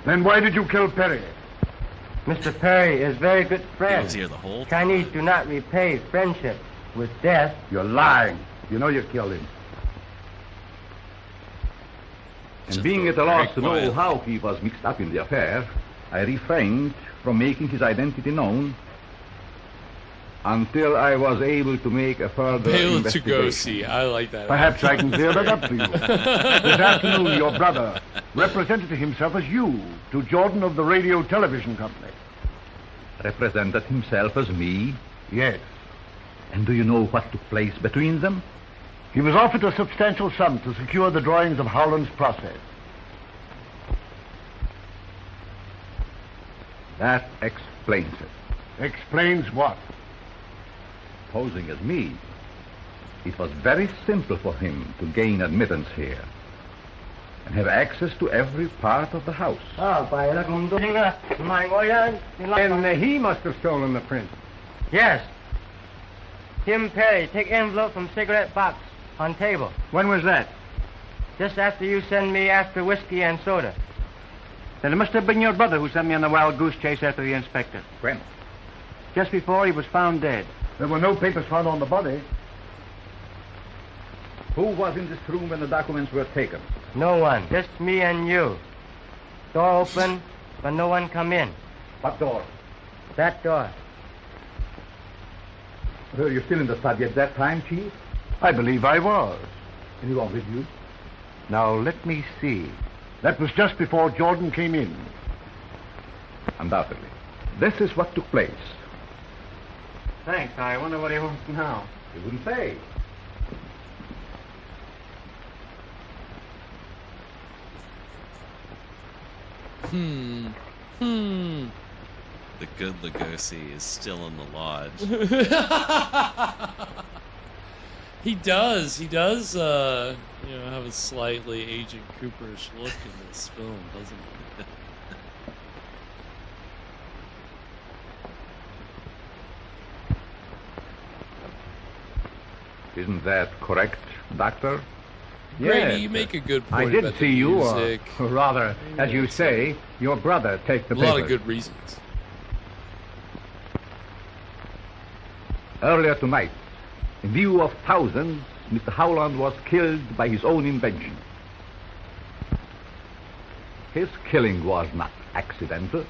Then why did you kill Perry? Mr. Perry is very good He friend. was here the whole time. Chinese do not repay friendship with death. You're lying. You know you killed him. And Just being at a very loss to know quiet. how he was mixed up in the affair, I refrained from making his identity known until I was able to make a further Bela investigation. Lugosi. I like that. Perhaps I can clear that up for you. This afternoon, your brother represented himself as you to Jordan of the Radio Television Company. Represented himself as me? Yes. And do you know what took place between them? He was offered a substantial sum to secure the drawings of Howland's process. That explains it. Explains what? Posing as me, it was very simple for him to gain admittance here and have access to every part of the house. And he must have stolen the print. Yes. Tim Perry, take envelope from cigarette box on table. When was that? Just after you send me after whiskey and soda. Then it must have been your brother who sent me on the wild goose chase after the inspector. When? Just before he was found dead. There were no papers found on the body. Who was in this room when the documents were taken? No one. Just me and you. Door open, but no one come in. What door? That door. Were you still in the study at that time, Chief? I believe I was. Anyone with you? Now, let me see. That was just before Jordan came in. Undoubtedly. This is what took place. Thanks. I wonder what he wants now. He wouldn't say. The good Lugosi is still in the lodge. He does, have a slightly Agent Cooperish look in this film, doesn't he? Isn't that correct, Doctor? Grady, you make a good point. I did about see the you, music. or rather, as you say, your brother take the A papers. lot of good reasons. Earlier tonight, in view of thousands, Mr. Howland was killed by his own invention. His killing was not accidental.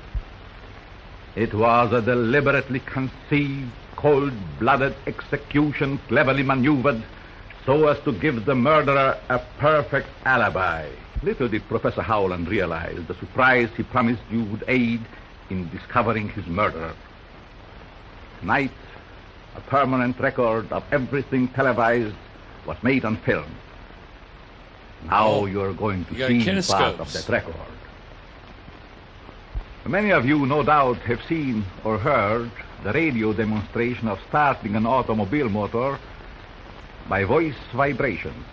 It was a deliberately conceived, cold-blooded execution cleverly maneuvered so as to give the murderer a perfect alibi. Little did Professor Howland realize the surprise he promised you would aid in discovering his murderer. Tonight, a permanent record of everything televised was made on film. Now you're going to see part of that record. Many of you, no doubt, have seen or heard the radio demonstration of starting an automobile motor by voice vibrations.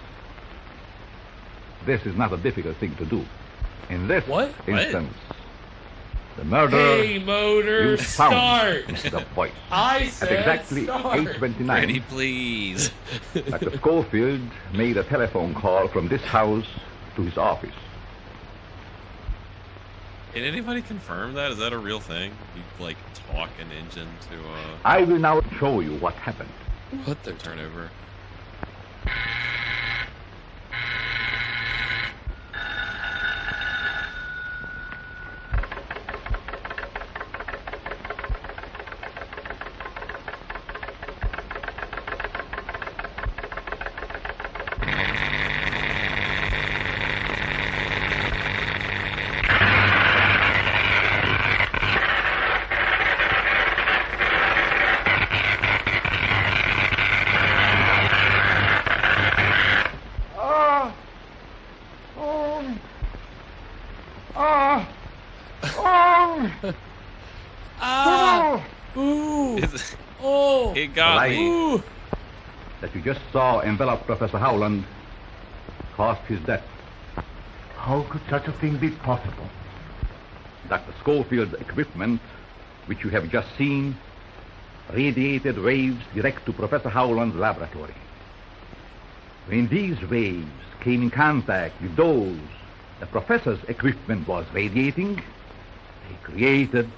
This is not a difficult thing to do. In this instance, the murderer Hey, motor, used sound start. instead of voice. I said At exactly start. 8:29, Ready, please. Dr. Schofield made a telephone call from this house to his office. Can anybody confirm that? Is that a real thing? You like talk an engine to I will now show you what happened. What the turnover? It got the me. light that you just saw envelop Professor Howland caused his death. How could such a thing be possible? Dr. Schofield's equipment, which you have just seen, radiated waves direct to Professor Howland's laboratory. When these waves came in contact with those the professor's equipment was radiating, they created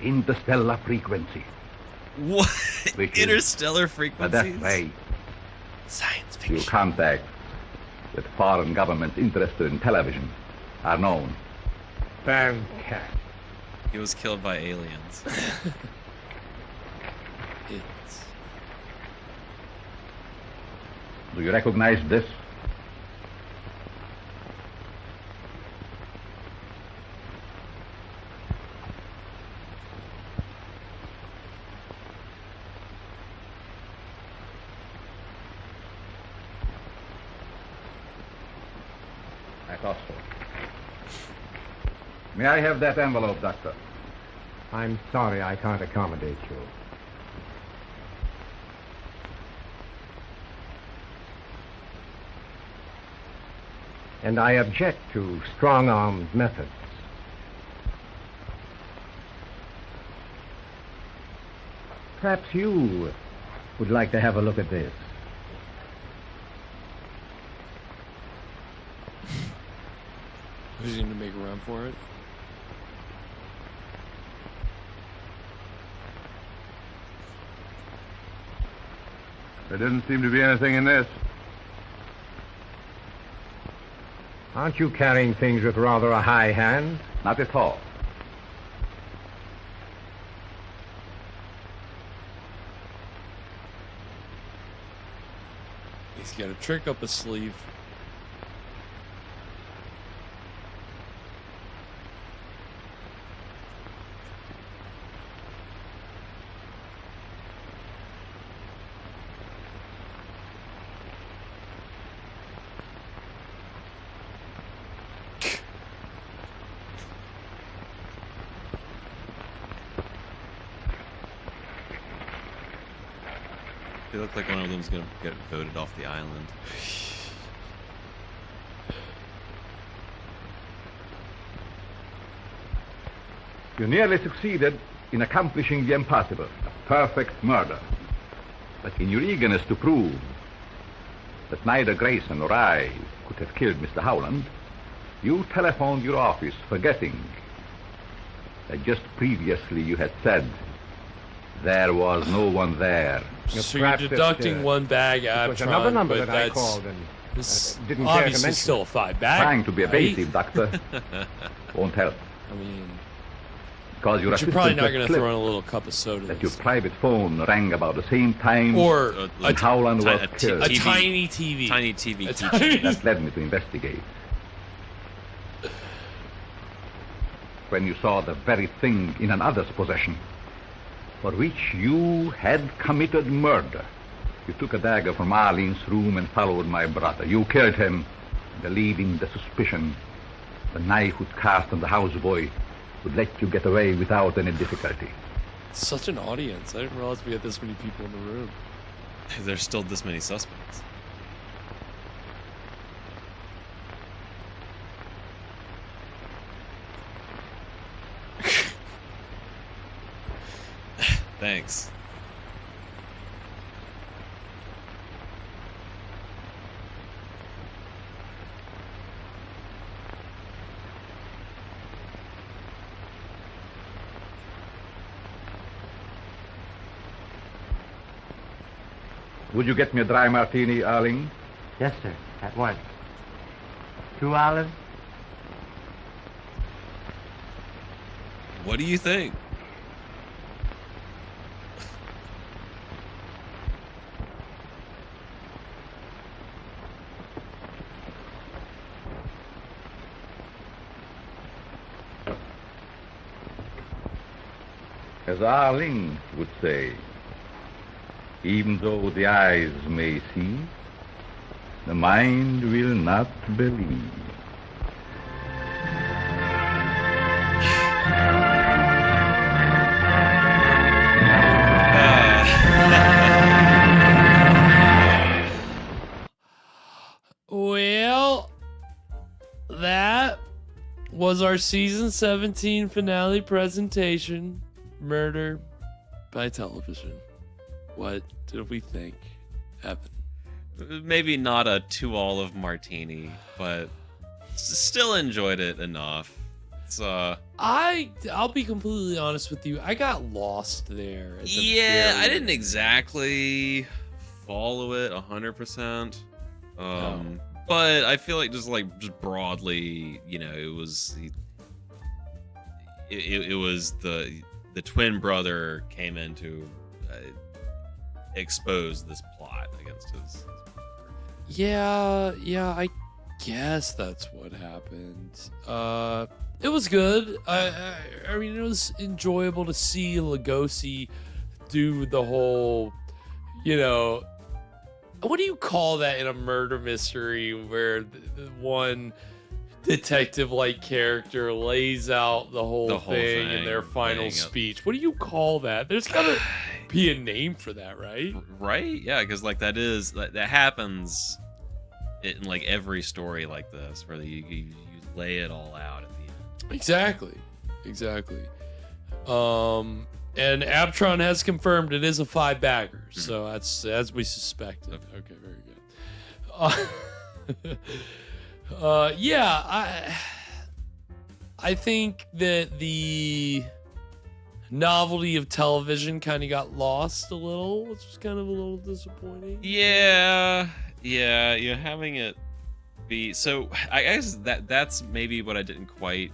the interstellar frequency. What? Which Interstellar is the frequencies? death ray. Science Few contacts with foreign governments interested in television are known. Fantastic. He was killed by aliens. Do you recognize this? I thought so. May I have that envelope, Doctor? I'm sorry I can't accommodate you. And I object to strong-armed methods. Perhaps you would like to have a look at this. He's going to make a run for it. There doesn't seem to be anything in this. Aren't you carrying things with rather a high hand? Not at all. He's got a trick up his sleeve. They look like one of them's gonna get voted off the island. You nearly succeeded in accomplishing the impossible, a perfect murder. But in your eagerness to prove that neither Grayson nor I could have killed Mr. Howland, you telephoned your office forgetting that just previously you had said there was no one there. So you're deducting one bag, Abtron, another number but that I that's called and didn't care to obviously mention. still a 5 bag. Trying to be right? evasive, Doctor, won't help. I mean, Because your but you're probably assistant not going to slipped throw in a little cup of soda. that your private phone rang about the same time Or when Howland was killed. a tiny TV. Tiny TV. That led me to investigate. When you saw the very thing in another's possession for which you had committed murder, you took a dagger from Arlene's room and followed my brother. You killed him, believing the suspicion the knife would cast on the houseboy would let you get away without any difficulty. Such an audience. I didn't realize we had this many people in the room. There's still this many suspects. Thanks. Would you get me a dry martini, Arling? Yes, sir. At once. 2 olives? What do you think? As Arling would say, even though the eyes may see, the mind will not believe. Well, that was our season 17 finale presentation, Murder by Television. What did we think, Evan? Maybe not a 2 olive martini, but still enjoyed it enough. It's I'll be completely honest with you. I got lost there. At the yeah, very I didn't exactly follow it 100%. But I feel like just broadly, you know, it was the twin brother came in to expose this plot against his Yeah, I guess that's what happened. It was good. I mean, it was enjoyable to see Lugosi do the whole, you know, what do you call that in a murder mystery where the one detective-like character lays out the whole thing in their final speech? What do you call that? There's gotta be a name for that, right? Right? Yeah, because like that happens in like every story like this, where you lay it all out at the end. Exactly. And Abtron has confirmed it is a 5-bagger, so that's as we suspected. Okay, very good. Yeah, I think that the novelty of television kind of got lost a little, which was kind of a little disappointing. Yeah, you're having it be so. I guess that's maybe what I didn't quite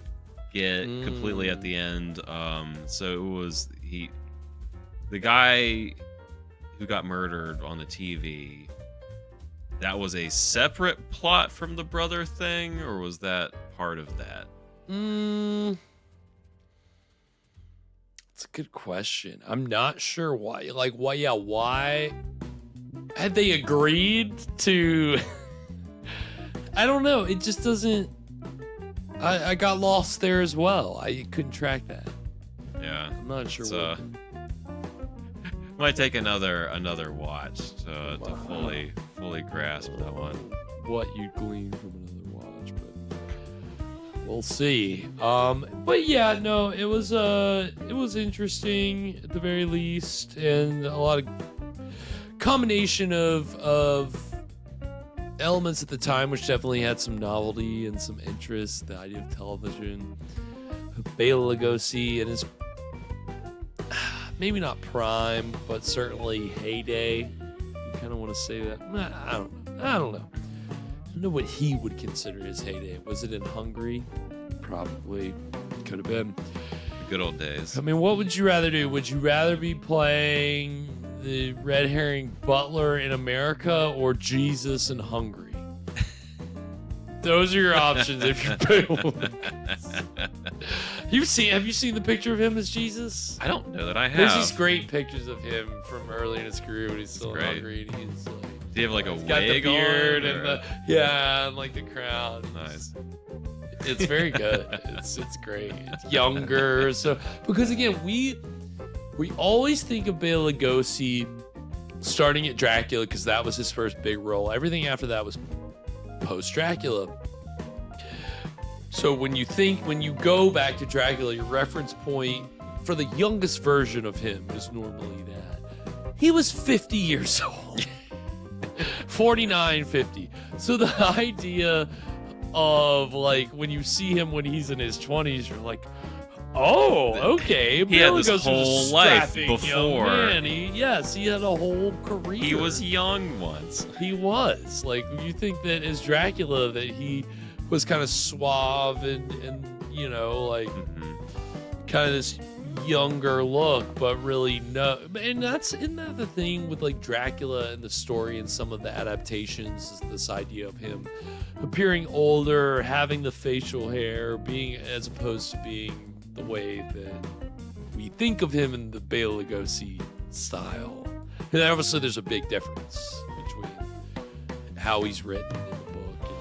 get completely at the end. So it was the guy who got murdered on the TV. That was a separate plot from the brother thing, or was that part of that? It's a good question. I'm not sure why. Like, why? Yeah, why had they agreed to? I don't know. It just doesn't. I got lost there as well. I couldn't track that. Yeah, I'm not sure. It's, might take another watch to fully grasp that one. What you glean from another watch, but we'll see. But yeah, no, it was interesting at the very least, and a lot of combination of elements at the time, which definitely had some novelty and some interest. The idea of television, Bela Lugosi, and his maybe not prime, but certainly heyday. You kind of want to say that. I don't know. I don't know what he would consider his heyday. Was it in Hungary? Probably. Could have been. Good old days. I mean, what would you rather do? Would you rather be playing the red herring butler in America or Jesus in Hungary? Those are your options if you're playing. Have you seen the picture of him as Jesus? I don't know that I have. There's these great pictures of him from early in his career when he's still in Hungary. And he's like, do you have like a wig got the beard on, and or? and like the crown. Nice. It's very good. It's great. It's younger. So because again, we always think of Bela Lugosi starting at Dracula because that was his first big role. Everything after that was post Dracula. So when you go back to Dracula, your reference point for the youngest version of him is normally that he was 50 years old. 49, 50. So the idea of like when you see him when he's in his 20s, you're like, oh, okay. He had this whole life before. Man. He had a whole career. He was young once. He was. Like, you think that as Dracula that he was kind of suave and you know, like kind of this younger look, but really no. And isn't that the thing with like Dracula and the story and some of the adaptations is this idea of him appearing older, having the facial hair, being as opposed to being the way that we think of him in the Bela Lugosi style. And obviously there's a big difference between how he's written in the book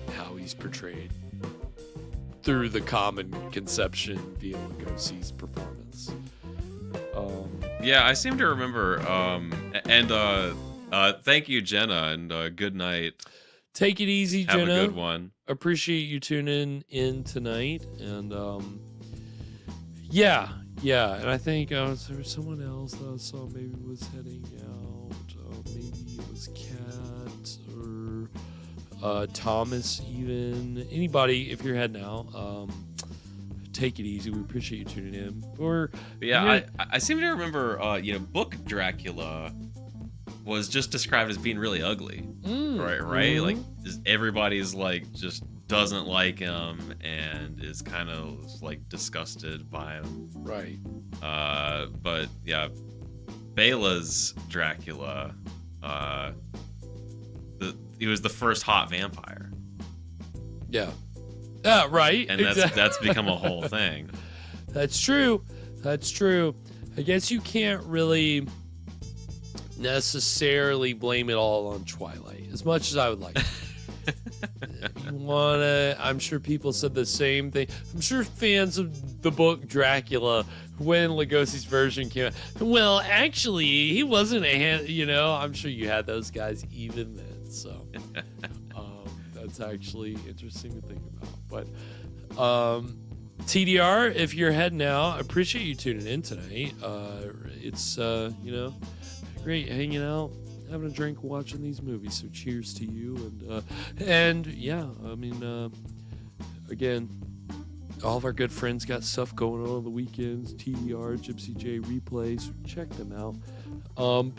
and how he's portrayed through the common conception via Lugosi's performance. Yeah, I seem to remember. Thank you, Jenna, and good night. Take it easy, Have Jenna. a good one. Appreciate you tuning in tonight, and yeah. And I think there was someone else that I saw maybe was heading out. Maybe it was Kat or Thomas, even anybody. If you're heading out, take it easy. We appreciate you tuning in. I seem to remember, book Dracula was just described as being really ugly, right? Mm-hmm. Like everybody's like just doesn't like him and is kind of like disgusted by him, right? But yeah, Bela's Dracula, he was the first hot vampire. Yeah. Right. And that's become a whole thing. That's true. I guess you can't really necessarily blame it all on Twilight, as much as I would like. I'm sure people said the same thing. I'm sure fans of the book Dracula, when Lugosi's version came out, well, actually, he wasn't I'm sure you had those guys even then. So that's actually interesting to think about. But TDR, if you're heading out, I appreciate you tuning in tonight. It's great hanging out, having a drink, watching these movies. So cheers to you, and yeah, I mean, again, all of our good friends got stuff going on the weekends. TDR, Gypsy J replays. Check them out. But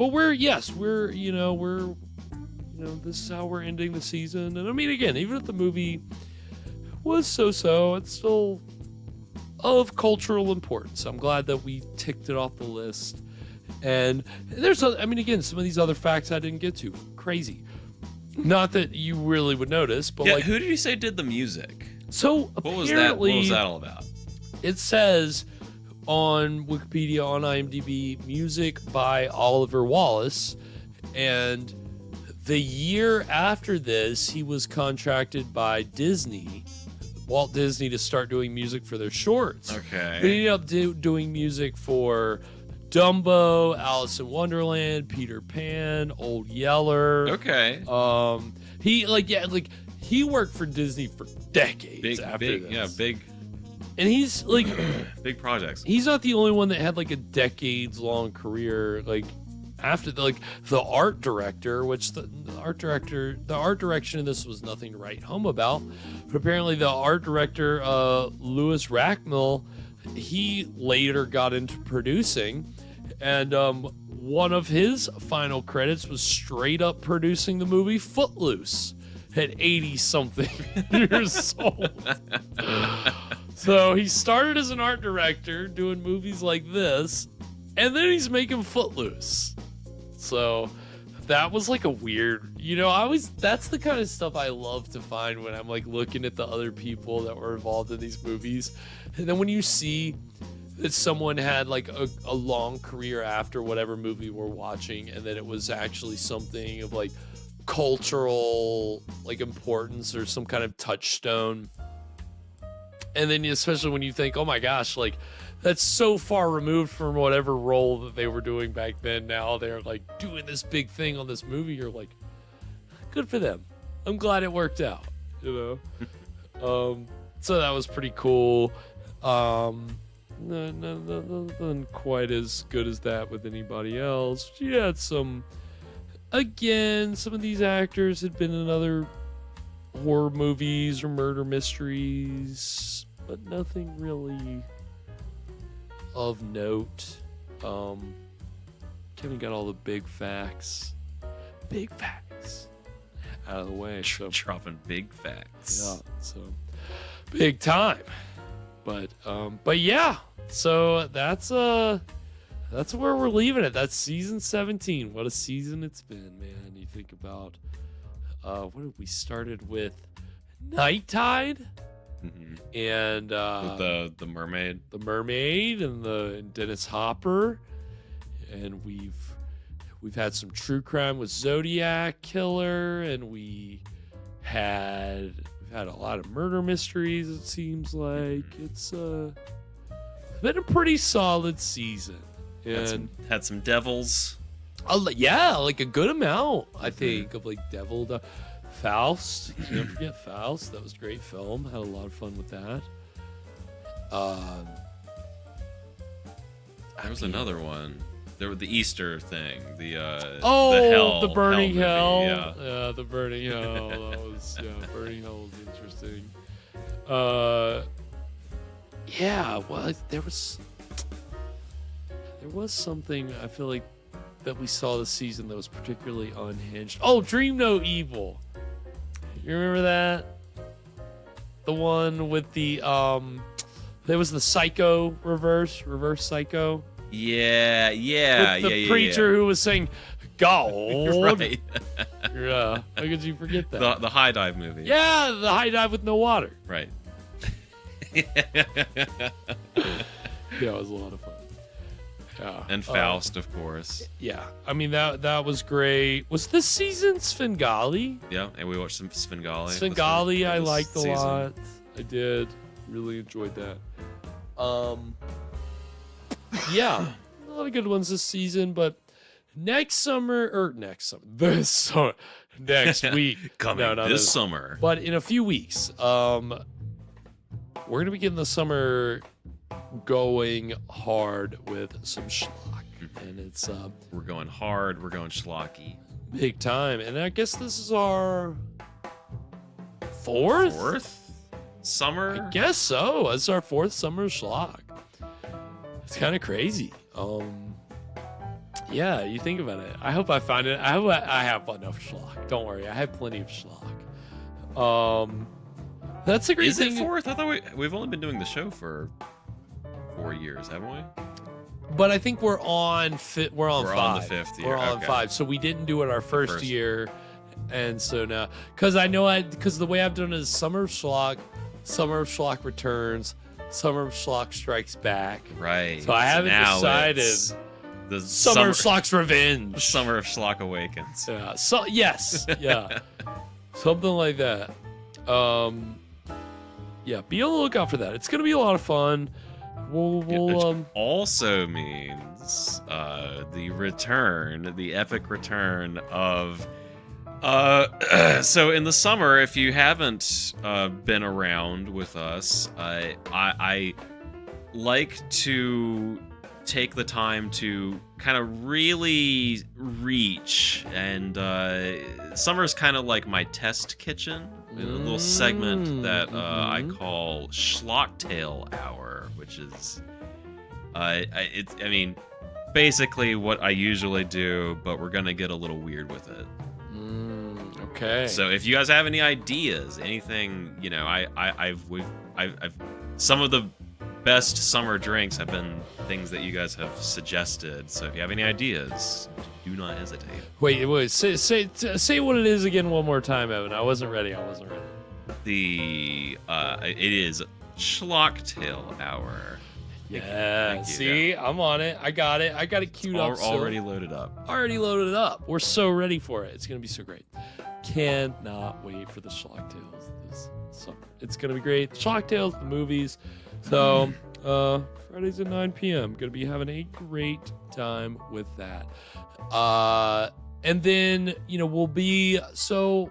this is how we're ending the season. And I mean, again, even if the movie was so-so, it's still of cultural importance. I'm glad that we ticked it off the list. And there's, again, some of these other facts I didn't get to. Crazy. Not that you really would notice, but yeah, who did you say did the music? So what was that all about? It says on Wikipedia, on IMDb, music by Oliver Wallace. And the year after this, he was contracted by Walt Disney, to start doing music for their shorts. Okay. He ended up doing music for Dumbo, Alice in Wonderland, Peter Pan, Old Yeller. Okay. He worked for Disney for decades after this. Yeah, big. And he's like big projects. He's not the only one that had like a decades-long career. Like after the art director, which the art direction in this was nothing to write home about. But apparently the art director, Louis Rackmill, he later got into producing, and one of his final credits was straight up producing the movie Footloose at 80-something years old. So he started as an art director doing movies like this, and then he's making Footloose. So that was like a weird, that's the kind of stuff I love to find when I'm like looking at the other people that were involved in these movies. And then when you see that someone had like a long career after whatever movie we're watching, and that it was actually something of like cultural like importance or some kind of touchstone. And then especially when you think, oh my gosh, like that's so far removed from whatever role that they were doing back then. Now they're like doing this big thing on this movie. You're like, good for them. I'm glad it worked out, So that was pretty cool. Nothing quite as good as that with anybody else. She had some of these actors had been in other horror movies or murder mysteries, but nothing really of note. Kevin got all the big facts out of the way. So dropping big facts. Yeah, so big time. But yeah, so that's where we're leaving it. That's season 17. What a season it's been, man. You think about what did we started with? Night Tide. And with the mermaid, and Dennis Hopper, and we've had some true crime with Zodiac Killer, and we've had a lot of murder mysteries. It seems like it's been a pretty solid season, and had some devils. Like a good amount, I think, of like devil. Faust, can't forget Faust. That was a great film. Had a lot of fun with that. There was another one. There was the Easter thing. The Burning Hell. Yeah, the Burning Hell. That was Burning Hell was interesting. Well, there was something I feel like that we saw this season that was particularly unhinged. Oh, Dream No Evil. You remember that? The one with the there was the Psycho reverse Psycho. Yeah. With the preacher who was saying gold. Right. Yeah. How could you forget that? The high dive movie. Yeah, the high dive with no water. Right. Yeah, it was a lot of fun. Yeah. And Faust, of course. Yeah. I mean that was great. Was this season Svengali? Yeah, and we watched some Svengali. Svengali I liked a lot. I did. Really enjoyed that. Yeah. A lot of good ones this season, but next week. This summer. But in a few weeks, we're gonna begin the summer going hard with some schlock, and it's we're going hard, we're going schlocky, big time. And I guess this is our fourth summer? I guess so. It's our 4th summer schlock. It's kind of crazy. Yeah, you think about it. I hope I find it. I hope I have enough schlock. Don't worry, I have plenty of schlock. That's a great thing. Is it 4th? I thought we've only been doing the show for 4 years, haven't we? But I think we're on 5. We're on the 5th year. We're on Okay. 5. So we didn't do it our first year, and so now because the way I've done it is Summer of Schlock returns, Summer of Schlock strikes back. Right. So I haven't now decided. it's The Summer of Schlock's Revenge. The Summer of Schlock Awakens. Yeah. So yes. Yeah. Something like that. Yeah. Be on the lookout for that. It's gonna be a lot of fun. Which also means the epic return of. So in the summer, if you haven't been around with us, I like to take the time to kind of really reach, and summer's kind of like my test kitchen, a little segment that I call Schlocktail Hour, which is basically what I usually do, but we're gonna get a little weird with it. Okay. So if you guys have any ideas, anything, I've some of the best summer drinks have been things that you guys have suggested. So if you have any ideas, do not hesitate. Wait. Say what it is again one more time, Evan. I wasn't ready. It is Schlocktail Hour. Yeah. See, I'm on it. I got it. I got it queued up. Already loaded up. Already loaded up. We're so ready for it. It's gonna be so great. Cannot wait for the Schlocktails this summer. It's gonna be great. The Schlocktails, the movies. So Fridays at 9 p.m. Gonna be having a great time with that. And then we'll be so.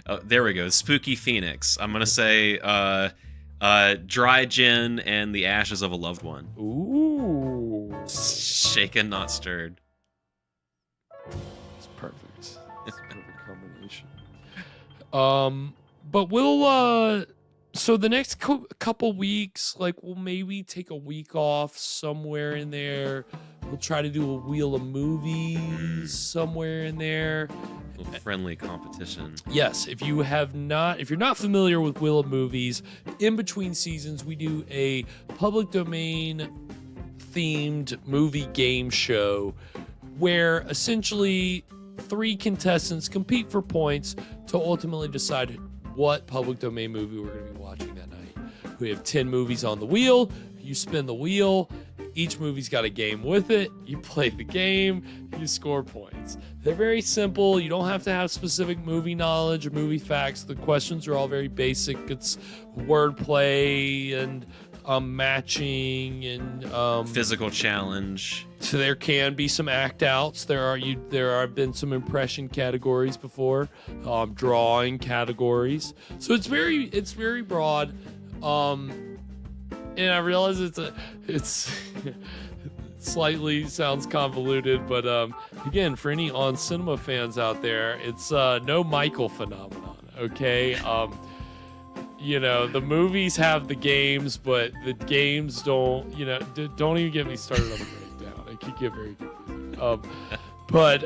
Oh, there we go. Spooky Phoenix. I'm gonna say dry gin and the ashes of a loved one. Ooh. Shaken, not stirred. It's perfect. It's a perfect combination. But we'll so the next couple weeks, we'll maybe take a week off somewhere in there. We'll try to do a wheel of movies somewhere in there. A little friendly competition. Yes, if you're not familiar with Wheel of Movies, in between seasons we do a public domain themed movie game show where essentially 3 contestants compete for points to ultimately decide what public domain movie we're going to be watching that night. We have 10 movies on the wheel. You spin the wheel. Each movie's got a game with it. You play the game. You score points. They're very simple. You don't have to have specific movie knowledge or movie facts. The questions are all very basic. It's wordplay and matching and physical challenge. So there can be some act outs. There have been some impression categories before, drawing categories. So it's very broad. And I realize it's slightly sounds convoluted, but again, for any On Cinema fans out there, it's no Michael phenomenon. Okay. The movies have the games, but the games don't. Don't even get me started on the breakdown. It could get very confusing. But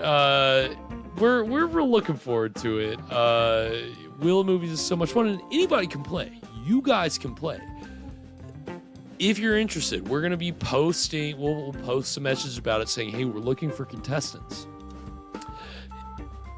we're looking forward to it. Wheel of Movies is so much fun, and anybody can play. You guys can play. If you're interested, we're going to be posting. We'll post some messages about it saying, "Hey, we're looking for contestants."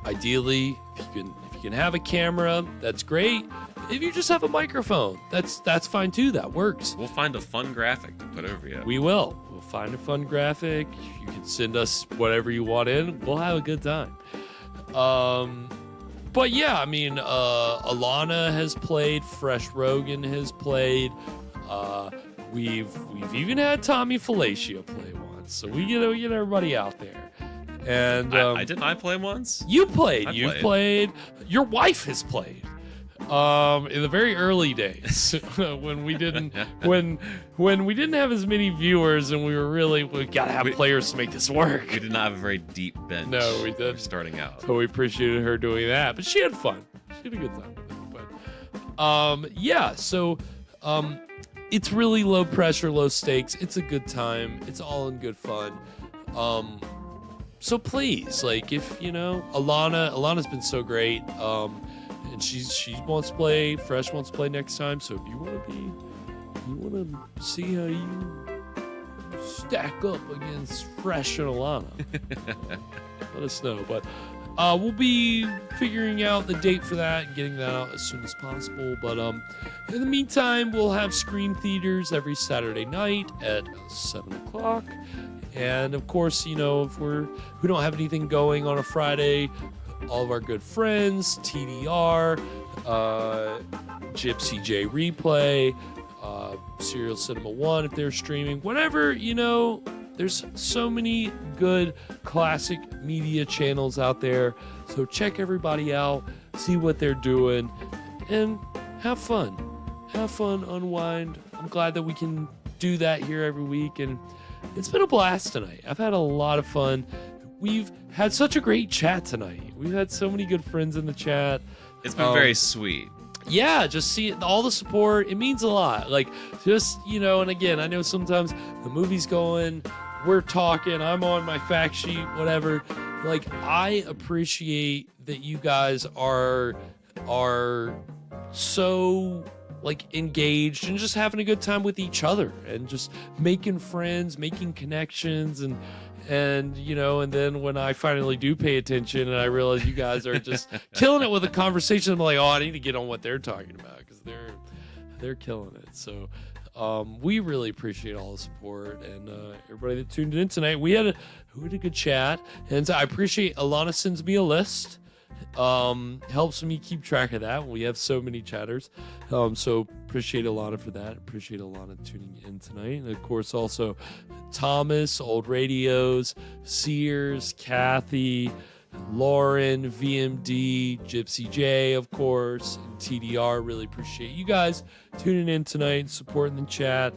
Ideally, if you can have a camera, that's great. If you just have a microphone, that's fine too. That works. We'll find a fun graphic to put over you. We will. We'll find a fun graphic. You can send us whatever you want in. We'll have a good time. But yeah, Alana has played. Fresh Rogan has played. We've even had Tommy Falacia play once, so we get everybody out there. And I play once. You played. You've played. Your wife has played. In the very early days when we didn't have as many viewers and we gotta have players to make this work. We did not have a very deep bench. No, we didn't. Starting out. So we appreciated her doing that, but she had fun. She had a good time with it. Yeah, so it's really low pressure, low stakes. It's a good time. It's all in good fun. So please, like, if Alana's been so great. And she wants to play. Fresh wants to play next time. So if you want to see how you stack up against Fresh and Alana, let us know. But we'll be figuring out the date for that and getting that out as soon as possible. But in the meantime, we'll have screen theaters every Saturday night at 7 o'clock. And of course, if we don't have anything going on a Friday, all of our good friends, TDR, Gypsy J Replay, Serial Cinema 1 if they're streaming, whatever, there's so many good classic media channels out there. So check everybody out, see what they're doing, and have fun. Have fun, unwind. I'm glad that we can do that here every week, and it's been a blast tonight. I've had a lot of fun. We've had such a great chat tonight. We've had so many good friends in the chat. It's been very sweet. Yeah, just see all the support. It means a lot. Like, just, and again, I know sometimes the movie's going, we're talking, I'm on my fact sheet, whatever. Like, I appreciate that you guys are so, like, engaged and just having a good time with each other and just making friends, making connections, and then when I finally do pay attention and I realize you guys are just killing it with the conversation, I'm like, I need to get on what they're talking about because they're killing it. So we really appreciate all the support and everybody that tuned in tonight. We had a good chat, and I appreciate Alana sends me a list. Helps me keep track of that. We have so many chatters. So appreciate Alana for that. Appreciate Alana tuning in tonight. And of course also Thomas, Old Radios, Sears, Kathy, Lauren, VMD, Gypsy J, of course, and TDR. Really appreciate you guys tuning in tonight and supporting the chat.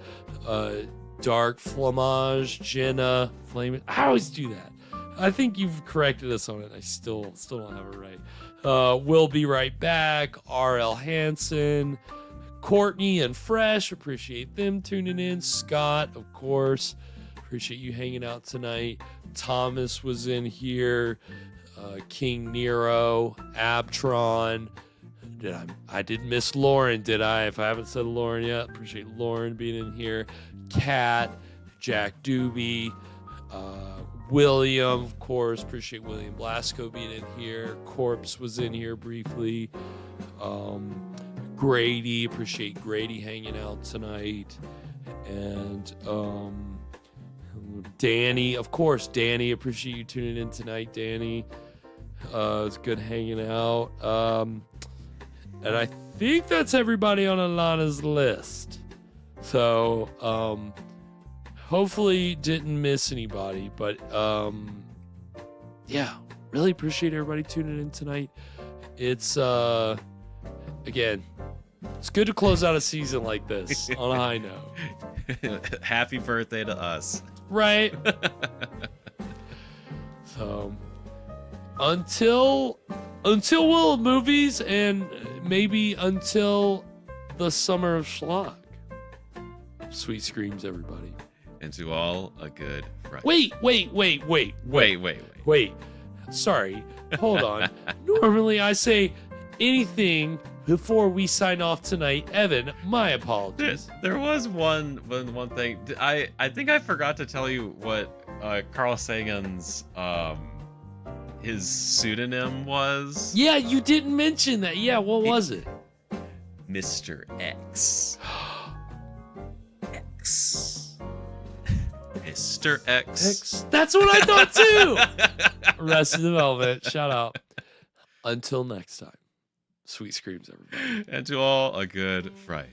Dark Flamage, Jenna, Flame. I always do that. I think you've corrected us on it. I still don't have it right. We'll be right back. RL Hansen, Courtney, and Fresh. Appreciate them tuning in. Scott, of course. Appreciate you hanging out tonight. Thomas was in here. King Nero, Abtron. I did miss Lauren, did I? If I haven't said Lauren yet, appreciate Lauren being in here. Kat, Jack Doobie, William, of course, appreciate William Blasco being in here. Corpse was in here briefly. Grady, appreciate Grady hanging out tonight. And Danny, of course, Danny, appreciate you tuning in tonight, Danny. It's good hanging out. And I think that's everybody on Alana's list. So, hopefully didn't miss anybody, but yeah, really appreciate everybody tuning in tonight. It's again, it's good to close out a season like this on a high note. Happy birthday to us. Right. So until we'll have movies and maybe until the summer of schlock. Sweet screams, everybody. And to all a good Friday. Wait. Sorry. Hold on. Normally I say anything before we sign off tonight. Evan, my apologies. There was one thing. I think I forgot to tell you what Carl Sagan's his pseudonym was. Yeah, you didn't mention that. Yeah, what was it? Mr. X. X. Mr. X. That's what I thought too. Arrested Development. Shout out. Until next time. Sweet screams, everybody. And to all a good Friday.